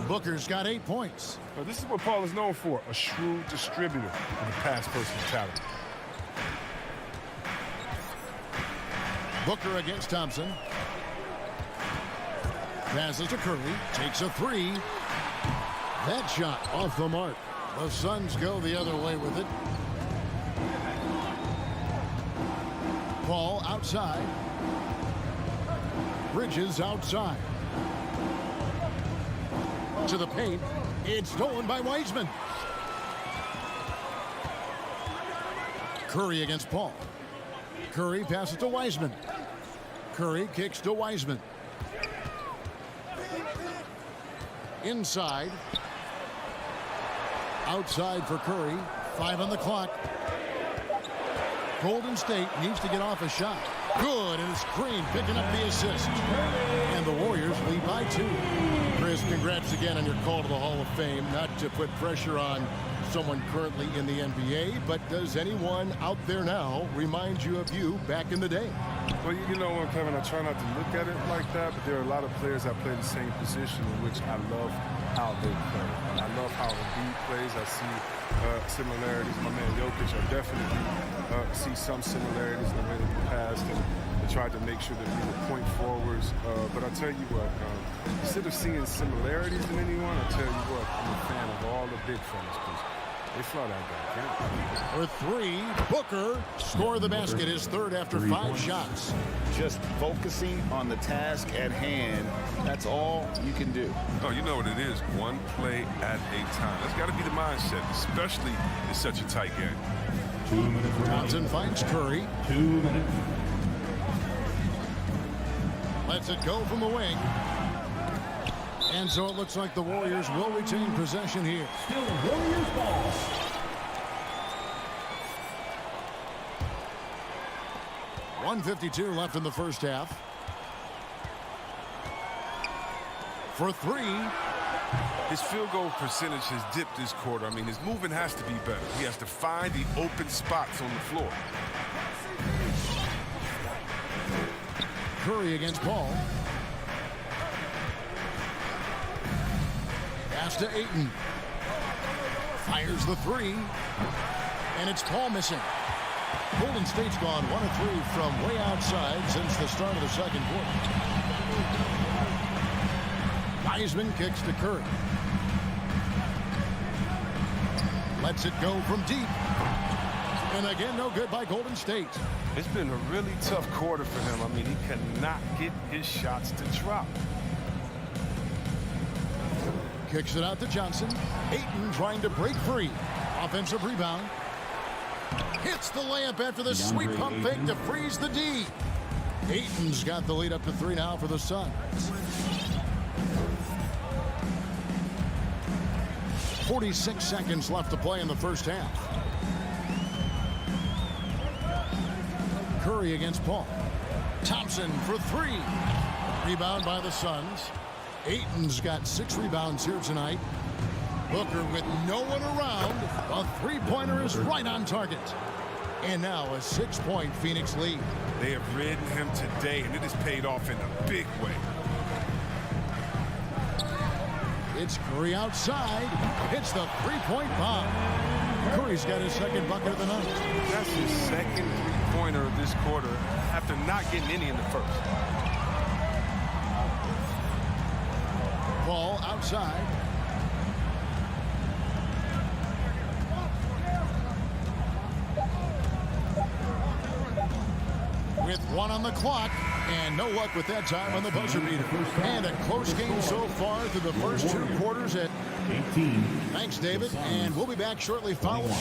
Booker's got 8 points. Well, this is what Paul is known for, a shrewd distributor with a pass-first mentality. Booker against Thompson. Passes to Curry. Takes a three. That shot off the mark. The Suns go the other way with it. Paul outside. Bridges outside. To the paint. It's stolen by Wiseman. Curry against Paul. Curry passes to Wiseman. Curry kicks to Wiseman. Inside. Outside for Curry. 5 on the clock. Golden State needs to get off a shot. Good, and it's Green picking up the assist. And the Warriors lead by 2. Chris, congrats again on your call to the Hall of Fame. Not to put pressure on someone currently in the NBA, but does anyone out there now remind you of you back in the day? Well, you know what, Kevin, I try not to look at it like that, but there are a lot of players that play the same position in which I love how they play. I love how Embiid plays. I see similarities. My man Jokic, I definitely see some similarities in the way that he passed and tried to make sure that we were point forwards. But I tell you what, instead of seeing similarities in anyone, I tell you what, I'm a fan of all the big fellas because they fly that guy. For 3, Booker score the basket, his third after 5 shots. Just focusing on the task at hand, that's all you can do. Oh, you know what it is, one play at a time. That's got to be the mindset, especially in such a tight game. 2 minutes. Thompson finds Curry. 2 minutes. Lets it go from the wing. And so it looks like the Warriors will retain possession here. Still Warriors ball. .152 left in the first half. For 3. His field goal percentage has dipped this quarter. I mean, his movement has to be better. He has to find the open spots on the floor. Curry against Paul. Pass to Ayton. Fires the 3. And it's Paul missing. Golden State's gone 1 of 3 from way outside since the start of the second quarter. Wiseman kicks to Curry. Lets it go from deep. And again, no good by Golden State. It's been a really tough quarter for him. I mean, he cannot get his shots to drop. Kicks it out to Johnson. Ayton trying to break free. Offensive rebound. Hits the layup after the sweet pump fake to freeze the D. Ayton's got the lead up to 3 now for the Suns. 46 seconds left to play in the first half. Curry against Paul. Thompson for 3. Rebound by the Suns. Ayton's got 6 rebounds here tonight. Booker with no one around. A three-pointer is right on target. And now a 6-point Phoenix lead. They have ridden him today, and it has paid off in a big way. It's Curry outside. Hits the three-point bomb. Curry's got his second bucket of the night. That's his second three-pointer of this quarter after not getting any in the first. Ball outside. With 1 on the clock, and no luck with that time on the buzzer beater. And a close game so far through the first 2 quarters at 18. Thanks, David, and we'll be back shortly following.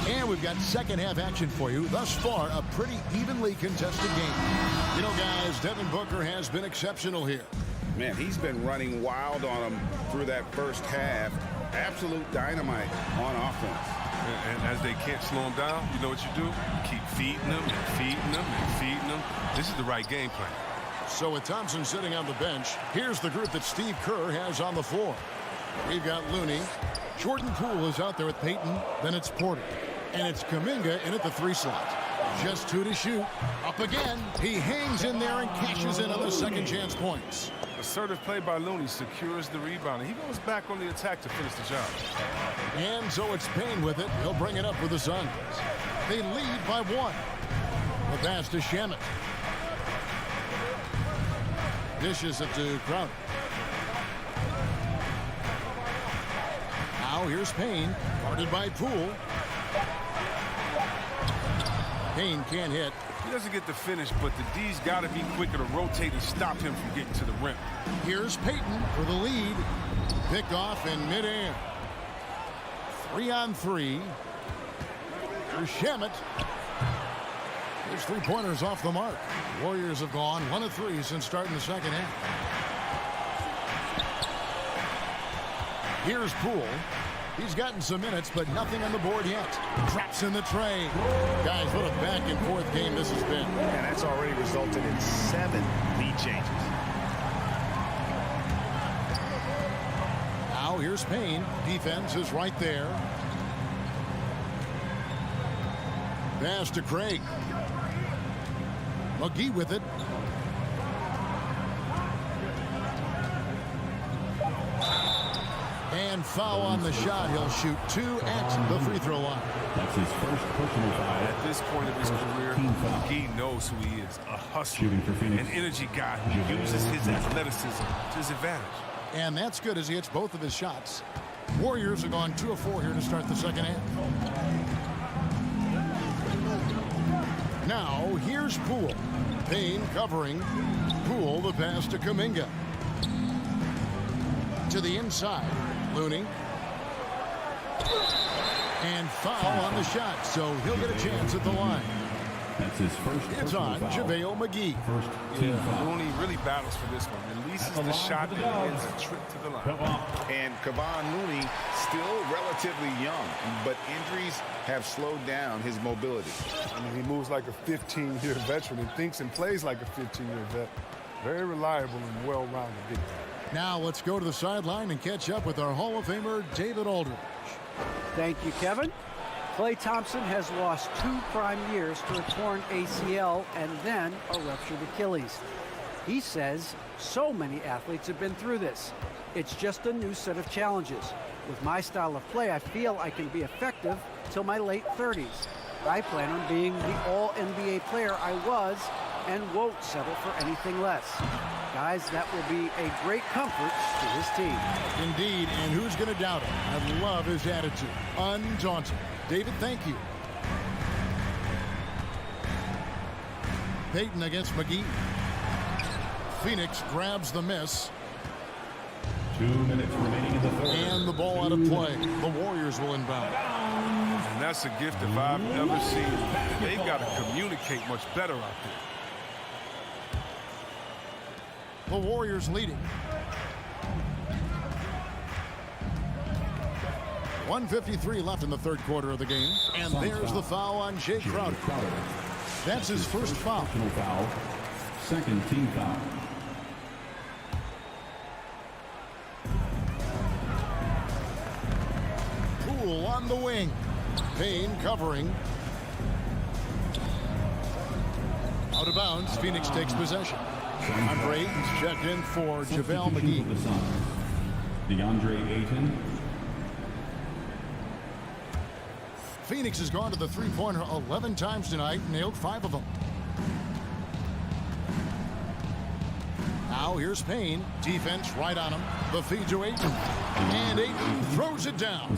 And we've got second half action for you. Thus far, a pretty evenly contested game. You know, guys, Devin Booker has been exceptional here. Man, he's been running wild on them through that first half. Absolute dynamite on offense. And as they can't slow him down, you know what you do? Keep feeding them and feeding them and feeding them. This is the right game plan. So with Thompson sitting on the bench, here's the group that Steve Kerr has on the floor. We've got Looney. Jordan Poole is out there with Payton. Then it's Porter. And it's Kuminga in at the 3 slot. Just 2 to shoot. Up again. He hangs in there and cashes in on the second chance points. Assertive play by Looney secures the rebound. And he goes back on the attack to finish the job. And so it's Payne with it. He'll bring it up with the Suns. They lead by 1. The pass to Shamet. Dishes it to Crowder. Now here's Payne. Guarded by Poole. Payne can't hit. He doesn't get the finish, but the D's got to be quicker to rotate and stop him from getting to the rim. Here's Payton for the lead. Picked off in midair. 3-on-3. Here's Shamet. His 3-pointers off the mark. Warriors have gone 1 of 3 since starting the second half. Here's Poole. He's gotten some minutes, but nothing on the board yet. Traps in the tray. Guys, what a back-and-forth game this has been. And that's already resulted in 7 lead changes. Now here's Payne. Defense is right there. Pass to Craig. McGee with it. And foul on the shot. He'll shoot 2 at the free throw line. That's his first personal foul. At this point of his career, McGee knows who he is. A hustler, an energy guy who uses his athleticism to his advantage. And that's good as he hits both of his shots. Warriors have gone 2 of 4 here to start the second half. Now here's Poole. Payne covering. Poole the pass to Kuminga. To the inside. Looney. And foul on the shot, so he'll get a chance at the line. That's his first. It's on JaVale McGee. First team foul. Looney really battles for this one. Releases the shot and ends a trip to the line. And Kevon Looney still relatively young, but injuries have slowed down his mobility. I mean, he moves like a 15-year veteran and thinks and plays like a 15-year vet. Very reliable and well-rounded big guy. Now let's go to the sideline and catch up with our Hall of Famer, David Aldridge. Thank you, Kevin. Klay Thompson has lost 2 prime years to a torn ACL and then a ruptured Achilles. He says so many athletes have been through this. It's just a new set of challenges. With my style of play, I feel I can be effective till my late 30s. I plan on being the all-NBA player I was and won't settle for anything less. Guys, that will be a great comfort to his team. Indeed, and who's going to doubt it? I love his attitude. Undaunted. David, thank you. Payton against McGee. Phoenix grabs the miss. 2 minutes remaining in the third. And the ball out of play. The Warriors will inbound. And that's a gift if I've ever seen. They've got to communicate much better out there. The Warriors leading. 1:53 left in the third quarter of the game. And there's the foul on Jay Crowder. That's his first foul. Personal foul. Second team foul. Poole on the wing. Payne covering. Out of bounds. Phoenix takes possession. DeAndre Ayton's checked in for JaVale McGee. DeAndre Ayton. Phoenix has gone to the three-pointer 11 times tonight, nailed 5 of them. Now here's Payne. Defense right on him. The feed to Ayton. And Ayton throws it down.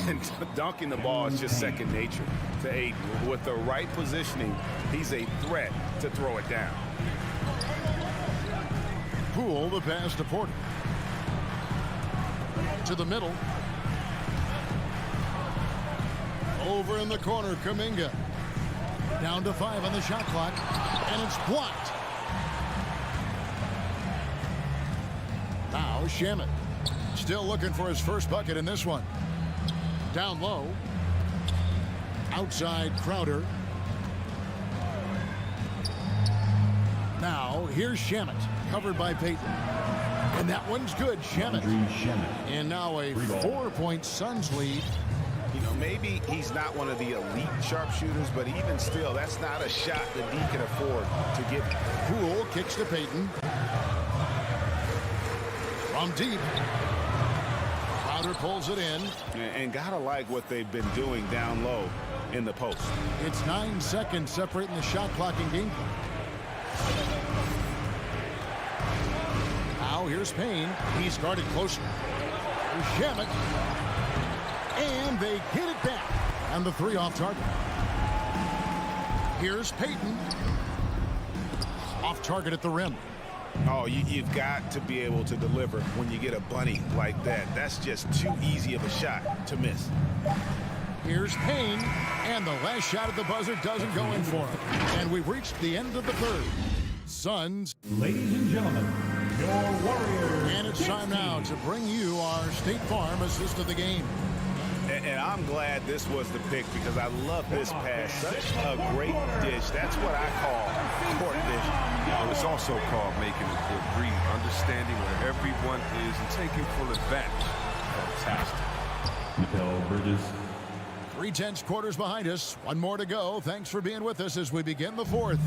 And dunking the ball is just second nature to Ayton. With the right positioning, he's a threat to throw it down. Poole the pass to Porter. To the middle. Over in the corner, Kuminga. Down to 5 on the shot clock. And it's blocked. Now Shamet. Still looking for his first bucket in this one. Down low. Outside Crowder. Now, here's Shamet, covered by Payton. And that one's good, Shamet. And now a 4-point Suns lead. You know, maybe he's not one of the elite sharpshooters, but even still, that's not a shot that he can afford to give. Poole kicks to Payton. From deep. Crowder pulls it in. And gotta like what they've been doing down low in the post. It's 9 seconds separating the shot clock and game clock. Now here's Payne. He's guarded closer. Here's Shamet. And they get it back. And the 3 off target. Here's Payton. Off target at the rim. Oh, you've got to be able to deliver when you get a bunny like that. That's just too easy of a shot to miss. Here's Payne. And the last shot at the buzzer doesn't go in for him. And we've reached the end of the third. Suns. Ladies and gentlemen, your Warriors. And it's time now to bring you our State Farm assist of the game. And I'm glad this was the pick because I love this pass. Such a great dish. That's what I call court vision. It's also called making a good read, understanding where everyone is and taking full advantage. Fantastic. Mikael Bridges. 3/10 quarters behind us. One more to go. Thanks for being with us as we begin the fourth.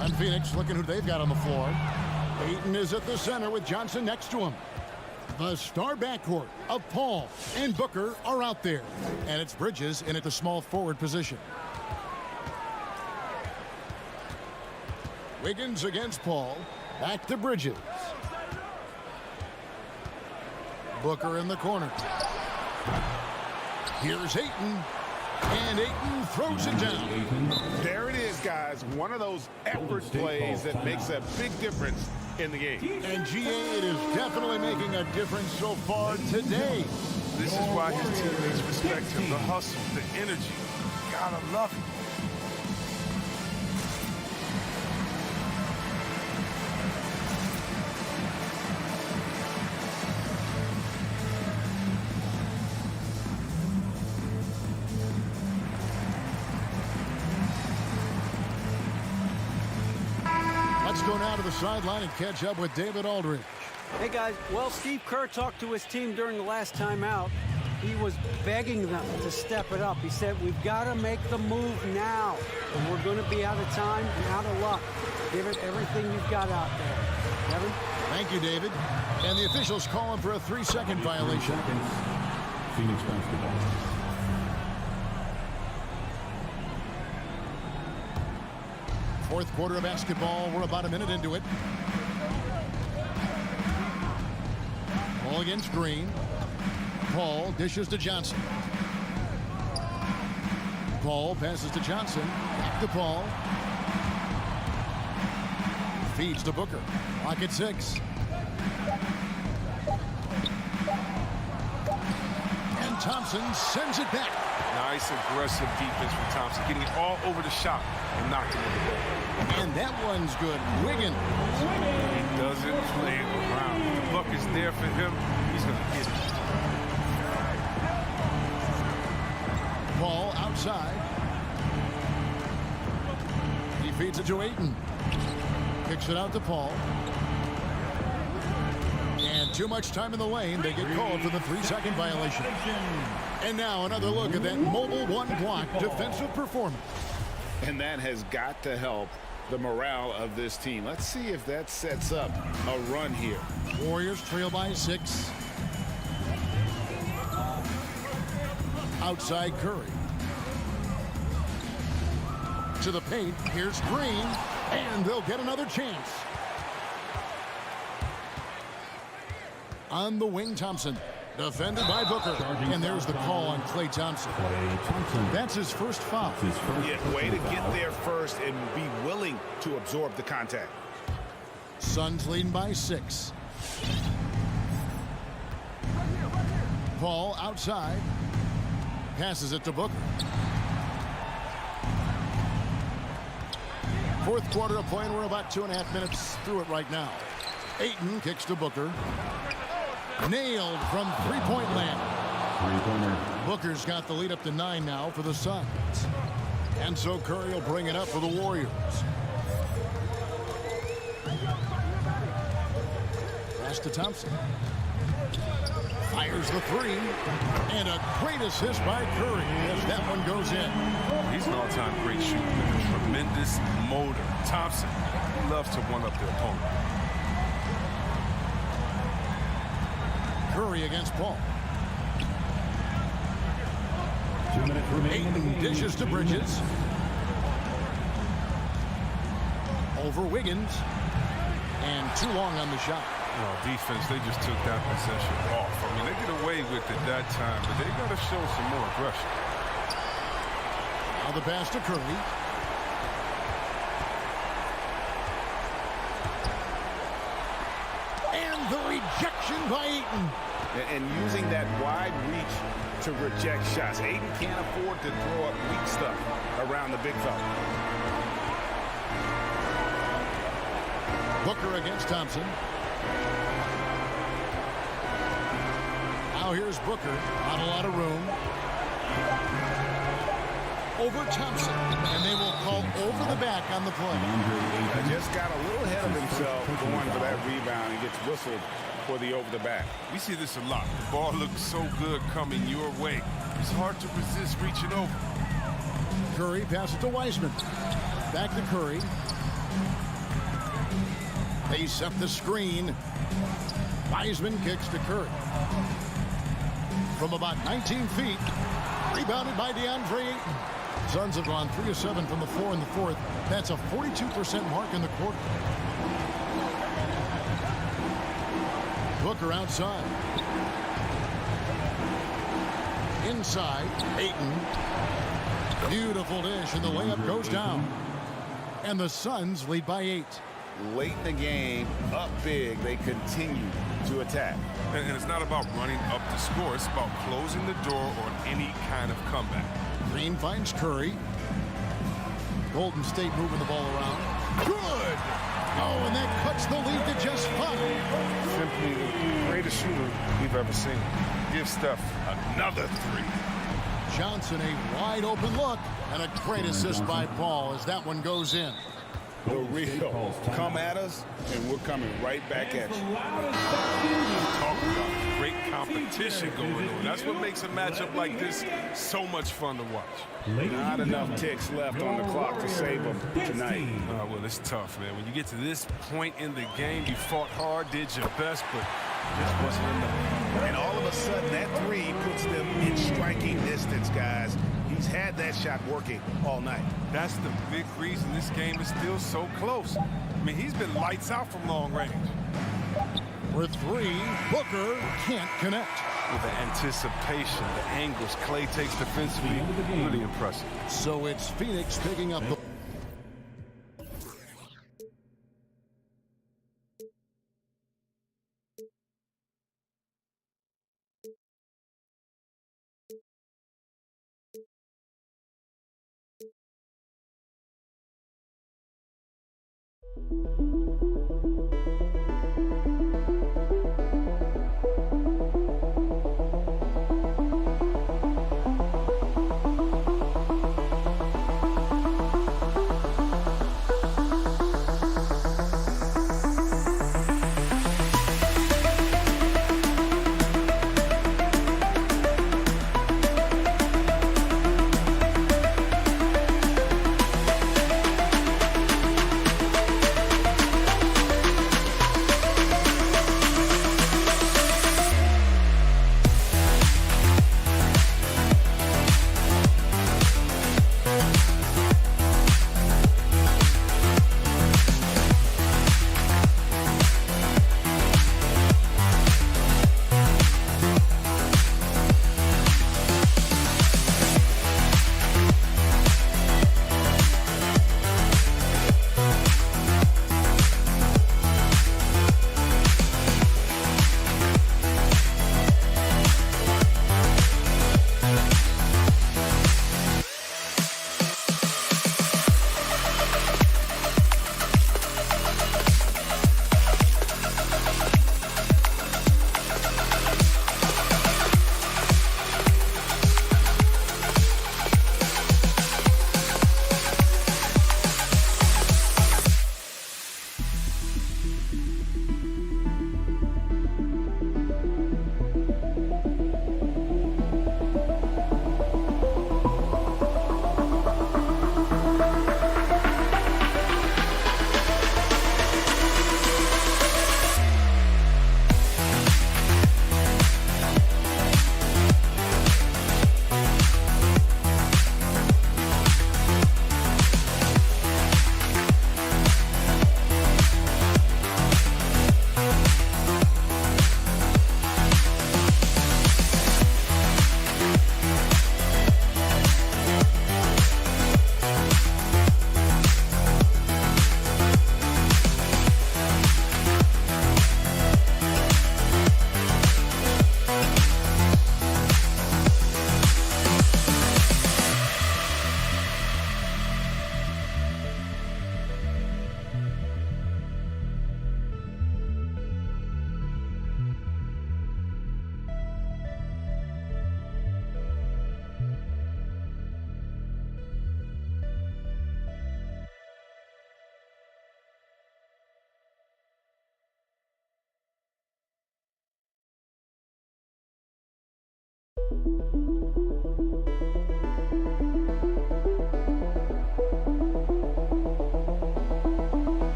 And Phoenix looking who they've got on the floor. Payton is at the center with Johnson next to him. The star backcourt of Paul and Booker are out there. And it's Bridges in at the small forward position. Wiggins against Paul. Back to Bridges. Booker in the corner. Here's Ayton. And Ayton throws it down. There it is, guys. One of those effort plays that makes a big difference in the game. And GA, it is definitely making a difference so far today. This is why his teammates respect him. The hustle, the energy. Gotta love it. Let's go now to the sideline and catch up with David Aldridge. Hey, guys. Well, Steve Kerr talked to his team during the last timeout. He was begging them to step it up. He said, we've got to make the move now, and we're going to be out of time and out of luck. Give it everything you've got out there. Kevin? Thank you, David. And the officials calling for a 3-second violation. Phoenix basketball. Fourth quarter of basketball. We're about a minute into it. Ball against Green. Paul dishes to Johnson. Paul passes to Johnson. Back to Paul. Feeds to Booker. Clock at 6. And Thompson sends it back. Nice aggressive defense from Thompson, getting it all over the shot and knocking it away. And that one's good. Wiggins. He doesn't play around. If the buck is there for him, he's going to get it. Paul outside. He feeds it to Ayton. Kicks it out to Paul. And too much time in the lane. They get called for the 3-second violation. And now another look at that mobile one block defensive performance. And that has got to help the morale of this team. Let's see if that sets up a run here. Warriors trail by 6. Outside Curry. To the paint. Here's Green. And they'll get another chance. On the wing, Thompson. Defended by Booker. And there's the call on Klay Thompson. That's his first foul. Yeah, way to get there first and be willing to absorb the contact. Suns leading by 6. Paul outside. Passes it to Booker. Fourth quarter of play, and we're about 2.5 minutes through it right now. Ayton kicks to Booker. Nailed from three-point land. Three-pointer. Booker's got the lead up to 9 now for the Suns. And so Curry will bring it up for the Warriors. Pass to Thompson. Fires the three. And a great assist by Curry as that one goes in. He's an all-time great shooter with a tremendous motor. Thompson loves to one-up the opponent. Curry against Paul. 2 minutes remaining. Ayton dishes to Bridges. Over Wiggins. And too long on the shot. Defense, they just took that possession off. I mean, they get away with it that time, but they got to show some more aggression. Now the pass to Curry. And the rejection by Ayton. And using that wide reach to reject shots. Ayton can't afford to throw up weak stuff around the big fella. Booker against Thompson. Now here's Booker. Not a lot of room. Over Thompson. And they will call over the back on the play. Just got a little ahead of himself going for that rebound. He gets whistled for the over the back. We see this a lot. The ball looks so good coming your way. It's hard to resist reaching over. Curry passes to Wiseman. Back to Curry. They set the screen. Wiseman kicks to Curry. From about 19 feet. Rebounded by DeAndre Ayton. Suns have gone 3 of 7 from the floor in the fourth. That's a 42% mark in the quarter. Booker outside. Inside, Ayton. Beautiful dish, and the layup goes down. And the Suns lead by 8. Late in the game, up big, they continue to attack. And it's not about running up the score. It's about closing the door on any kind of comeback. Green finds Curry. Golden State moving the ball around. Good! Oh, and that cuts the lead to just 5. Simply the greatest shooter we've ever seen. Give Steph another 3. Johnson, a wide open look, and a great assist by Paul as that one goes in. The real. Come at us, and we're coming right back at you. Talk about great competition going on. That's what makes a matchup like this so much fun to watch. Not enough ticks left on the clock to save them tonight. Well, it's tough, man. When you get to this point in the game, you fought hard, did your best, but just wasn't enough. And all of a sudden, that 3 puts them in striking distance, guys. He's had that shot working all night. That's the big reason this game is still so close. I mean, he's been lights out from long range. For 3, Booker can't connect. With the anticipation, the angles Klay takes defensively, really impressive. So it's Phoenix picking up the...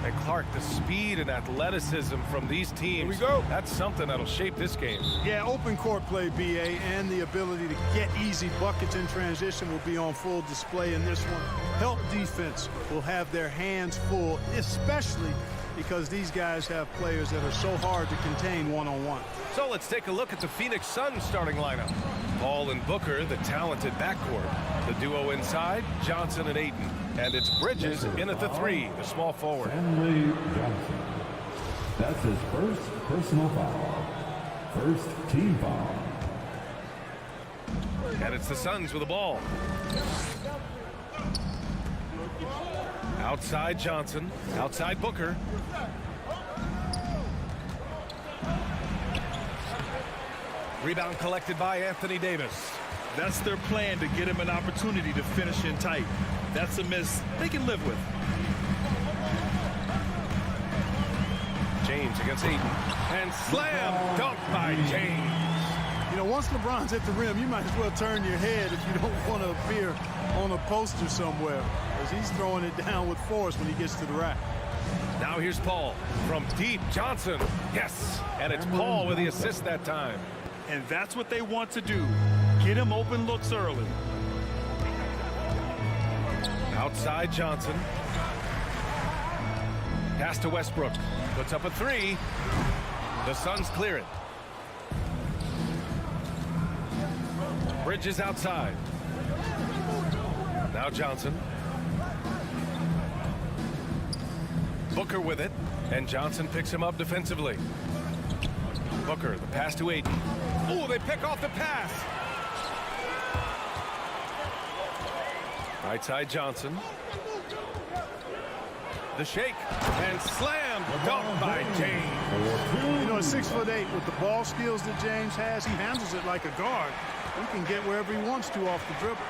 And Clark, the speed and athleticism from these teams. Here we go. That's something that'll shape this game. Yeah, open court play, BA, and the ability to get easy buckets in transition will be on full display in this one. Help defense will have their hands full, especially because these guys have players that are so hard to contain one-on-one. So let's take a look at the Phoenix Suns starting lineup. Paul and Booker, the talented backcourt. The duo inside, Johnson and Ayton. And it's Bridges in at the 3, the small forward. Stanley Johnson. That's his first personal foul. First team foul. And it's the Suns with the ball. Outside Johnson, outside Booker. Rebound collected by Anthony Davis. That's their plan, to get him an opportunity to finish in tight. That's a miss they can live with. James against Ayton. And slam dunk by James. You know, once LeBron's at the rim, you might as well turn your head if you don't want to appear on a poster somewhere, because he's throwing it down with force when he gets to the rack. Now here's Paul from deep. Johnson. Yes. And it's Paul with the assist that time. And that's what they want to do. Get him open looks early. Outside Johnson. Pass to Westbrook. Puts up a 3. The Suns clear it. Bridges outside. Now Johnson. Booker with it. And Johnson picks him up defensively. Booker, the pass to Ayton. Oh, they pick off the pass. Right side Johnson. The shake and slam dunk by James. You know, at 6'8", with the ball skills that James has, he handles it like a guard. He can get wherever he wants to off the dribble.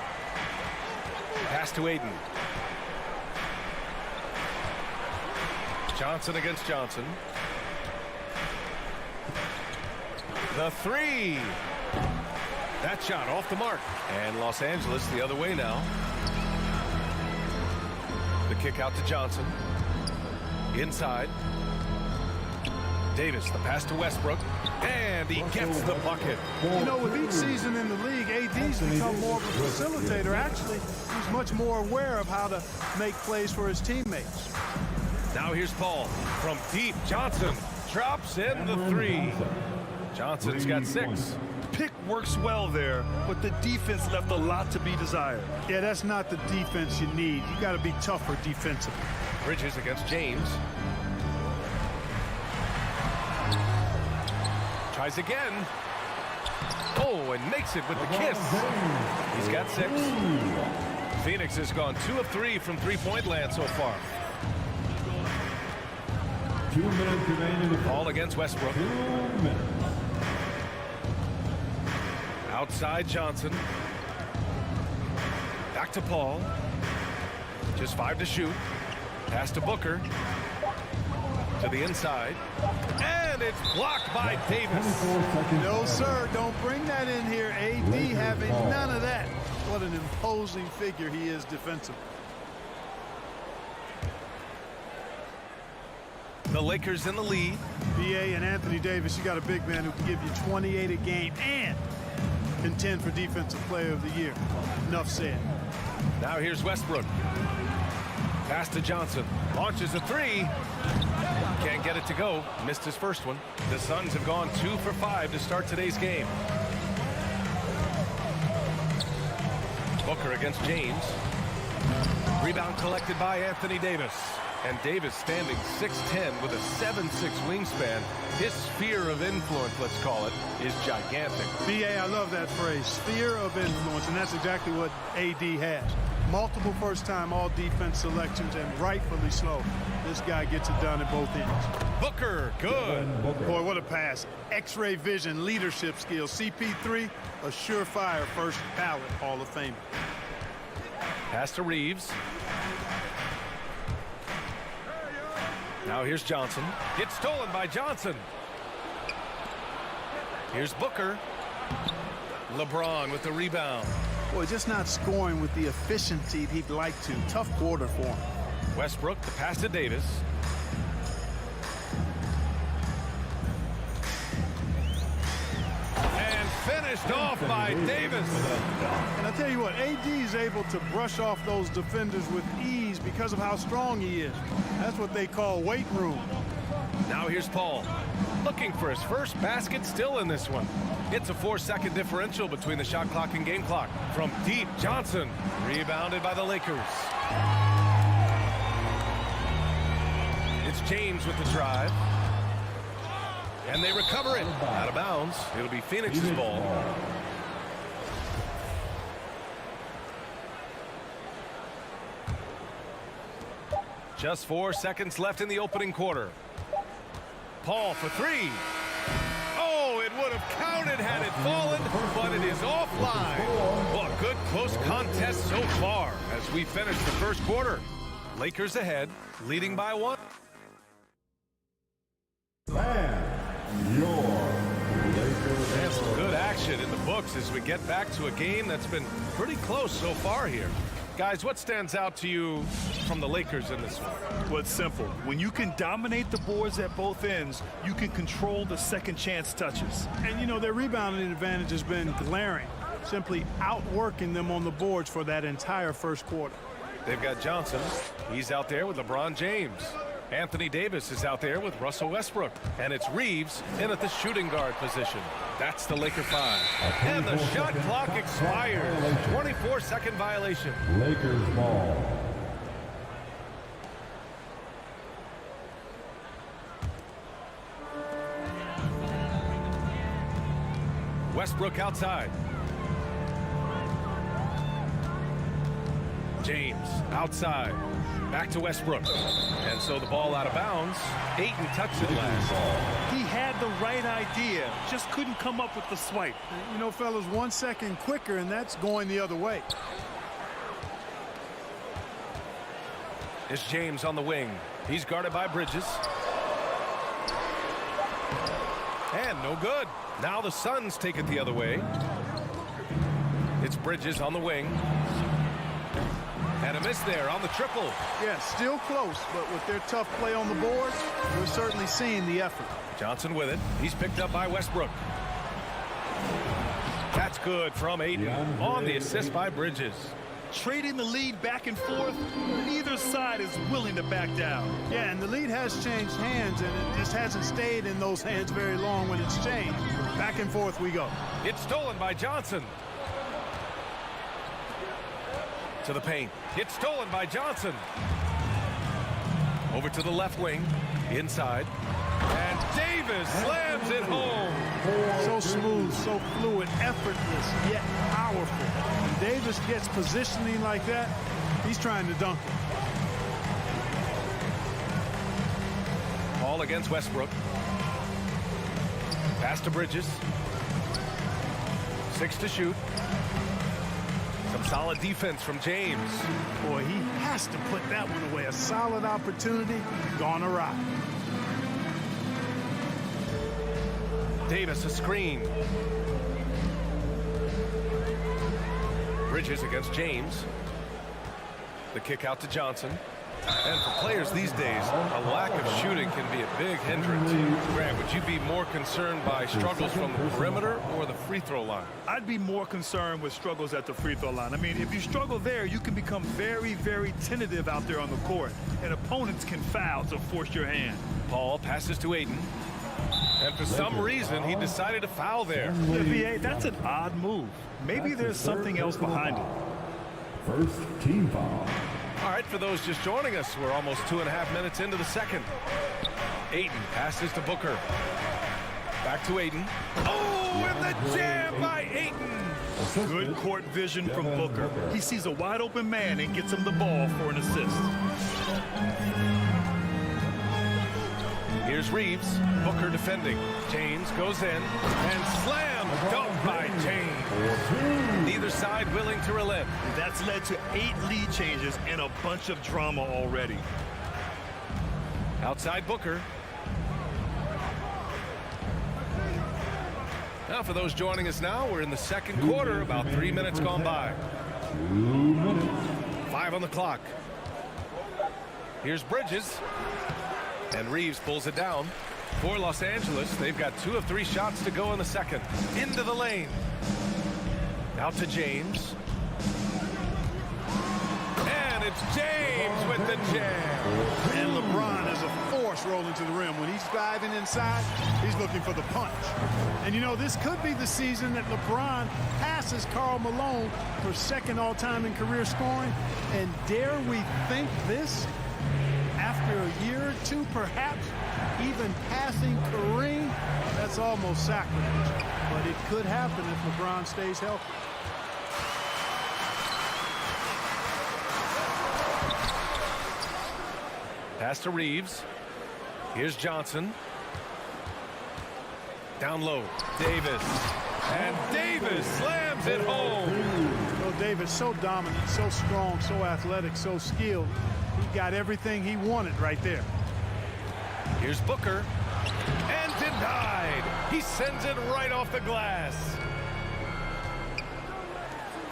Pass to Ayton. Johnson against Johnson. The 3. That shot off the mark. And Los Angeles the other way now. The kick out to Johnson. Inside. Davis, the pass to Westbrook. And he gets the bucket. You know, with each season in the league, AD's become more of a facilitator. Actually, he's much more aware of how to make plays for his teammates. Now here's Paul from deep. Johnson drops in the 3. Johnson's got 6. Pick works well there, but the defense left a lot to be desired. Yeah, that's not the defense you need. You got to be tougher defensively. Bridges against James. Tries again. Oh, and makes it with the kiss. He's got 6. Phoenix has gone 2 of 3 from three-point land so far. 2 minutes remaining. Ball against Westbrook. 2 minutes. Outside Johnson. to Paul. Just 5 to shoot. Pass to Booker. To the inside. And it's blocked by Davis. No, sir. Don't bring that in here. AD having none of that. What an imposing figure he is defensively. The Lakers in the lead. BA and Anthony Davis, you got a big man who can give you 28 a game and contend for Defensive Player of the Year. Enough said. Now here's Westbrook. Pass to Johnson. Launches a 3. Can't get it to go. Missed his first one. The Suns have gone 2 for 5 to start today's game. Booker against James. Rebound collected by Anthony Davis. And Davis standing 6'10" with a 7'6" wingspan. His sphere of influence, let's call it, is gigantic. BA, I love that phrase, sphere of influence, and that's exactly what AD has. Multiple first-time all-defense selections, and rightfully so. This guy gets it done at both ends. Booker, good. Boy, what a pass. X-ray vision, leadership skills. CP3, a surefire first ballot Hall of Famer. Pass to Reeves. Now here's Johnson. Gets stolen by Johnson. Here's Booker. LeBron with the rebound. Boy, just not scoring with the efficiency he'd like to. Tough quarter for him. Westbrook, the pass to Davis. And finished off by Davis. And I tell you what, AD is able to brush off those defenders with ease because of how strong he is. That's what they call weight room. Now here's Paul. Looking for his first basket, still in this one. It's a 4-second differential between the shot clock and game clock. From deep, Johnson. Rebounded by the Lakers. It's James with the drive. And they recover it. Out of bounds. It'll be Phoenix's ball. Just 4 seconds left in the opening quarter. Paul for 3. Oh, it would have counted had it fallen, but it is offline. Well, a good close contest so far as we finish the first quarter. Lakers ahead, leading by 1. And some good action in the books as we get back to a game that's been pretty close so far here. Guys, what stands out to you from the Lakers in this one? Well, it's simple. When you can dominate the boards at both ends, you can control the second chance touches. And, you know, their rebounding advantage has been glaring, simply outworking them on the boards for that entire first quarter. They've got Johnson. He's out there with LeBron James. Anthony Davis is out there with Russell Westbrook. And it's Reeves in at the shooting guard position. That's the Laker 5. And the shot clock expires. 24-second violation. Lakers ball. Westbrook outside. James outside. Back to Westbrook. And so the ball out of bounds. Ayton tucks it last. He had the right idea, just couldn't come up with the swipe. You know, fellas, 1 second quicker, and that's going the other way. It's James on the wing. He's guarded by Bridges. And no good. Now the Suns take it the other way. It's Bridges on the wing. And a miss there on the triple. Yeah, still close, but with their tough play on the board, we're certainly seeing the effort. Johnson with it. He's picked up by Westbrook. That's good from Ayton on the assist by Bridges. Trading the lead back and forth, neither side is willing to back down. Yeah, and the lead has changed hands, and it just hasn't stayed in those hands very long when it's changed. Back and forth we go. It's stolen by Johnson. To the paint. It's stolen by Johnson. Over to the left wing. Inside. And Davis slams it home. So smooth, so fluid, effortless, yet powerful. When Davis gets positioning like that, he's trying to dunk it. Ball against Westbrook. Pass to Bridges. 6 to shoot. Some solid defense from James. Boy, he has to put that one away. A solid opportunity gone awry. Davis a screen. Bridges against James. The kick out to Johnson. And for players these days, a lack of shooting can be a big hindrance. Grant, would you be more concerned by struggles from the perimeter or the free throw line? I'd be more concerned with struggles at the free throw line. I mean, if you struggle there, you can become very, very tentative out there on the court, and opponents can foul to force your hand. Paul passes to Aiden. And for some reason, he decided to foul there. Yeah, VA, that's an odd move. Maybe there's something else behind it. First team foul. All right, for those just joining us, we're almost 2.5 minutes into the second. Aiden passes to Booker. Back to Aiden. Oh, and the jam by Aiden. Good court vision from Booker. He sees a wide open man and gets him the ball for an assist. Here's Reeves. Booker defending. James goes in and slam dunk by James. Neither side willing to relent. That's led to 8 lead changes and a bunch of drama already. Outside Booker. Now for those joining us now, we're in the second quarter, about 3 minutes gone by. 2 minutes. 5 on the clock. Here's Bridges. And Reeves pulls it down. For Los Angeles, they've got 2 of 3 shots to go in the second. Into the lane. Out to James. And it's James with the jam. And LeBron is a force rolling to the rim. When he's driving inside, he's looking for the punch. And, you know, this could be the season that LeBron passes Karl Malone for second all-time in career scoring. And dare we think this? After a year or two, perhaps, even passing Kareem, that's almost sacrilege. But it could happen if LeBron stays healthy. Pass to Reeves. Here's Johnson. Down low. Davis. And Davis slams it home. Well, Davis so dominant, so strong, so athletic, so skilled. He got everything he wanted right there. Here's Booker. And denied. He sends it right off the glass.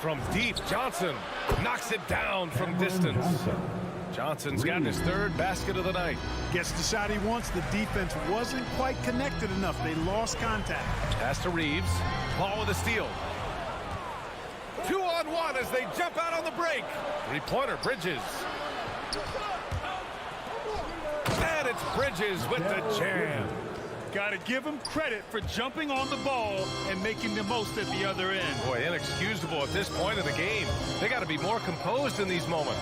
From deep, Johnson knocks it down from distance. Johnson's got his 3rd basket of the night. Gets the shot he wants. The defense wasn't quite connected enough. They lost contact. Pass to Reeves. Paul with a steal. 2-on-1 as they jump out on the break. 3-pointer, Bridges. And it's Bridges with the jam. Got to give him credit for jumping on the ball and making the most at the other end. Boy, inexcusable at this point of the game. They got to be more composed in these moments.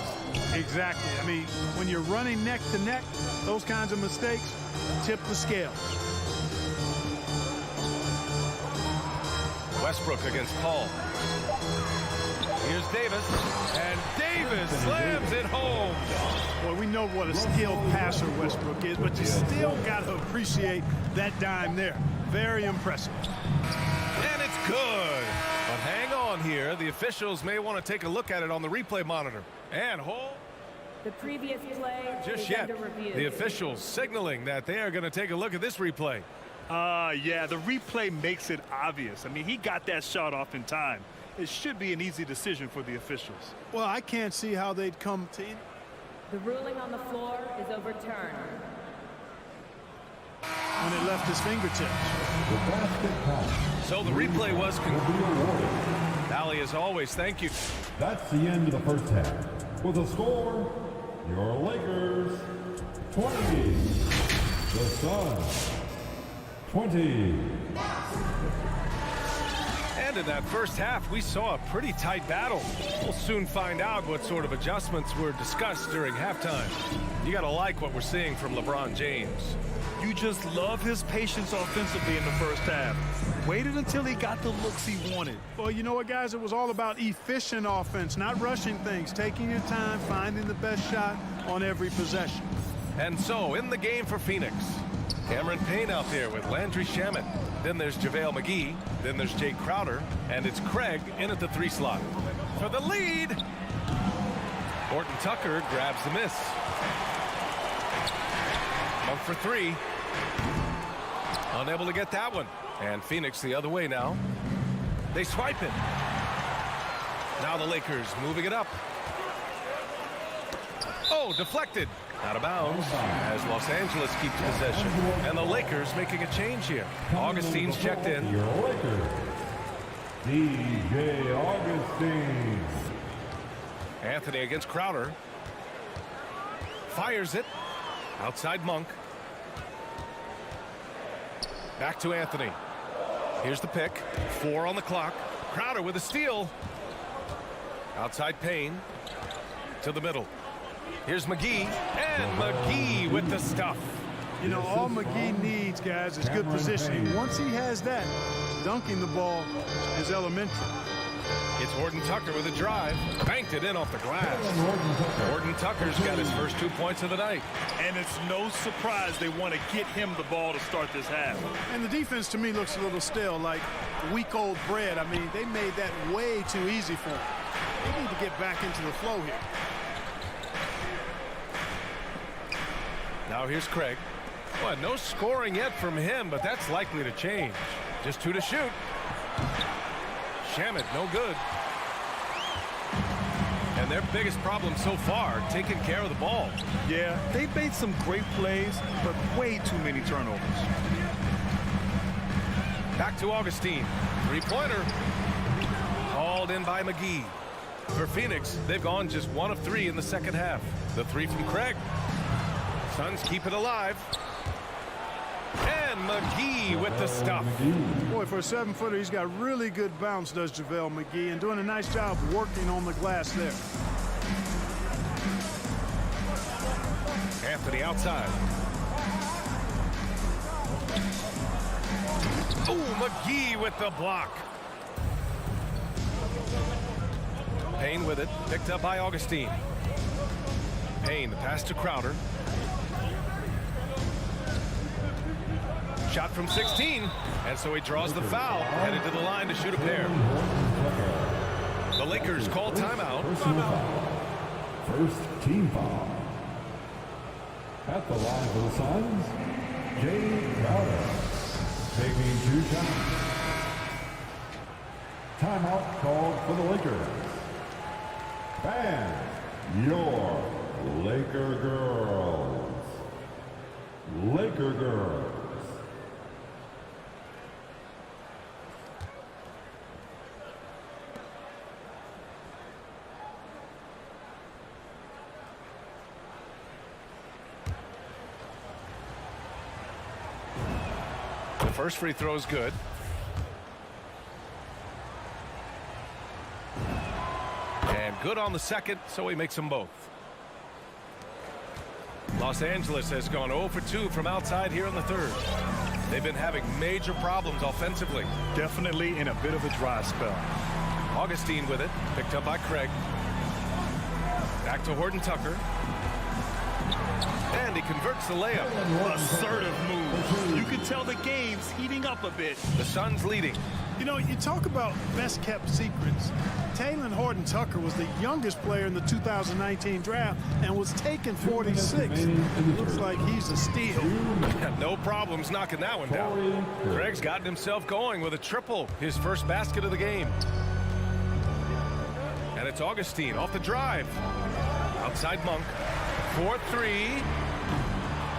Exactly. I mean, when you're running neck to neck, those kinds of mistakes tip the scales. Westbrook against Paul. Here's Davis, and Davis slams it home. Well, we know what a skilled passer Westbrook is, but you still got to appreciate that dime there. Very impressive. And it's good. But hang on here. The officials may want to take a look at it on the replay monitor. And hold. The previous play Just is yet. under review. The officials signaling that they are going to take a look at this replay. Yeah, the replay makes it obvious. I mean, he got that shot off in time. It should be an easy decision for the officials. Well, I can't see how they'd come to. The ruling on the floor is overturned. When it left his fingertips. So the replay was concluded. Allie, as always, thank you. That's the end of the first half. With a score, your Lakers 20, the Suns 20. And in that first half, we saw a pretty tight battle. We'll soon find out what sort of adjustments were discussed during halftime. You got to like what we're seeing from LeBron James. You just love his patience offensively in the first half. Waited until he got the looks he wanted. Well, you know what, guys? It was all about efficient offense, not rushing things, taking your time, finding the best shot on every possession. And so, in the game for Phoenix, Cameron Payne out there with Landry Shamet. Then there's JaVale McGee. Then there's Jake Crowder. And it's Craig in at the 3 slot. for the lead. Horton Tucker grabs the miss. Monk for three. Unable to get that one. And Phoenix the other way now. They swipe it. Now the Lakers moving it up. Oh, deflected. Out of bounds as Los Angeles keeps possession. And the Lakers making a change here. Augustine's checked in. Your Lakers, DJ Augustine. Anthony against Crowder. Fires it. Outside Monk. Back to Anthony. Here's the pick. 4 on the clock. Crowder with a steal. Outside Payne. To the middle. Here's McGee. And McGee with the stuff. You know, all McGee needs, guys, is good positioning. Once he has that, dunking the ball is elementary. It's Horton Tucker with a drive. Banked it in off the glass. Horton Tucker's got his first 2 points of the night. And it's no surprise they want to get him the ball to start this half. And the defense, to me, looks a little stale, like week-old bread. I mean, they made that way too easy for him. They need to get back into the flow here. Now here's Craig. Well, no scoring yet from him, but that's likely to change. Just 2 to shoot. Shamet, no good. And their biggest problem so far, taking care of the ball. Yeah, they've made some great plays, but way too many turnovers. Back to Augustine. Three-pointer. Hauled in by McGee. For Phoenix, they've gone just 1 of 3 in the second half. The 3 from Craig. Suns keep it alive. And McGee with the stuff. Boy, for a 7-footer, he's got really good bounce, does JaVale McGee, and doing a nice job working on the glass there. Anthony outside. Oh, McGee with the block. Payne with it, picked up by Augustine. Payne, the pass to Crowder. Shot from 16, and so he draws the foul, headed to the line to shoot a pair. The Lakers call timeout. First team foul. At the line for the Suns, Jay Crowder, taking 2 shots. Timeout called for the Lakers. Ban your Laker girls. Laker girls. First free throw is good. And good on the second, so he makes them both. Los Angeles has gone 0 for 2 from outside here in the third. They've been having major problems offensively. Definitely in a bit of a dry spell. Augustine with it, picked up by Craig. Back to Horton Tucker. And he converts the layup. Assertive move. You can tell the game's heating up a bit. The Suns leading. You know, you talk about best kept secrets. Taylor Horton Tucker was the youngest player in the 2019 draft and was taken 46. Looks like he's a steal. No problems knocking that one down. Craig's gotten himself going with a triple, his first basket of the game. And it's Augustine off the drive. Outside Monk. 4-3.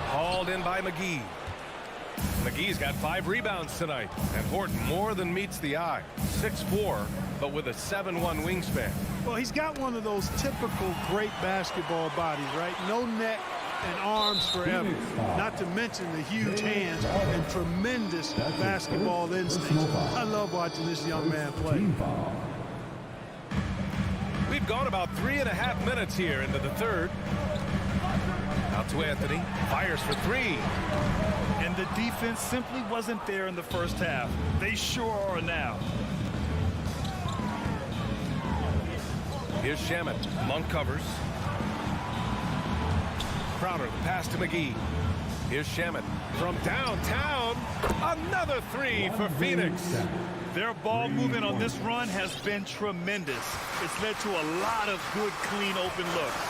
Hauled in by McGee. McGee's got 5 rebounds tonight, and Horton more than meets the eye. 6'4", but with a 7'1" wingspan. Well, he's got one of those typical great basketball bodies, right? No neck and arms forever. Not to mention the huge hands and tremendous basketball instincts. I love watching this young man play. We've gone about 3.5 minutes here into the third. Out to Anthony. Fires for 3. And the defense simply wasn't there in the first half. They sure are now. Here's Shamet. Monk covers. Crowder, the pass to McGee. Here's Shamet from downtown. Another 3 for Phoenix. Their ball movement on this run has been tremendous. It's led to a lot of good, clean, open looks.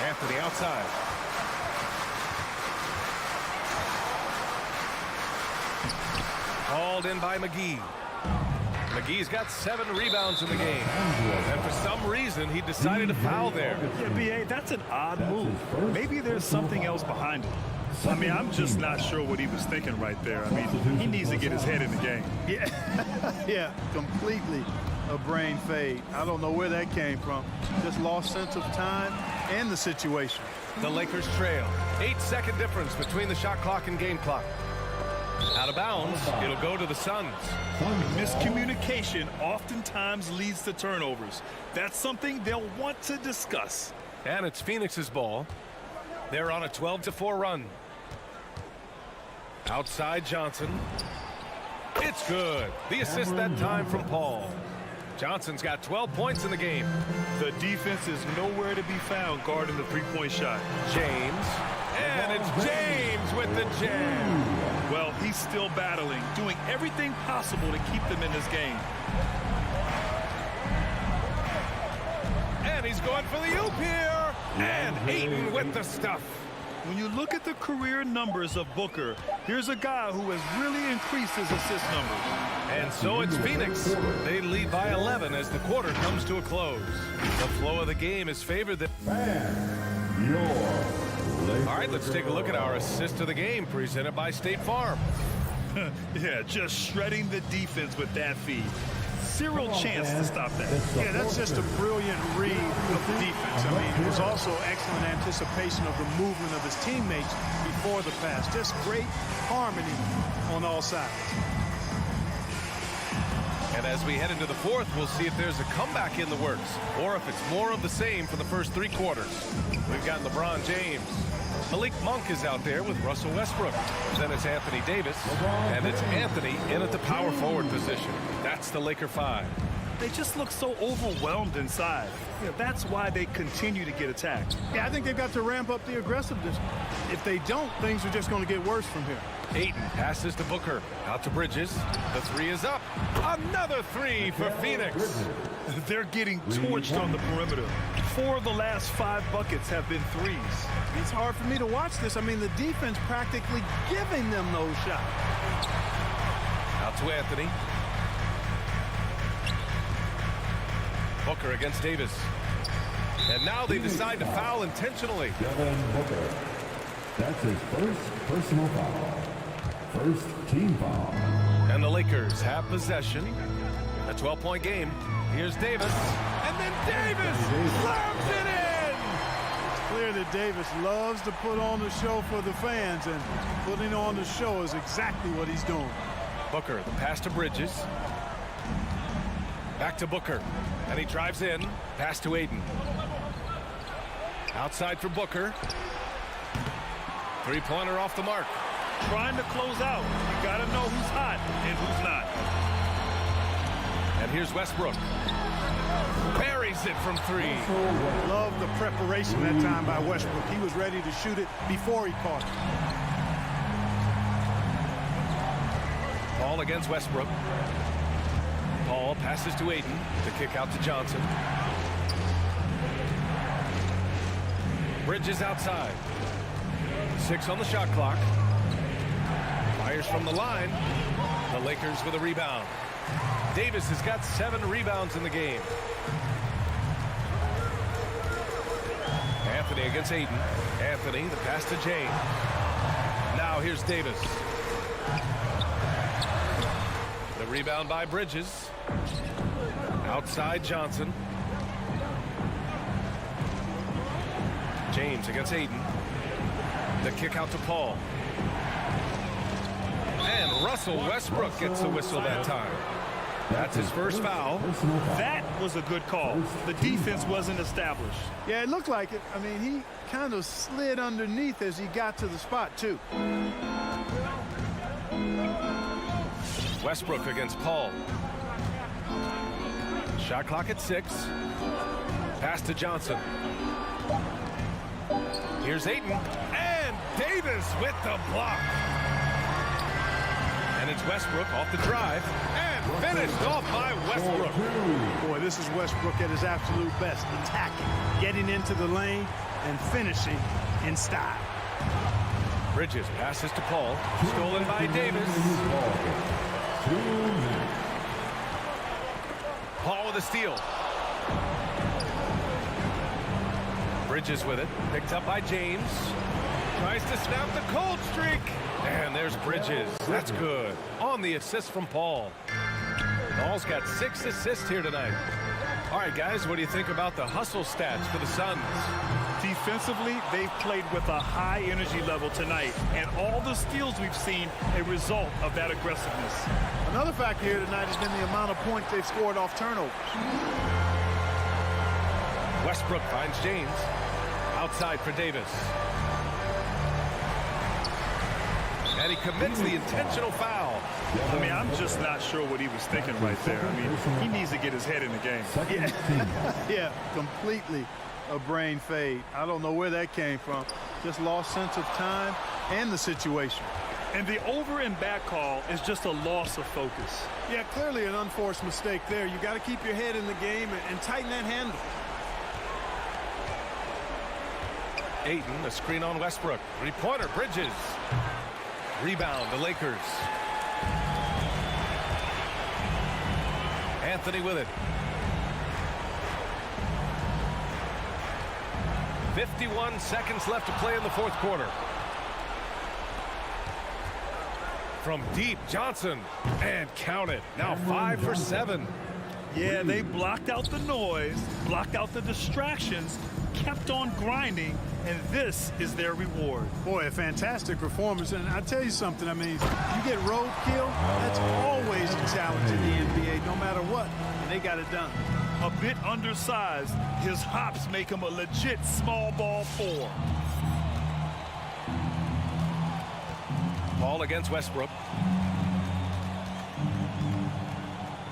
Anthony outside. Hauled in by McGee. McGee's got 7 rebounds in the game. And for some reason, he decided to foul there. Yeah, B.A., that's an odd move. Maybe there's something else behind it. I mean, I'm just not sure what he was thinking right there. I mean, he needs to get his head in the game. Yeah, completely a brain fade. I don't know where that came from. Just lost sense of time and the situation. The Lakers trail. 8-second difference between the shot clock and game clock. Out of bounds, it'll go to the Suns. Miscommunication oftentimes leads to turnovers. That's something they'll want to discuss. And it's Phoenix's ball. They're on a 12-4 run. Outside Johnson. It's good. The assist that time from Paul. Johnson's got 12 points in the game. The defense is nowhere to be found guarding the three-point shot. James. And it's James with the jam. Well, he's still battling, doing everything possible to keep them in this game. And he's going for the oop here. And Ayton with the stuff. When you look at the career numbers of Booker, here's a guy who has really increased his assist numbers. And so it's Phoenix. They lead by 11 as the quarter comes to a close. The flow of the game is favored. All right, let's take a look at our assist of the game presented by State Farm. Yeah, just shredding the defense with that feed. Zero chance to stop that. Yeah, that's just a brilliant read of the defense. I mean, it was also excellent anticipation of the movement of his teammates before the pass. Just great harmony on all sides. And as we head into the fourth, we'll see if there's a comeback in the works or if it's more of the same for the first 3 quarters. We've got LeBron James. Malik Monk is out there with Russell Westbrook. Then it's Anthony Davis, and it's Anthony in at the power forward position. That's the Laker 5. They just look so overwhelmed inside. Yeah, that's why they continue to get attacked. Yeah, I think they've got to ramp up the aggressiveness. If they don't, things are just going to get worse from here. Ayton passes to Booker. Out to Bridges. The 3 is up. Another 3 for Phoenix. They're getting torched on the perimeter. 4 of the last 5 buckets have been threes. It's hard for me to watch this. I mean, the defense practically giving them those shots. Out to Anthony. Booker against Davis. And now they decide to foul intentionally. Devin Booker. That's his first personal foul. First team foul. And the Lakers have possession. A 12-point game. Here's Davis. And then Davis slams it in! It's clear that Davis loves to put on the show for the fans, and putting on the show is exactly what he's doing. Booker, the pass to Bridges. Back to Booker. And he drives in. Pass to Ayton. Outside for Booker. 3-pointer off the mark. Trying to close out. You got to know who's hot and who's not. And here's Westbrook. Buries it from 3. Love the preparation that time by Westbrook. He was ready to shoot it before he caught it. Paul against Westbrook. Paul passes to Ayton. The kick out to Johnson. Bridges outside. 6 on the shot clock. Fires from the line. The Lakers with a rebound. Davis has got 7 rebounds in the game. Anthony against Ayton. Anthony, the pass to James. Now here's Davis. The rebound by Bridges. Outside Johnson. James against Ayton. The kick out to Paul. And Russell Westbrook gets the whistle that time. That's his first foul. That was a good call. The defense wasn't established. Yeah, it looked like it. I mean, he kind of slid underneath as he got to the spot, too. Westbrook against Paul. Shot clock at 6. Pass to Johnson. Here's Ayton. And Davis with the block. And it's Westbrook off the drive and finished off by Westbrook. Boy, this is Westbrook at his absolute best, attacking, getting into the lane, and finishing in style. Bridges passes to Paul, stolen by Davis. Paul with a steal. Bridges with it, picked up by James. Tries to snap the cold streak. And there's Bridges. That's good. On the assist from Paul. Paul's got 6 assists here tonight. All right, guys, what do you think about the hustle stats for the Suns? Defensively, they've played with a high energy level tonight, and all the steals we've seen a result of that aggressiveness. Another factor here tonight has been the amount of points they've scored off turnovers. Westbrook finds James. Outside for Davis. And he commits the intentional foul. I mean, I'm just not sure what he was thinking right there. I mean, he needs to get his head in the game. Yeah, completely a brain fade. I don't know where that came from. Just lost sense of time and the situation. And the over and back call is just a loss of focus. Yeah, clearly an unforced mistake there. You got to keep your head in the game and tighten that handle. Ayton, a screen on Westbrook. Three-pointer, Bridges. Rebound, the Lakers. Anthony with it. 51 seconds left to play in the fourth quarter. From deep, Johnson. And count it. Now 5 for 7. Yeah, they blocked out the noise, blocked out the distractions, kept on grinding, and this is their reward. Boy, a fantastic performance. And I tell you something, I mean, you get roadkill, that's always a challenge in the NBA, no matter what. And they got it done. A bit undersized, his hops make him a legit small ball 4. Ball against Westbrook.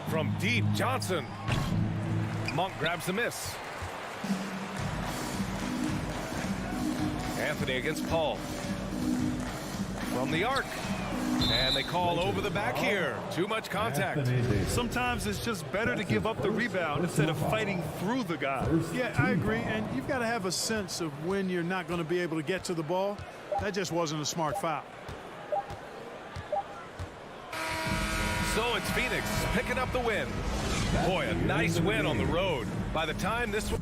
From deep, Johnson. Monk grabs the miss. Anthony against Paul. From the arc. And they call over the back here. Too much contact. Sometimes it's just better to give up the rebound instead of fighting through the guy. Yeah, I agree. And you've got to have a sense of when you're not going to be able to get to the ball. That just wasn't a smart foul. So it's Phoenix picking up the win. Boy, a nice win on the road. By the time this one